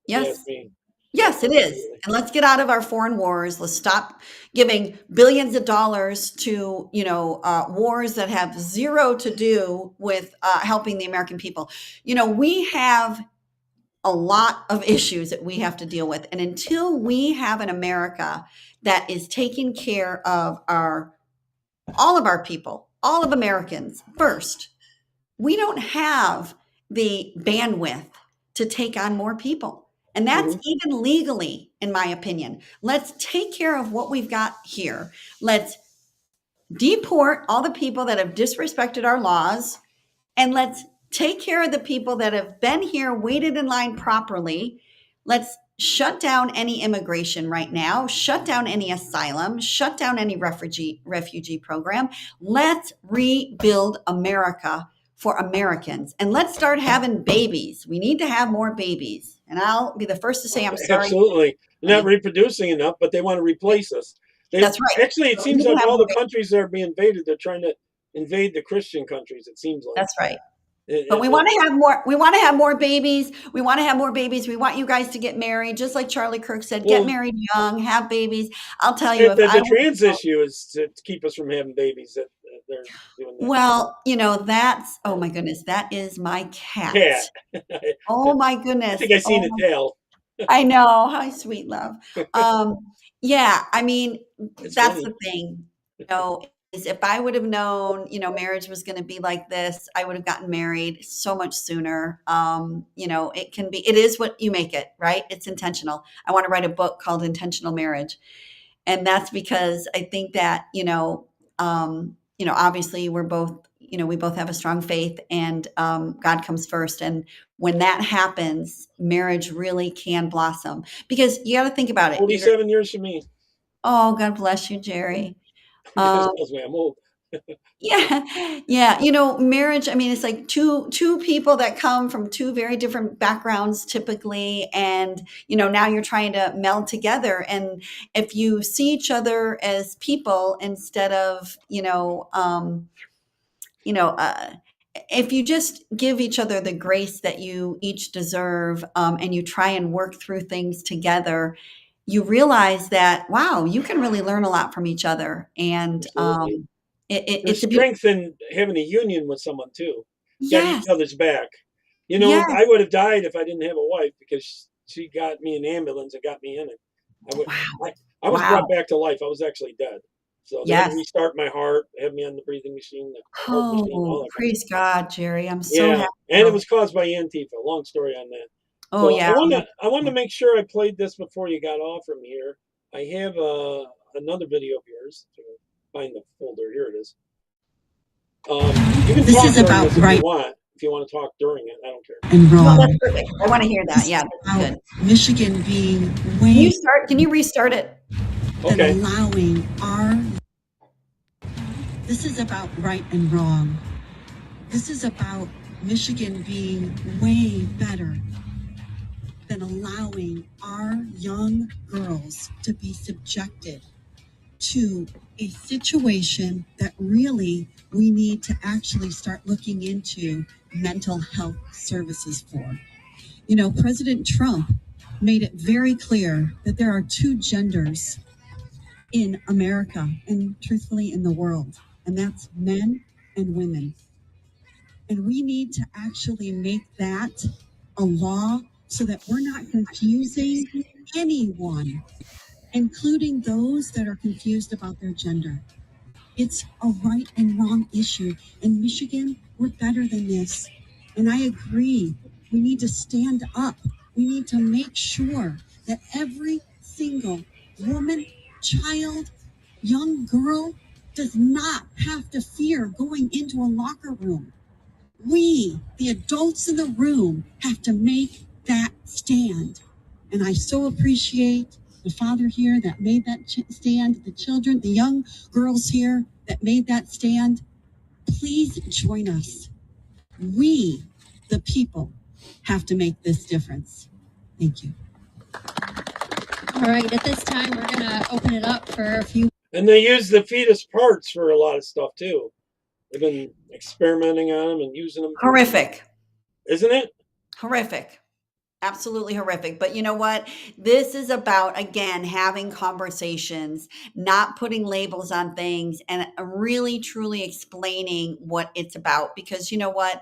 Speaker 1: If you ask
Speaker 2: Yes.
Speaker 1: me.
Speaker 2: Yes, it is. And let's get out of our foreign wars. Let's stop giving billions of dollars to, wars that have zero to do with helping the American people. We have a lot of issues that we have to deal with. And until we have an America that is taking care of all of our people, all of Americans first, we don't have the bandwidth to take on more people. And that's even legally, in my opinion. Let's take care of what we've got here. Let's deport all the people that have disrespected our laws, and let's take care of the people that have been here, waited in line properly. Let's shut down any immigration right now, shut down any asylum, shut down any refugee program. Let's rebuild America for Americans, and let's start having babies. We need to have more babies. And I'll be the first to say I'm sorry.
Speaker 1: Absolutely. They're not reproducing enough, but they want to replace us.
Speaker 2: That's right.
Speaker 1: Actually, it seems like all the countries that are being invaded, they're trying to invade the Christian countries, it seems like.
Speaker 2: That's right. But we want to have more. We want to have more babies. We want to have more babies. We want you guys to get married, just like Charlie Kirk said. Get married young, have babies. I'll tell you,
Speaker 1: the trans issue is to keep us from having babies. That they're doing that.
Speaker 2: Well, that's oh my goodness, that is my cat. Oh my goodness,
Speaker 1: I think I seen a tail.
Speaker 2: I know. Hi, sweet love. Yeah, I mean, that's
Speaker 1: funny.
Speaker 2: the thing. Is if I would have known, marriage was going to be like this, I would have gotten married so much sooner. It is what you make it, right? It's intentional. I want to write a book called Intentional Marriage. And that's because I think that, obviously we both have a strong faith, and God comes first. And when that happens, marriage really can blossom, because you got to think about it.
Speaker 1: 47 years for me.
Speaker 2: Oh, God bless you, Jerry.
Speaker 1: I'm old.
Speaker 2: Yeah. Marriage, I mean, it's like two people that come from two very different backgrounds typically. And, now you're trying to meld together. And if you see each other as people instead of, if you just give each other the grace that you each deserve, and you try and work through things together, you realize that, wow, you can really learn a lot from each other. And it's
Speaker 1: strength in having a union with someone too.
Speaker 2: Yes.
Speaker 1: Got each other's back. Yes. I would have died if I didn't have a wife, because she got me an ambulance and got me in it. I was brought back to life. I was actually dead. So they had to restart my heart, have me on the breathing machine, the heart machine, all that.
Speaker 2: Praise God, Jerry. I'm so happy.
Speaker 1: And it was caused by Antifa. Long story on that.
Speaker 2: Oh,
Speaker 1: so
Speaker 2: yeah.
Speaker 1: I want to make sure I played this before you got off from here. I have another video of yours. Find the folder. Here it is. You can
Speaker 3: this is about right.
Speaker 1: If you want to talk during it, I don't care.
Speaker 3: And wrong.
Speaker 2: No, that's perfect. I want to hear that. Yeah, that's good.
Speaker 3: Michigan being way.
Speaker 2: Can you restart it?
Speaker 1: Okay.
Speaker 3: Allowing our. This is about right and wrong. This is about Michigan being way better than allowing our young girls to be subjected to a situation that really we need to actually start looking into mental health services for. President Trump made it very clear that there are two genders in America and truthfully in the world, and that's men and women. And we need to actually make that a law so that we're not confusing anyone, including those that are confused about their gender. It's a right and wrong issue. In Michigan, we're better than this. And I agree. We need to stand up. We need to make sure that every single woman, child, young girl does not have to fear going into a locker room. We, the adults in the room, have to make that stand. And I so appreciate the father here that made that stand, the children, the young girls here that made that stand. Please join us. We, the people, have to make this difference. Thank you. All right, at this time, we're going to open it up for a few.
Speaker 1: And they use the fetus parts for a lot of stuff too. They've been experimenting on them and using them for,
Speaker 2: Horrific.
Speaker 1: isn't it?
Speaker 2: Horrific. Absolutely horrific. But you know what? This is about, again, having conversations, not putting labels on things, and really truly explaining what it's about. Because you know what?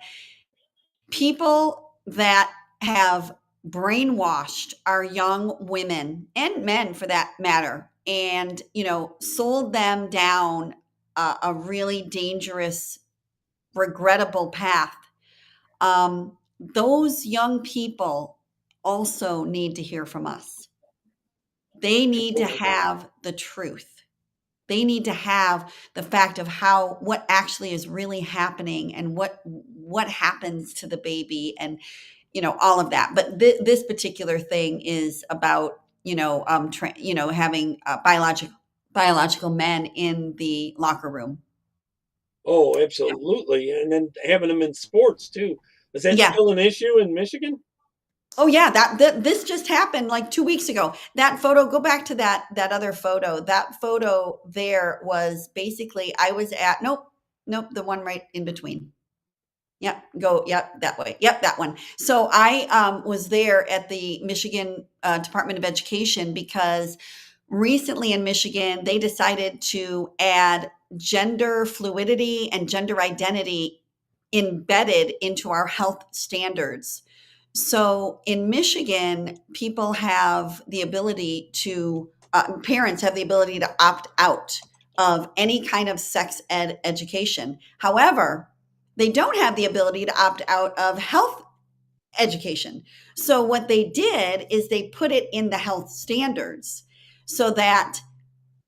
Speaker 2: People that have brainwashed our young women and men for that matter, and, sold them down a really dangerous, regrettable path. Those young people also need to hear from us. They need to have the truth. They need to have the fact of what actually is really happening and what happens to the baby, and all of that. But this particular thing is about having biological men in the locker room.
Speaker 1: Oh, absolutely. And then having them in sports too. Is that
Speaker 2: Yeah.
Speaker 1: still an issue in Michigan?
Speaker 2: Oh yeah, this just happened like 2 weeks ago. That photo, go back to that other photo. That photo there was basically I was at nope, the one right in between. Yep, that way. Yep, that one. So I was there at the Michigan Department of Education because recently in Michigan they decided to add gender fluidity and gender identity embedded into our health standards. So in Michigan, people have the ability to, parents have the ability to opt out of any kind of sex ed education. However, they don't have the ability to opt out of health education. So what they did is they put it in the health standards so that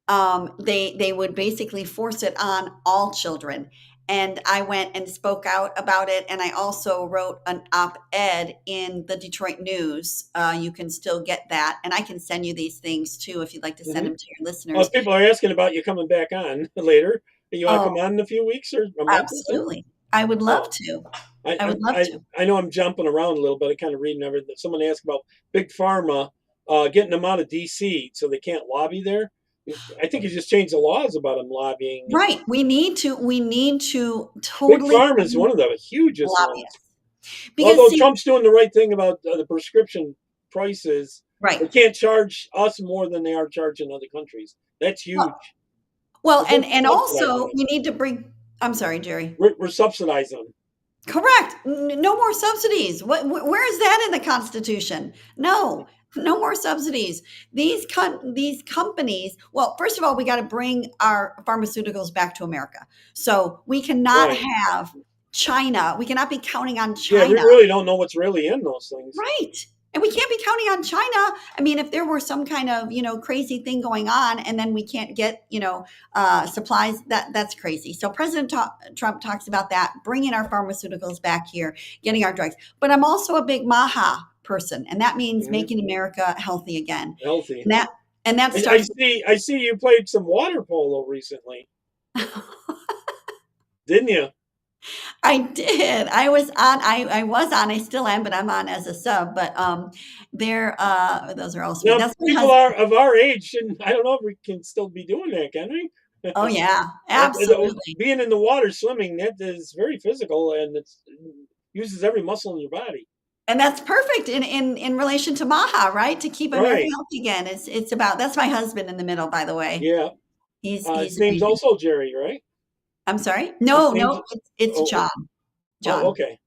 Speaker 2: they would basically force it on all children. And I went and spoke out about it. And I also wrote an op-ed in the Detroit News. You can still get that. And I can send you these things too, if you'd like to send
Speaker 1: Hmm.
Speaker 2: them to your
Speaker 1: Well,
Speaker 2: listeners.
Speaker 1: people are asking about you coming back on later. You want to
Speaker 2: Oh,
Speaker 1: come on in a few weeks or a month or so?
Speaker 2: absolutely. I would love
Speaker 1: Oh,
Speaker 2: to.
Speaker 1: I,
Speaker 2: I
Speaker 1: I,
Speaker 2: would love
Speaker 1: I
Speaker 2: to.
Speaker 1: I know I'm jumping around a little bit. I kind of reading everything. Someone asked about Big Pharma getting them out of DC so they can't lobby there. I think you just changed the laws about them lobbying. And
Speaker 2: Right. We need to
Speaker 1: Big
Speaker 2: totally
Speaker 1: Pharma is one of the hugest ones.
Speaker 2: lobbyists. Because
Speaker 1: Although
Speaker 2: see,
Speaker 1: Trump's doing the right thing about the prescription prices,
Speaker 2: right.
Speaker 1: they can't charge us more than they are charging other countries. That's huge.
Speaker 2: Well, well,
Speaker 1: 'Cause
Speaker 2: and
Speaker 1: we're
Speaker 2: and
Speaker 1: subsidizing
Speaker 2: also
Speaker 1: them.
Speaker 2: we need to bring. I'm sorry, Jerry.
Speaker 1: We're subsidizing them.
Speaker 2: Correct. No more subsidies. Where is that in the Constitution? No, no more subsidies. These companies. Well, first of all, we got to bring our pharmaceuticals back to America. So we cannot
Speaker 1: Right.
Speaker 2: have China. We cannot be counting on
Speaker 1: Yeah, we
Speaker 2: China.
Speaker 1: really don't know what's really in those things.
Speaker 2: Right. And we can't be counting on China. I mean, if there were some kind of, crazy thing going on and then we can't get, supplies, that's crazy. So Trump talks about that, bringing our pharmaceuticals back here, getting our drugs. But I'm also a big MAHA person, and that means
Speaker 1: Hmm.
Speaker 2: making America healthy again.
Speaker 1: Healthy.
Speaker 2: And that
Speaker 1: I
Speaker 2: starts
Speaker 1: see. I see you played some water polo recently, didn't you?
Speaker 2: I did. I was on. I was on. I still am, but I'm on as a sub. But those are all sweet.
Speaker 1: Now,
Speaker 2: That's my
Speaker 1: people are
Speaker 2: husband.
Speaker 1: of our age shouldn't. I don't know if we can still be doing that, can we?
Speaker 2: Oh yeah,
Speaker 1: That-
Speaker 2: absolutely.
Speaker 1: being in the water swimming, that is very physical and it uses every muscle in your body.
Speaker 2: And that's perfect in relation to Maha, right? To keep America
Speaker 1: Right.
Speaker 2: healthy again. It's about that's my husband in the middle, by the way.
Speaker 1: Yeah.
Speaker 2: He's
Speaker 1: His name's
Speaker 2: amazing.
Speaker 1: also Jerry, right?
Speaker 2: I'm sorry.
Speaker 1: His
Speaker 2: No,
Speaker 1: name's
Speaker 2: no, it's
Speaker 1: oh
Speaker 2: John.
Speaker 1: oh
Speaker 2: John.
Speaker 1: okay.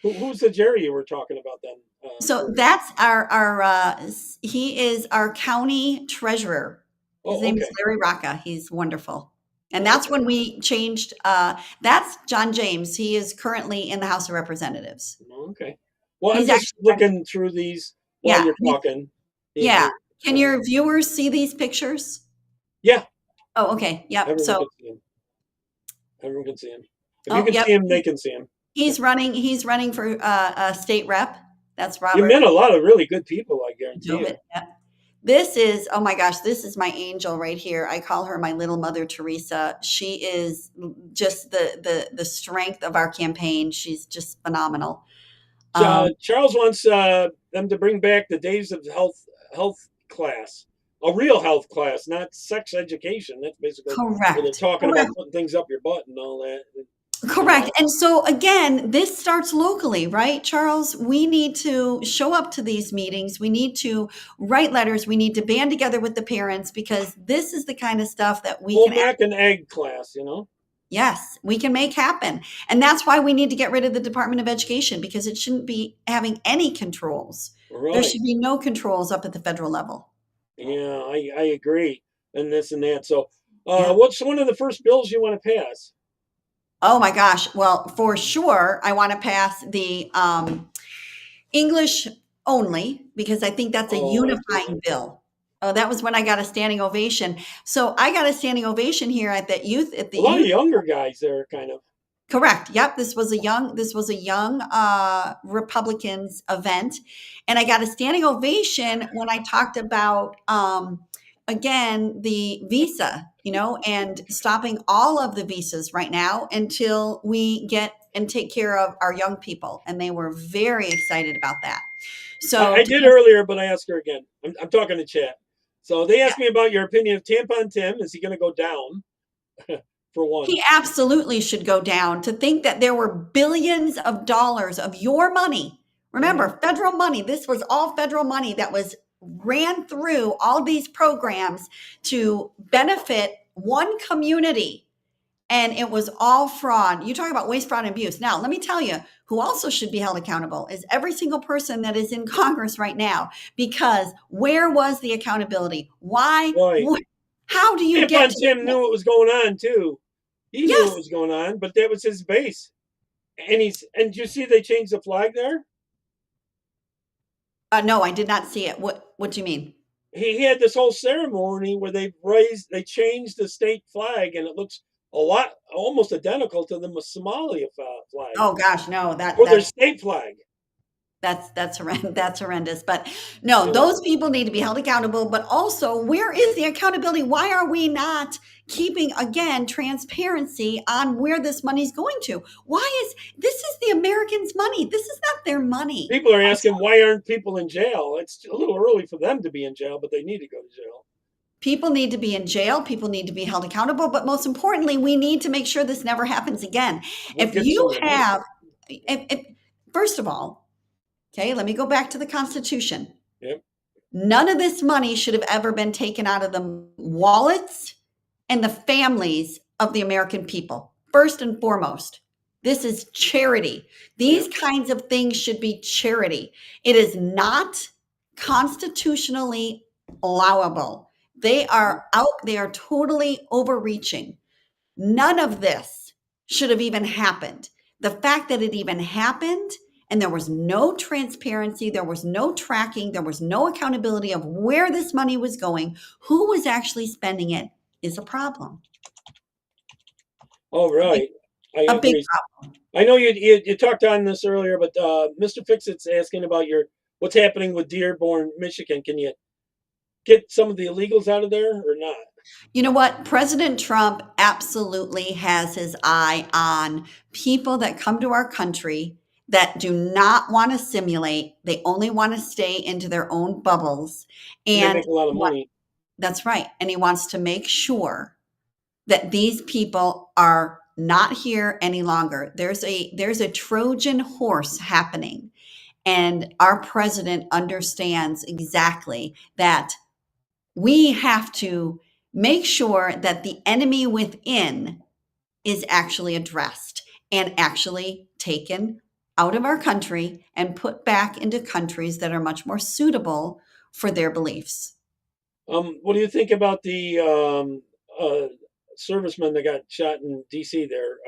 Speaker 1: Who's the Jerry you were talking about then?
Speaker 2: So
Speaker 1: Jerry?
Speaker 2: that's our he is our county treasurer. His
Speaker 1: Oh
Speaker 2: name is
Speaker 1: okay.
Speaker 2: Larry Rocca. He's wonderful. And
Speaker 1: Oh,
Speaker 2: that's
Speaker 1: okay.
Speaker 2: when we changed that's John James. He is currently in the House of Representatives.
Speaker 1: Oh, okay. Well, I'm
Speaker 2: He's
Speaker 1: just
Speaker 2: actually
Speaker 1: looking through these while
Speaker 2: yeah,
Speaker 1: you're talking.
Speaker 2: yeah.
Speaker 1: Here.
Speaker 2: Can your viewers see these pictures?
Speaker 1: Yeah,
Speaker 2: Oh, okay. Yep.
Speaker 1: everyone
Speaker 2: So
Speaker 1: can see him. Everyone can see him. If you
Speaker 2: oh,
Speaker 1: can
Speaker 2: yep.
Speaker 1: see him, they can see him.
Speaker 2: He's running for a state rep. That's
Speaker 1: You
Speaker 2: Robert
Speaker 1: met a lot of really good people, I guarantee you.
Speaker 2: Jovit. Yep. This is, oh my gosh, this is my angel right here. I call her my little mother Teresa. She is just the strength of our campaign. She's just phenomenal.
Speaker 1: Charles wants them to bring back the days of health class. a real health class, not sex education. That's basically where they're
Speaker 2: Correct.
Speaker 1: talking about
Speaker 2: Correct.
Speaker 1: putting things up your butt and all that. You
Speaker 2: Correct.
Speaker 1: know,
Speaker 2: And so again, this starts locally, right, Charles? We need to show up to these meetings. We need to write letters. We need to band together with the parents because this is the kind of stuff that we
Speaker 1: full
Speaker 2: can,
Speaker 1: mac and egg class. You know,
Speaker 2: yes, we can make happen. And that's why we need to get rid of the Department of Education because it shouldn't be having any controls. There
Speaker 1: right?
Speaker 2: should be no controls up at the federal level.
Speaker 1: Yeah, I agree, and this and that. So,
Speaker 2: Yeah.
Speaker 1: what's one of the first bills you want to pass?
Speaker 2: Oh my gosh. Well, for sure, I want to pass the English only because I think that's a
Speaker 1: Oh, that's
Speaker 2: unifying
Speaker 1: good.
Speaker 2: bill. Oh, that was when I got a standing ovation. So I got a standing ovation here at that youth at the
Speaker 1: A lot of
Speaker 2: youth.
Speaker 1: younger guys there, kind of.
Speaker 2: Correct. Yep. This was a young Republicans event, and I got a standing ovation when I talked about again the visa, and stopping all of the visas right now until we get and take care of our young people, and they were very excited about that. So
Speaker 1: I
Speaker 2: to
Speaker 1: did
Speaker 2: answer,
Speaker 1: earlier, but I asked her again. I'm talking to chat. So they asked me about your opinion of Tampon Tim. Is he going to go down for one?
Speaker 2: he absolutely should go down. To think that there were billions of dollars of your money.
Speaker 1: Hmm.
Speaker 2: Remember, federal money. This was all federal money that was ran through all these programs to benefit one community. And it was all fraud. You talk about waste, fraud, and abuse. Now, let me tell you who also should be held accountable is every single person that is in Congress right now. Because where was the accountability? Why?
Speaker 1: Right.
Speaker 2: How do you get
Speaker 1: Tampon
Speaker 2: to?
Speaker 1: Tim knew what was going on too. He knew what
Speaker 2: Yes.
Speaker 1: was going on, but that was his base. And you see they changed the flag there.
Speaker 2: No, I did not see it. What do you mean?
Speaker 1: He had this whole ceremony where they changed the state flag, and it looks a lot almost identical to the Somalia flag
Speaker 2: Oh gosh, no,
Speaker 1: or their state flag.
Speaker 2: that's horrendous. That's horrendous. But no,
Speaker 1: Yeah.
Speaker 2: those people need to be held accountable. But also, where is the accountability? Why are we not keeping again transparency on where this money's going to? Why is this is the Americans' money? This is not their money.
Speaker 1: People are asking why aren't people in jail? It's a little early for them to be in jail, but they need to go to jail.
Speaker 2: People need to be in jail. People need to be held accountable. But most importantly, we need to make sure this never happens again.
Speaker 1: What
Speaker 2: If
Speaker 1: gets
Speaker 2: you
Speaker 1: some of the money?
Speaker 2: have, if, first of all, okay, let me go back to the Constitution.
Speaker 1: Yep.
Speaker 2: None of this money should have ever been taken out of the wallets and the families of the American people. First and foremost, this is charity. These
Speaker 1: Yep.
Speaker 2: kinds of things should be charity. It is not constitutionally allowable. They are out, they are totally overreaching. None of this should have even happened. The fact that it even happened and there was no transparency, there was no tracking, there was no accountability of where this money was going, who was actually spending it is a problem.
Speaker 1: Oh,
Speaker 2: A big,
Speaker 1: right. I
Speaker 2: a big
Speaker 1: agree.
Speaker 2: problem.
Speaker 1: I know you talked on this earlier, but Mr. Fixit's asking about what's happening with Dearborn, Michigan. Can you get some of the illegals out of there or not?
Speaker 2: You know what? President Trump absolutely has his eye on people that come to our country that do not want to simulate. They only want to stay into their own bubbles.
Speaker 1: And they
Speaker 2: And
Speaker 1: make a lot of money.
Speaker 2: that's right. And he wants to make sure that these people are not here any longer. There's a Trojan horse happening. And our president understands exactly that we have to make sure that the enemy within is actually addressed and actually taken out of our country and put back into countries that are much more suitable for their beliefs.
Speaker 1: What do you think about the servicemen that got shot in D.C. there?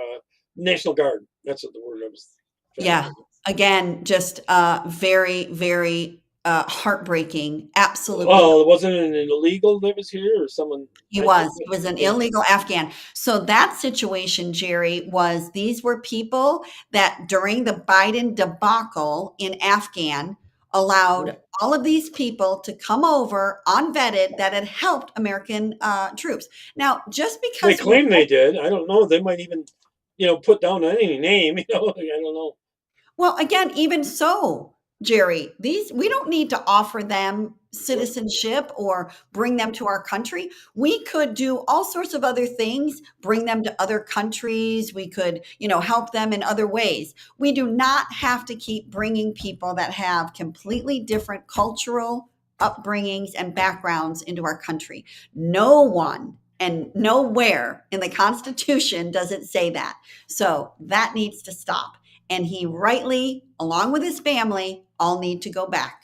Speaker 1: National Guard. That's what the word I was trying to
Speaker 2: Yeah.
Speaker 1: think of.
Speaker 2: Again, just very, very heartbreaking. Absolutely.
Speaker 1: Well, wasn't it an illegal that was here or someone?
Speaker 2: He
Speaker 1: I think
Speaker 2: was. He was an
Speaker 1: yeah.
Speaker 2: illegal Afghan. So that situation, Jerry, was these were people that during the Biden debacle in Afghan allowed all of these people to come over unvetted that had helped American troops. Now, just
Speaker 1: They
Speaker 2: because we
Speaker 1: claim they did. I don't know. They might even, put down any name. I don't know.
Speaker 2: well, again, even so, Jerry, these we don't need to offer them citizenship or bring them to our country. We could do all sorts of other things, bring them to other countries. We could, help them in other ways. We do not have to keep bringing people that have completely different cultural upbringings and backgrounds into our country. No one and nowhere in the Constitution does it say that. So that needs to stop. And he rightly, along with his family, all need to go back.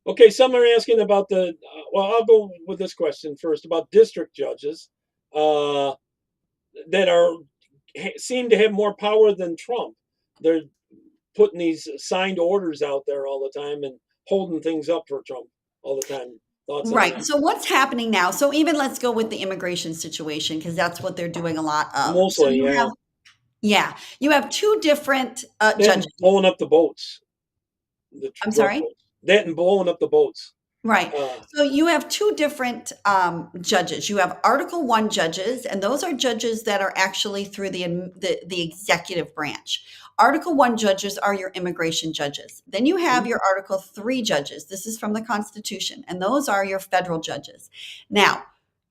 Speaker 1: Okay, some are asking about well, I'll go with this question first about district judges uh, that seem to have more power than Trump. They're putting these signed orders out there all the time and holding things up for Trump all the time. Thoughts on
Speaker 2: Right.
Speaker 1: that?
Speaker 2: So what's happening now? So even let's go with the immigration situation because that's what they're doing a lot of. So
Speaker 1: Mostly, yeah.
Speaker 2: You have two different judges.
Speaker 1: Blowing up the boats.
Speaker 2: I'm sorry?
Speaker 1: Boats. That and blowing up the boats.
Speaker 2: Right. So you have two different judges. You have Article 1 judges, and those are judges that are actually through the executive branch. Article 1 judges are your immigration judges. Then you have your Article 3 judges. This is from the Constitution, and those are your federal judges. Now,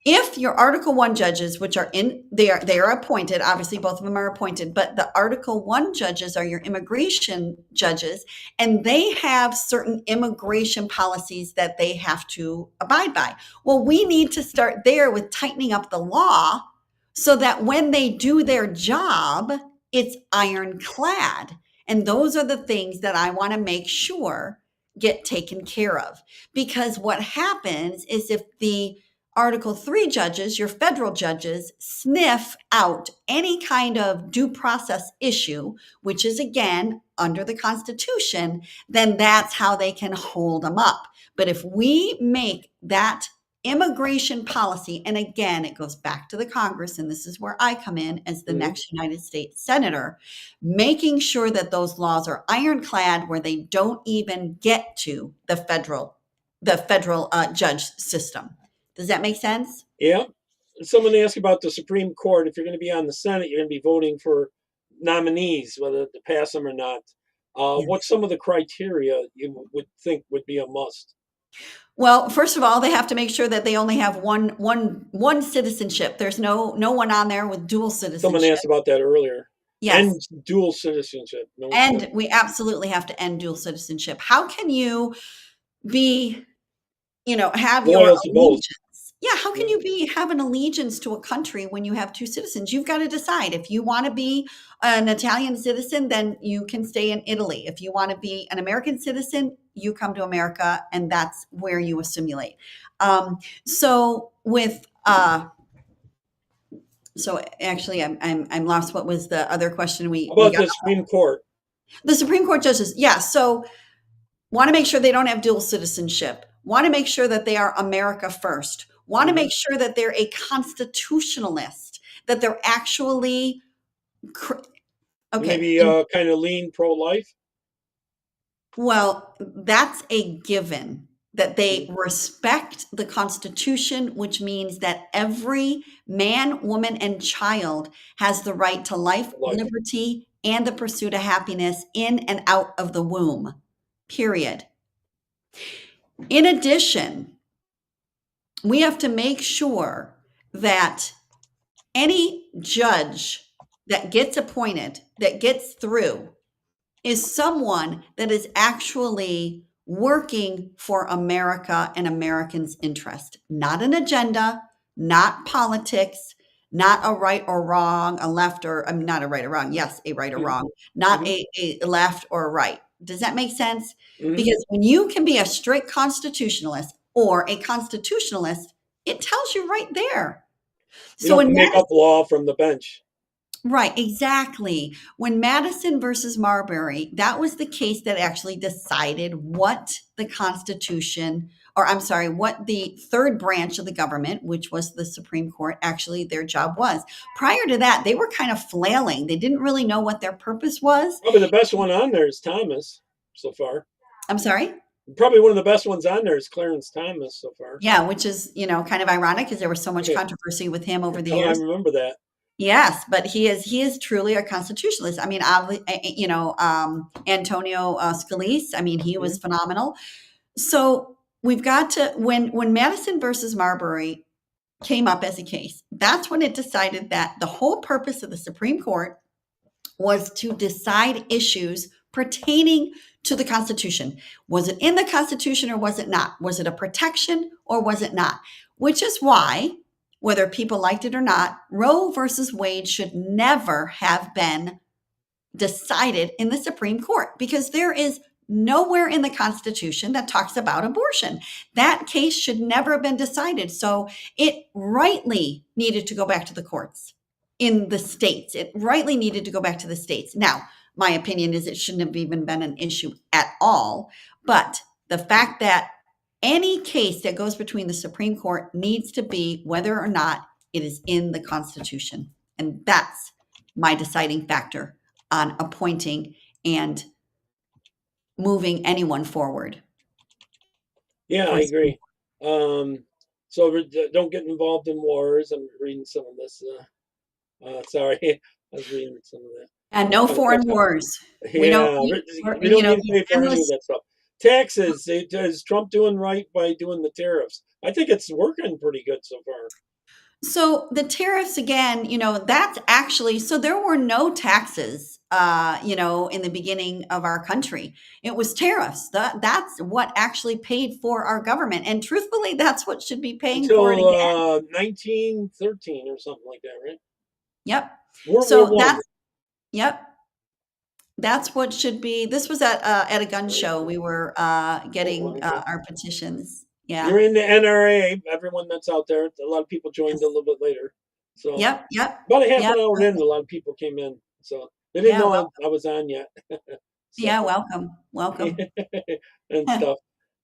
Speaker 2: if your Article 1 judges, which are they are appointed, obviously both of them are appointed, but the Article 1 judges are your immigration judges, and they have certain immigration policies that they have to abide by. Well, we need to start there with tightening up the law so that when they do their job, it's ironclad. And those are the things that I want to make sure get taken care of. Because what happens is if the Article 3 judges, your federal judges, sniff out any kind of due process issue, which is again under the Constitution, then that's how they can hold them up. But if we make that immigration policy, and again, it goes back to the Congress, and this is where I come in as the next United States Senator, making sure that those laws are ironclad where they don't even get to the federal judge system. Does that make sense?
Speaker 1: Yeah. Someone asked about the Supreme Court. If you're going to be on the Senate, you're going to be voting for nominees, whether to pass them or not.
Speaker 2: Yes.
Speaker 1: What's some of the criteria you would think would be a must?
Speaker 2: Well, first of all, they have to make sure that they only have one citizenship. There's no one on there with dual citizenship.
Speaker 1: Someone asked about that earlier.
Speaker 2: Yes.
Speaker 1: And dual citizenship.
Speaker 2: And we absolutely have to end dual citizenship. How can you be, have
Speaker 1: Loyal
Speaker 2: your
Speaker 1: to both.
Speaker 2: Yeah, how can you have an allegiance to a country when you have two citizens? You've got to decide. If you want to be an Italian citizen, then you can stay in Italy. If you want to be an American citizen, you come to America, and that's where you assimilate. So actually, I'm lost. What was the other question we
Speaker 1: about
Speaker 2: got?
Speaker 1: the Supreme Court?
Speaker 2: The Supreme Court judges, yeah. So want to make sure they don't have dual citizenship. Want to make sure that they are America first. Want to make sure that they're a constitutionalist, that they're actually
Speaker 1: Maybe kind of lean pro-life.
Speaker 2: Well, that's a given that they respect the Constitution, which means that every man, woman, and child has the right to life, liberty, and the pursuit of happiness in and out of the womb, period. In addition, we have to make sure that any judge that gets appointed, that gets through, is someone that is actually working for America and Americans' interest, not an agenda, not politics, not a right or wrong, a left or not a right or wrong. Yes, a right or wrong, not a left or a right. Does that make sense? Because when you can be a strict constitutionalist or a constitutionalist, it tells you right there.
Speaker 1: So when make up law from the bench.
Speaker 2: Right, exactly. When Madison versus Marbury, that was the case that actually decided what the Constitution, or I'm sorry, what the third branch of the government, which was the Supreme Court, actually their job was. Prior to that, they were kind of flailing. They didn't really know what their purpose was.
Speaker 1: Probably the best one on there is Thomas so far.
Speaker 2: I'm sorry?
Speaker 1: Probably one of the best ones on there is Clarence Thomas so far.
Speaker 2: Yeah, which is, kind of ironic because there was so much controversy with him over the years.
Speaker 1: I remember that.
Speaker 2: Yes, but he is truly a constitutionalist. I mean, Antonio Scalise, I mean, he was phenomenal. So we've got to, when Madison versus Marbury came up as a case, that's when it decided that the whole purpose of the Supreme Court was to decide issues pertaining to the Constitution. Was it in the Constitution or was it not? Was it a protection or was it not? Which is why, whether people liked it or not, Roe versus Wade should never have been decided in the Supreme Court, because there is nowhere in the Constitution that talks about abortion. That case should never have been decided. So it rightly needed to go back to the courts in the states. It rightly needed to go back to the states. Now, my opinion is it shouldn't have even been an issue at all. But the fact that any case that goes between the Supreme Court needs to be whether or not it is in the Constitution. And that's my deciding factor on appointing and moving anyone forward.
Speaker 1: Yeah, I agree. So don't get involved in wars. I'm reading some of this. Sorry, I was reading some of that.
Speaker 2: And no foreign wars.
Speaker 1: We don't need to pay for any of that stuff. Taxes. Is Trump doing right by doing the tariffs? I think it's working pretty good so far.
Speaker 2: So the tariffs, again, that's actually, so there were no taxes, in the beginning of our country. It was tariffs. That's what actually paid for our government. And truthfully, that's what should be paying for it again.
Speaker 1: 1913 or something like that, right?
Speaker 2: Yep.
Speaker 1: Yep.
Speaker 2: That's what should be. This was at a gun show. We were getting our petitions. Yeah.
Speaker 1: You're in the NRA. Everyone that's out there, a lot of people joined a little bit later. So
Speaker 2: yep.
Speaker 1: About a half an hour in, a lot of people came in. So they didn't know I was on yet.
Speaker 2: Yeah, welcome.
Speaker 1: And stuff.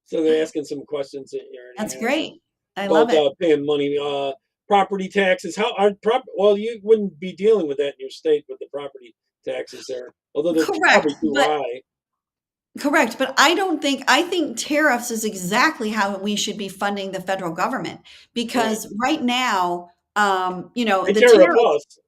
Speaker 1: So they're asking some questions that you already
Speaker 2: That's
Speaker 1: had.
Speaker 2: great. I love it.
Speaker 1: Paying money, property taxes. Well, you wouldn't be dealing with that in your state with the property taxes there, although they're probably too high.
Speaker 2: Correct. But I think tariffs is exactly how we should be funding the federal government, because right now,
Speaker 1: they tariff us.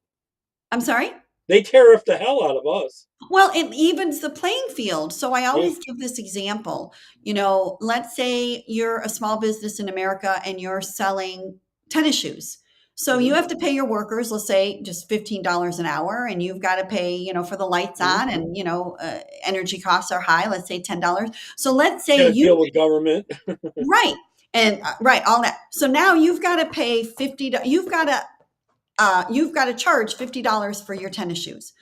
Speaker 2: I'm sorry?
Speaker 1: They tariff the hell out of us.
Speaker 2: Well, it evens the playing field. So I always give this example. Let's say you're a small business in America and you're selling tennis shoes. So you have to pay your workers, let's say just $15 an hour, and you've got to pay, for the lights on, and, energy costs are high, let's say $10. So let's say you
Speaker 1: deal with government.
Speaker 2: Right. And all that. So now you've got to pay $50. You've got to charge $50 for your tennis shoes.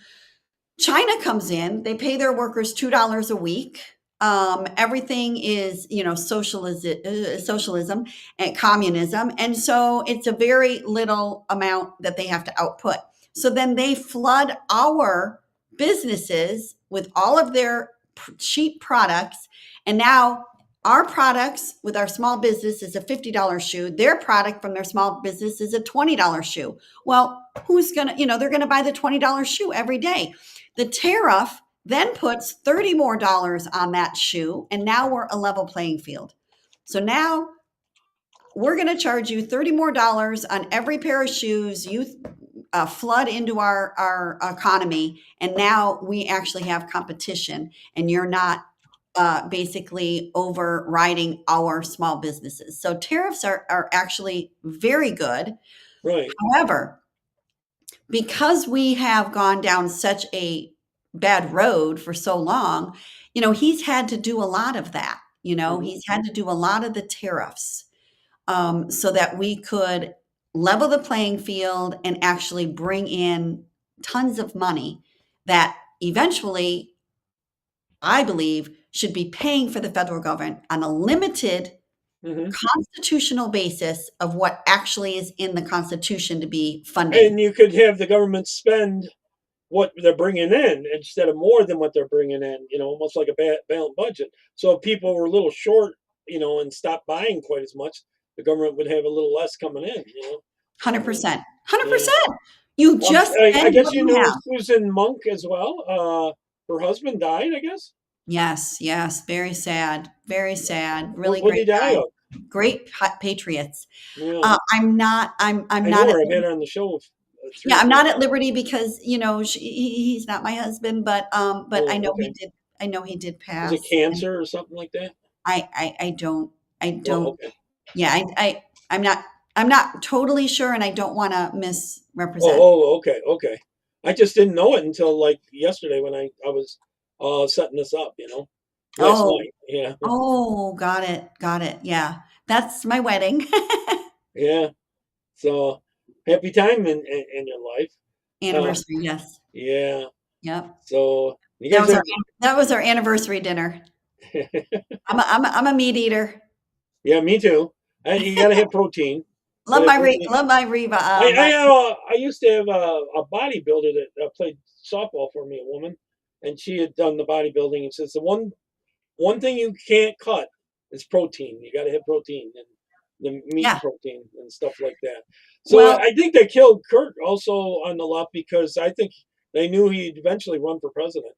Speaker 2: China comes in, they pay their workers $2 a week. Everything is, socialism and communism. And so it's a very little amount that they have to output. So then they flood our businesses with all of their cheap products. And now our products with our small business is a $50 shoe. Their product from their small business is a $20 shoe. Well, who's going to, they're going to buy the $20 shoe every day. The tariff then puts $30 more on that shoe, and now we're a level playing field. So now we're going to charge you $30 more on every pair of shoes you flood into our economy, and now we actually have competition, and you're not basically overriding our small businesses. So tariffs are actually very good.
Speaker 1: Right.
Speaker 2: However, because we have gone down such a bad road for so long, he's had to do a lot of that. He's had to do a lot of the tariffs so that we could level the playing field and actually bring in tons of money that eventually, I believe, should be paying for the federal government on a limited constitutional basis of what actually is in the Constitution to be funded.
Speaker 1: And you could have the government spend what they're bringing in instead of more than what they're bringing in, almost like a balanced budget. So if people were a little short, and stopped buying quite as much, the government would have a little less coming in,
Speaker 2: 100%. 100%.
Speaker 1: I guess Susan Monk as well. Her husband died, I guess.
Speaker 2: Yes. Very sad. Really
Speaker 1: what did he die of?
Speaker 2: Great patriots.
Speaker 1: Yeah.
Speaker 2: I'm not.
Speaker 1: I've had her on the show.
Speaker 2: I'm not at liberty because he's not my husband, but I know he did. I know he did pass.
Speaker 1: Was it cancer or something like that?
Speaker 2: I don't I
Speaker 1: Well,
Speaker 2: don't.
Speaker 1: okay.
Speaker 2: Yeah, I'm not. I'm not totally sure, and I don't want to misrepresent.
Speaker 1: Okay, okay. I just didn't know it until like yesterday when I was setting this up, last
Speaker 2: Oh,
Speaker 1: night. Yeah,
Speaker 2: oh, got it. Yeah, that's my wedding
Speaker 1: yeah. So happy time in your life. Uh,
Speaker 2: anniversary. Yes.
Speaker 1: yeah.
Speaker 2: Yep.
Speaker 1: So you
Speaker 2: That
Speaker 1: guys
Speaker 2: was our
Speaker 1: are,
Speaker 2: that was our anniversary dinner. I'm a meat eater.
Speaker 1: yeah, me too. You gotta have protein, but
Speaker 2: Love my Reba.
Speaker 1: I used to have a bodybuilder that played softball for me, a woman, and she had done the bodybuilding and says the one thing you can't cut is protein. You got to have protein and the meat
Speaker 2: Yeah.
Speaker 1: protein and stuff like that. So
Speaker 2: Well,
Speaker 1: I think they killed Kurt also on the left because I think they knew he'd eventually run for president.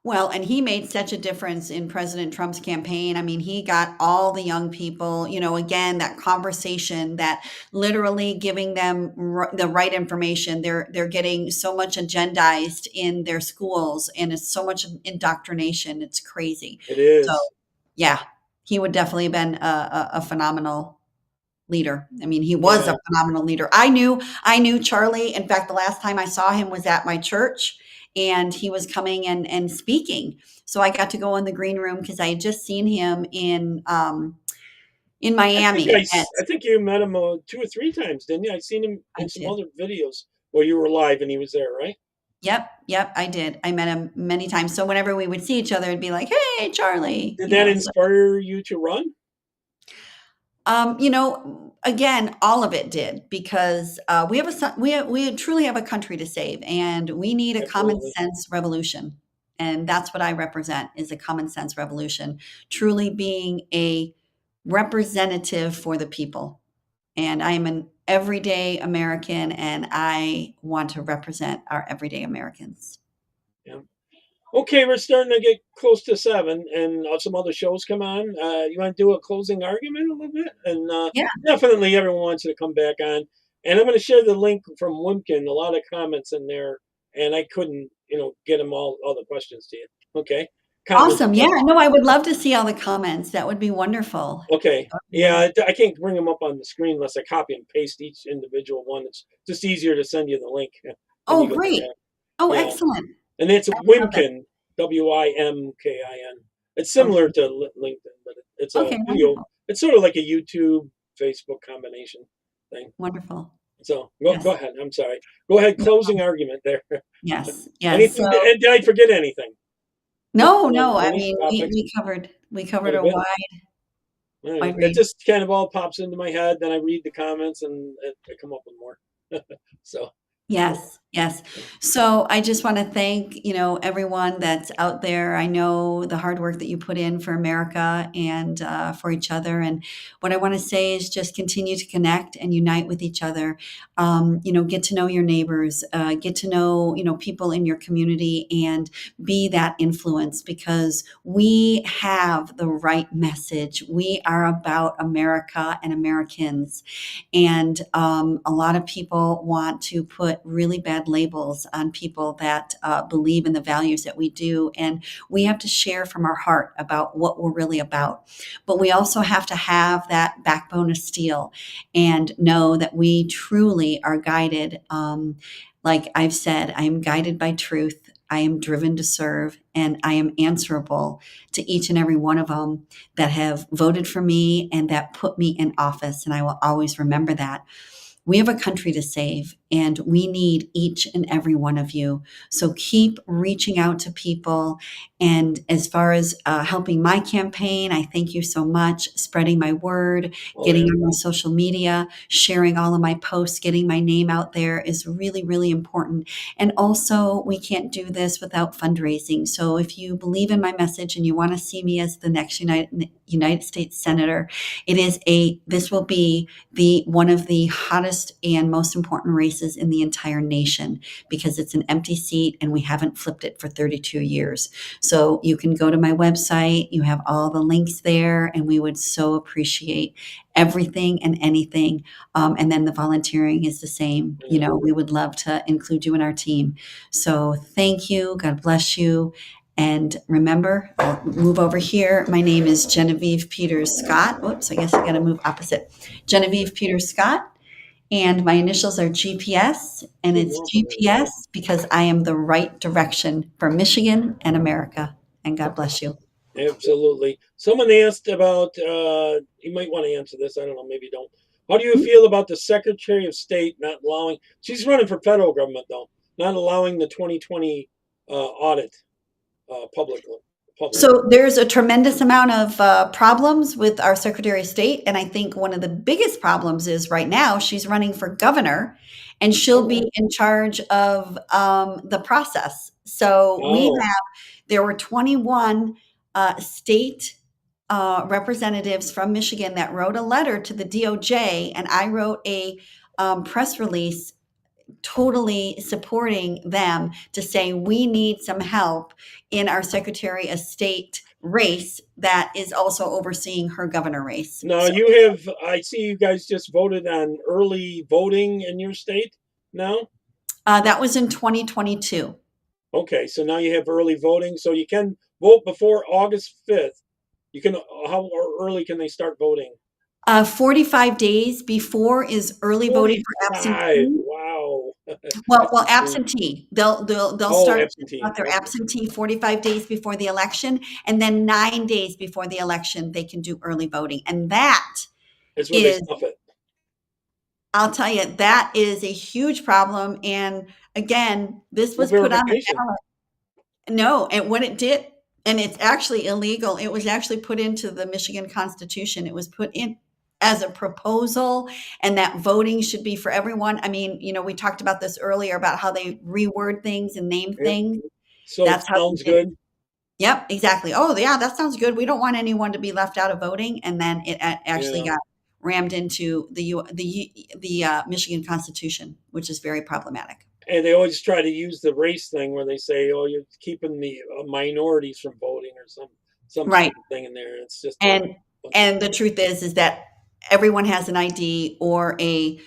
Speaker 2: Well, and he made such a difference in President Trump's campaign. I mean, he got all the young people, again, that conversation, that literally giving them the right information. They're getting so much agendized in their schools, and it's so much indoctrination. It's crazy.
Speaker 1: It
Speaker 2: So,
Speaker 1: is.
Speaker 2: yeah, he would definitely have been a phenomenal leader. I mean, he was
Speaker 1: Yeah.
Speaker 2: a phenomenal leader. I knew Charlie. In fact, the last time I saw him was at my church, and he was coming and speaking. So I got to go in the green room because I had just seen him in Miami.
Speaker 1: I think you met him 2 or 3 times, didn't you? I seen him
Speaker 2: I
Speaker 1: in some
Speaker 2: did.
Speaker 1: other videos where you were live and he was there, right?
Speaker 2: Yep, I did. I met him many times. So whenever we would see each other, it'd be like, "Hey, Charlie,"
Speaker 1: Did that
Speaker 2: So,
Speaker 1: inspire you to run?
Speaker 2: again, all of it did because we truly have a country to save, and we need a common
Speaker 1: Absolutely.
Speaker 2: sense revolution, and that's what I represent is a common sense revolution, truly being a representative for the people. And I am an everyday American, and I want to represent our everyday Americans.
Speaker 1: Yeah. Okay, we're starting to get close to 7, and some other shows come on. You want to do a closing argument a little bit? And
Speaker 2: Yeah.
Speaker 1: definitely everyone wants you to come back on. And I'm going to share the link from Wimpkin, a lot of comments in there, and I couldn't, get them all the questions to you. Okay? Comments.
Speaker 2: Awesome. Yeah. No, I would love to see all the comments. That would be wonderful.
Speaker 1: Okay.
Speaker 2: That would be
Speaker 1: Yeah,
Speaker 2: wonderful.
Speaker 1: I can't bring them up on the screen unless I copy and paste each individual one. It's just easier to send you the link when
Speaker 2: Oh,
Speaker 1: you get
Speaker 2: great.
Speaker 1: back.
Speaker 2: Oh,
Speaker 1: Yeah.
Speaker 2: excellent.
Speaker 1: And it's
Speaker 2: I would love that.
Speaker 1: Wimkin, Wimkin. It's
Speaker 2: Okay.
Speaker 1: similar to LinkedIn, but it's a
Speaker 2: Okay,
Speaker 1: video.
Speaker 2: wonderful.
Speaker 1: It's sort of like a YouTube, Facebook combination thing.
Speaker 2: Wonderful.
Speaker 1: So go
Speaker 2: Yes.
Speaker 1: ahead. I'm sorry. Go ahead.
Speaker 2: No,
Speaker 1: Closing argument there.
Speaker 2: yes. Yes.
Speaker 1: Anything?
Speaker 2: So
Speaker 1: Did I forget anything?
Speaker 2: no. I
Speaker 1: Any
Speaker 2: mean,
Speaker 1: topics?
Speaker 2: we covered
Speaker 1: Quite a
Speaker 2: a
Speaker 1: bit. All right.
Speaker 2: wide
Speaker 1: It
Speaker 2: range.
Speaker 1: just kind of all pops into my head. Then I read the comments and I come up with more. So
Speaker 2: Yes, yes.
Speaker 1: yeah.
Speaker 2: So I just want to thank, everyone that's out there. I know the hard work that you put in for America and for each other. And what I want to say is just continue to connect and unite with each other. Get to know your neighbors, get to know, people in your community, and be that influence because we have the right message. We are about America and Americans. And a lot of people want to put really bad labels on people that believe in the values that we do. And we have to share from our heart about what we're really about. But we also have to have that backbone of steel and know that we truly are guided. Like I've said, I am guided by truth. I am driven to serve, and I am answerable to each and every one of them that have voted for me and that put me in office. And I will always remember that. We have a country to save, and we need each and every one of you. So keep reaching out to people. And as far as helping my campaign, I thank you so much. Spreading my word,
Speaker 1: Oh
Speaker 2: getting
Speaker 1: yeah.
Speaker 2: on my social media, sharing all of my posts, getting my name out there is really, really important. And also, we can't do this without fundraising. So if you believe in my message and you want to see me as the next United States Senator, this will be one of the hottest and most important races in the entire nation because it's an empty seat and we haven't flipped it for 32 years. So you can go to my website, you have all the links there, and we would so appreciate everything and anything. And then the volunteering is the same.
Speaker 1: Yeah.
Speaker 2: We would love to include you in our team. So thank you. God bless you. And remember, I'll move over here. My name is Genevieve Peters Scott. Whoops, I guess I got to move opposite. Genevieve Peters Scott. And my initials are GPS, and it's GPS because I am the right direction for Michigan and America. And God bless you.
Speaker 1: Absolutely. Someone asked about, you might want to answer this. I don't know, maybe don't. How do you feel about the Secretary of State not allowing, she's running for federal government though, not allowing the 2020 audit publicly?
Speaker 2: So there's a tremendous amount of problems with our Secretary of State. And I think one of the biggest problems is right now she's running for governor and she'll be in charge of the process. So there were 21 state representatives from Michigan that wrote a letter to the DOJ, and I wrote a press release totally supporting them to say we need some help in our Secretary of State race that is also overseeing her governor race.
Speaker 1: Now I see you guys just voted on early voting in your state now?
Speaker 2: That was in 2022.
Speaker 1: Okay, so now you have early voting, so you can vote before August 5th. How early can they start voting?
Speaker 2: 45 days before is early voting for absentee.
Speaker 1: Wow.
Speaker 2: Well, absentee. They'll start
Speaker 1: absentee.
Speaker 2: their absentee 45 days before the election, and then 9 days before the election they can do early voting, and that
Speaker 1: is where they stuff it.
Speaker 2: I'll tell you, that is a huge problem. And again, this was put on the ballot. No, and what it did, and it's actually illegal. It was actually put into the Michigan Constitution. It was put in as a proposal, and that voting should be for everyone. I mean, we talked about this earlier about how they reword things and name things.
Speaker 1: So that sounds good.
Speaker 2: Yep, exactly. Oh, yeah, that sounds good. We don't want anyone to be left out of voting. And then it actually got rammed into the Michigan Constitution, which is very problematic.
Speaker 1: And they always try to use the race thing where they say, "Oh, you're keeping the minorities from voting," or some
Speaker 2: right
Speaker 1: thing in there. It's just
Speaker 2: and the truth is that everyone has an ID or they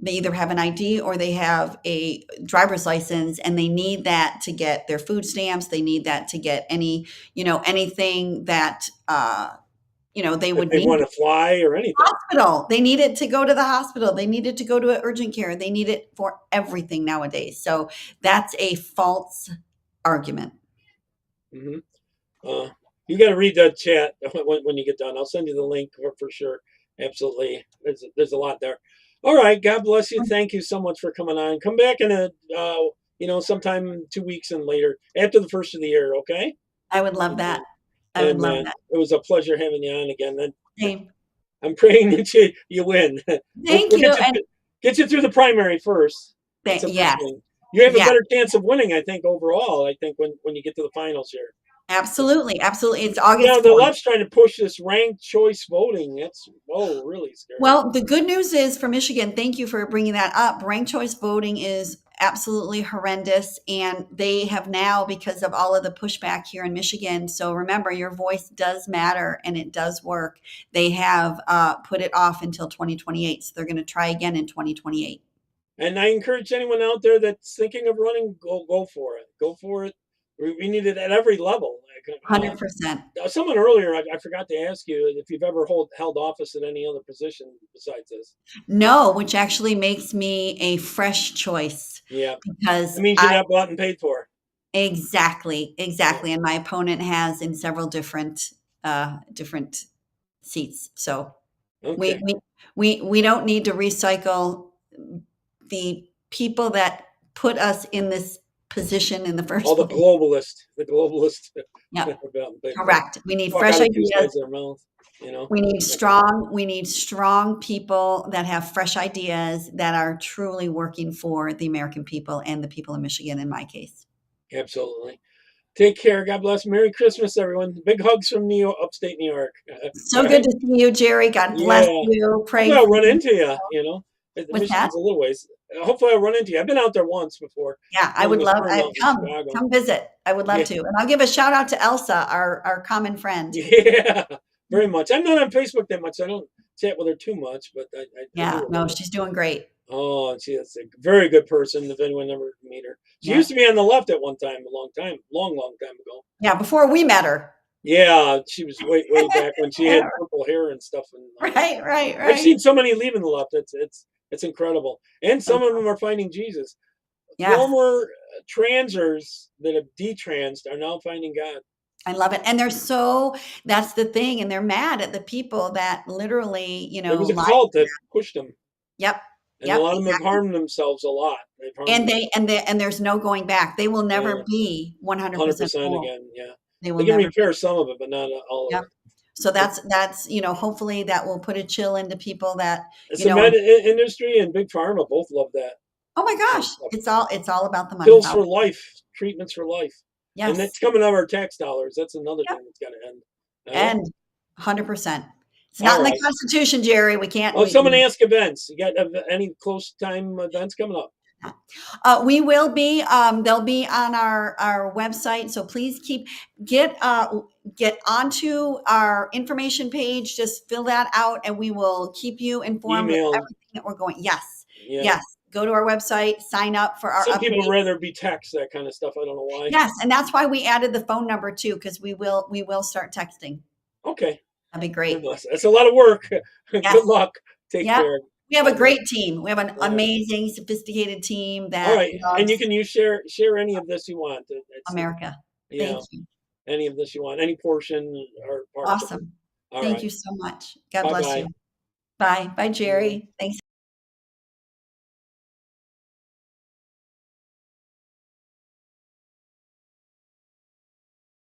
Speaker 2: either have an ID or they have a driver's license, and they need that to get their food stamps. They need that to get anything that they would need.
Speaker 1: They want to fly or anything.
Speaker 2: Hospital. They need it to go to the hospital. They need it to go to urgent care. They need it for everything nowadays. So that's a false argument.
Speaker 1: Mm-hmm. You got to read that chat when you get done. I'll send you the link for sure. Absolutely. There's a lot there. All right. God bless you. Thank you so much for coming on. Come back in sometime 2 weeks and later after the first of the year. Okay.
Speaker 2: I would love that. I would love that.
Speaker 1: It was a pleasure having you on again.
Speaker 2: Same.
Speaker 1: I'm praying that you win.
Speaker 2: Thank you.
Speaker 1: Get you through the primary first.
Speaker 2: Yeah.
Speaker 1: You have a better chance of winning, I think, overall. I think when you get to the finals here.
Speaker 2: Absolutely. It's August.
Speaker 1: Now, the left's trying to push this ranked choice voting. That's really scary.
Speaker 2: Well, the good news is for Michigan, thank you for bringing that up. Ranked choice voting is absolutely horrendous. And they have now, because of all of the pushback here in Michigan. So remember, your voice does matter and it does work. They have put it off until 2028. So they're going to try again in 2028.
Speaker 1: And I encourage anyone out there that's thinking of running, go for it. Go for it. We need it at every level.
Speaker 2: 100%.
Speaker 1: Someone earlier, I forgot to ask you if you've ever held office in any other position besides this.
Speaker 2: No, which actually makes me a fresh choice.
Speaker 1: Yeah.
Speaker 2: Because
Speaker 1: it means you're not bought and paid for.
Speaker 2: Exactly. And my opponent has in several different seats. So we don't need to recycle the people that put us in this position in the first place.
Speaker 1: The globalists.
Speaker 2: Yeah, correct. We need fresh ideas. We need strong people that have fresh ideas that are truly working for the American people and the people of Michigan, in my case.
Speaker 1: Absolutely. Take care. God bless. Merry Christmas, everyone. Big hugs from upstate New York.
Speaker 2: So good to see you, Jerry. God bless you. Pray.
Speaker 1: I'll run into you.
Speaker 2: What's that?
Speaker 1: A little ways. Hopefully I'll run into you. I've been out there once before.
Speaker 2: Yeah, I would love to come visit. I would love to. And I'll give a shout out to Elsa, our common friend.
Speaker 1: Yeah, very much. I'm not on Facebook that much. I don't chat with her too much, but I do
Speaker 4: Yeah,
Speaker 1: a
Speaker 4: no,
Speaker 1: little.
Speaker 4: she's doing great.
Speaker 1: Oh, and she is a very good person. If anyone ever meet her, she
Speaker 4: Yeah.
Speaker 1: used to be on the left at one time, a long time, long time ago.
Speaker 4: Yeah, before we met her.
Speaker 1: Yeah, she was way back when she had purple hair and stuff. And
Speaker 4: Right,
Speaker 1: I've
Speaker 4: right.
Speaker 1: seen so many leaving the left. It's incredible, and some of them are finding Jesus.
Speaker 4: Yes,
Speaker 1: Former transers that have detransed are now finding God.
Speaker 4: I love it. And that's the thing. And they're mad at the people that literally,
Speaker 1: There was a
Speaker 4: lied.
Speaker 1: cult that pushed them,
Speaker 4: Yep,
Speaker 1: and a
Speaker 4: yep,
Speaker 1: lot of them have
Speaker 4: exactly.
Speaker 1: harmed themselves a lot. They've harmed
Speaker 4: And there's no going back. They will never
Speaker 1: yeah,
Speaker 4: be 100%
Speaker 1: 100%
Speaker 4: full.
Speaker 1: again. Yeah,
Speaker 4: They will
Speaker 1: they can
Speaker 4: never be.
Speaker 1: repair some of it, but not all of
Speaker 4: Yep.
Speaker 1: it.
Speaker 4: So that's, hopefully that will put a chill into people that,
Speaker 1: It's the med industry and big pharma both love that
Speaker 4: oh my
Speaker 1: kind of
Speaker 4: gosh,
Speaker 1: stuff.
Speaker 4: it's all about the money,
Speaker 1: Pills
Speaker 4: Bob.
Speaker 1: for life, treatments for life, and
Speaker 4: Yes.
Speaker 1: it's coming out of our tax dollars. That's another
Speaker 4: Yep.
Speaker 1: thing that's got to end.
Speaker 4: And 100%. It's not
Speaker 1: All
Speaker 4: in the
Speaker 1: right.
Speaker 4: Constitution, Jerry. We can't.
Speaker 1: Oh, someone ask events. You got any close time events coming up?
Speaker 4: We will be. They'll be on our website. So please get onto our information page. Just fill that out, and we will keep you informed with
Speaker 1: Email.
Speaker 4: everything that we're going. Yes,
Speaker 1: Yeah.
Speaker 4: yes. Go to our website, sign up for our
Speaker 1: Some
Speaker 4: updates.
Speaker 1: people rather be text, that kind of stuff. I don't know why.
Speaker 4: Yes, and that's why we added the phone number too, because we will start texting.
Speaker 1: Okay.
Speaker 4: That'd be great.
Speaker 1: That's a lot of work.
Speaker 4: Yes.
Speaker 1: Good luck. Take
Speaker 4: Yep.
Speaker 1: care.
Speaker 4: We have a great team. We have an
Speaker 1: Yeah.
Speaker 4: amazing, sophisticated team that
Speaker 1: All right,
Speaker 4: loves
Speaker 1: and you can share any of this you want.
Speaker 4: America.
Speaker 1: Yeah,
Speaker 4: Thank you.
Speaker 1: any of this you want, any portion or partial.
Speaker 4: Awesome.
Speaker 1: All
Speaker 4: Thank
Speaker 1: right.
Speaker 4: you so much. God
Speaker 1: Bye
Speaker 4: bless
Speaker 1: bye.
Speaker 4: you. Bye. Bye, Jerry. Thanks.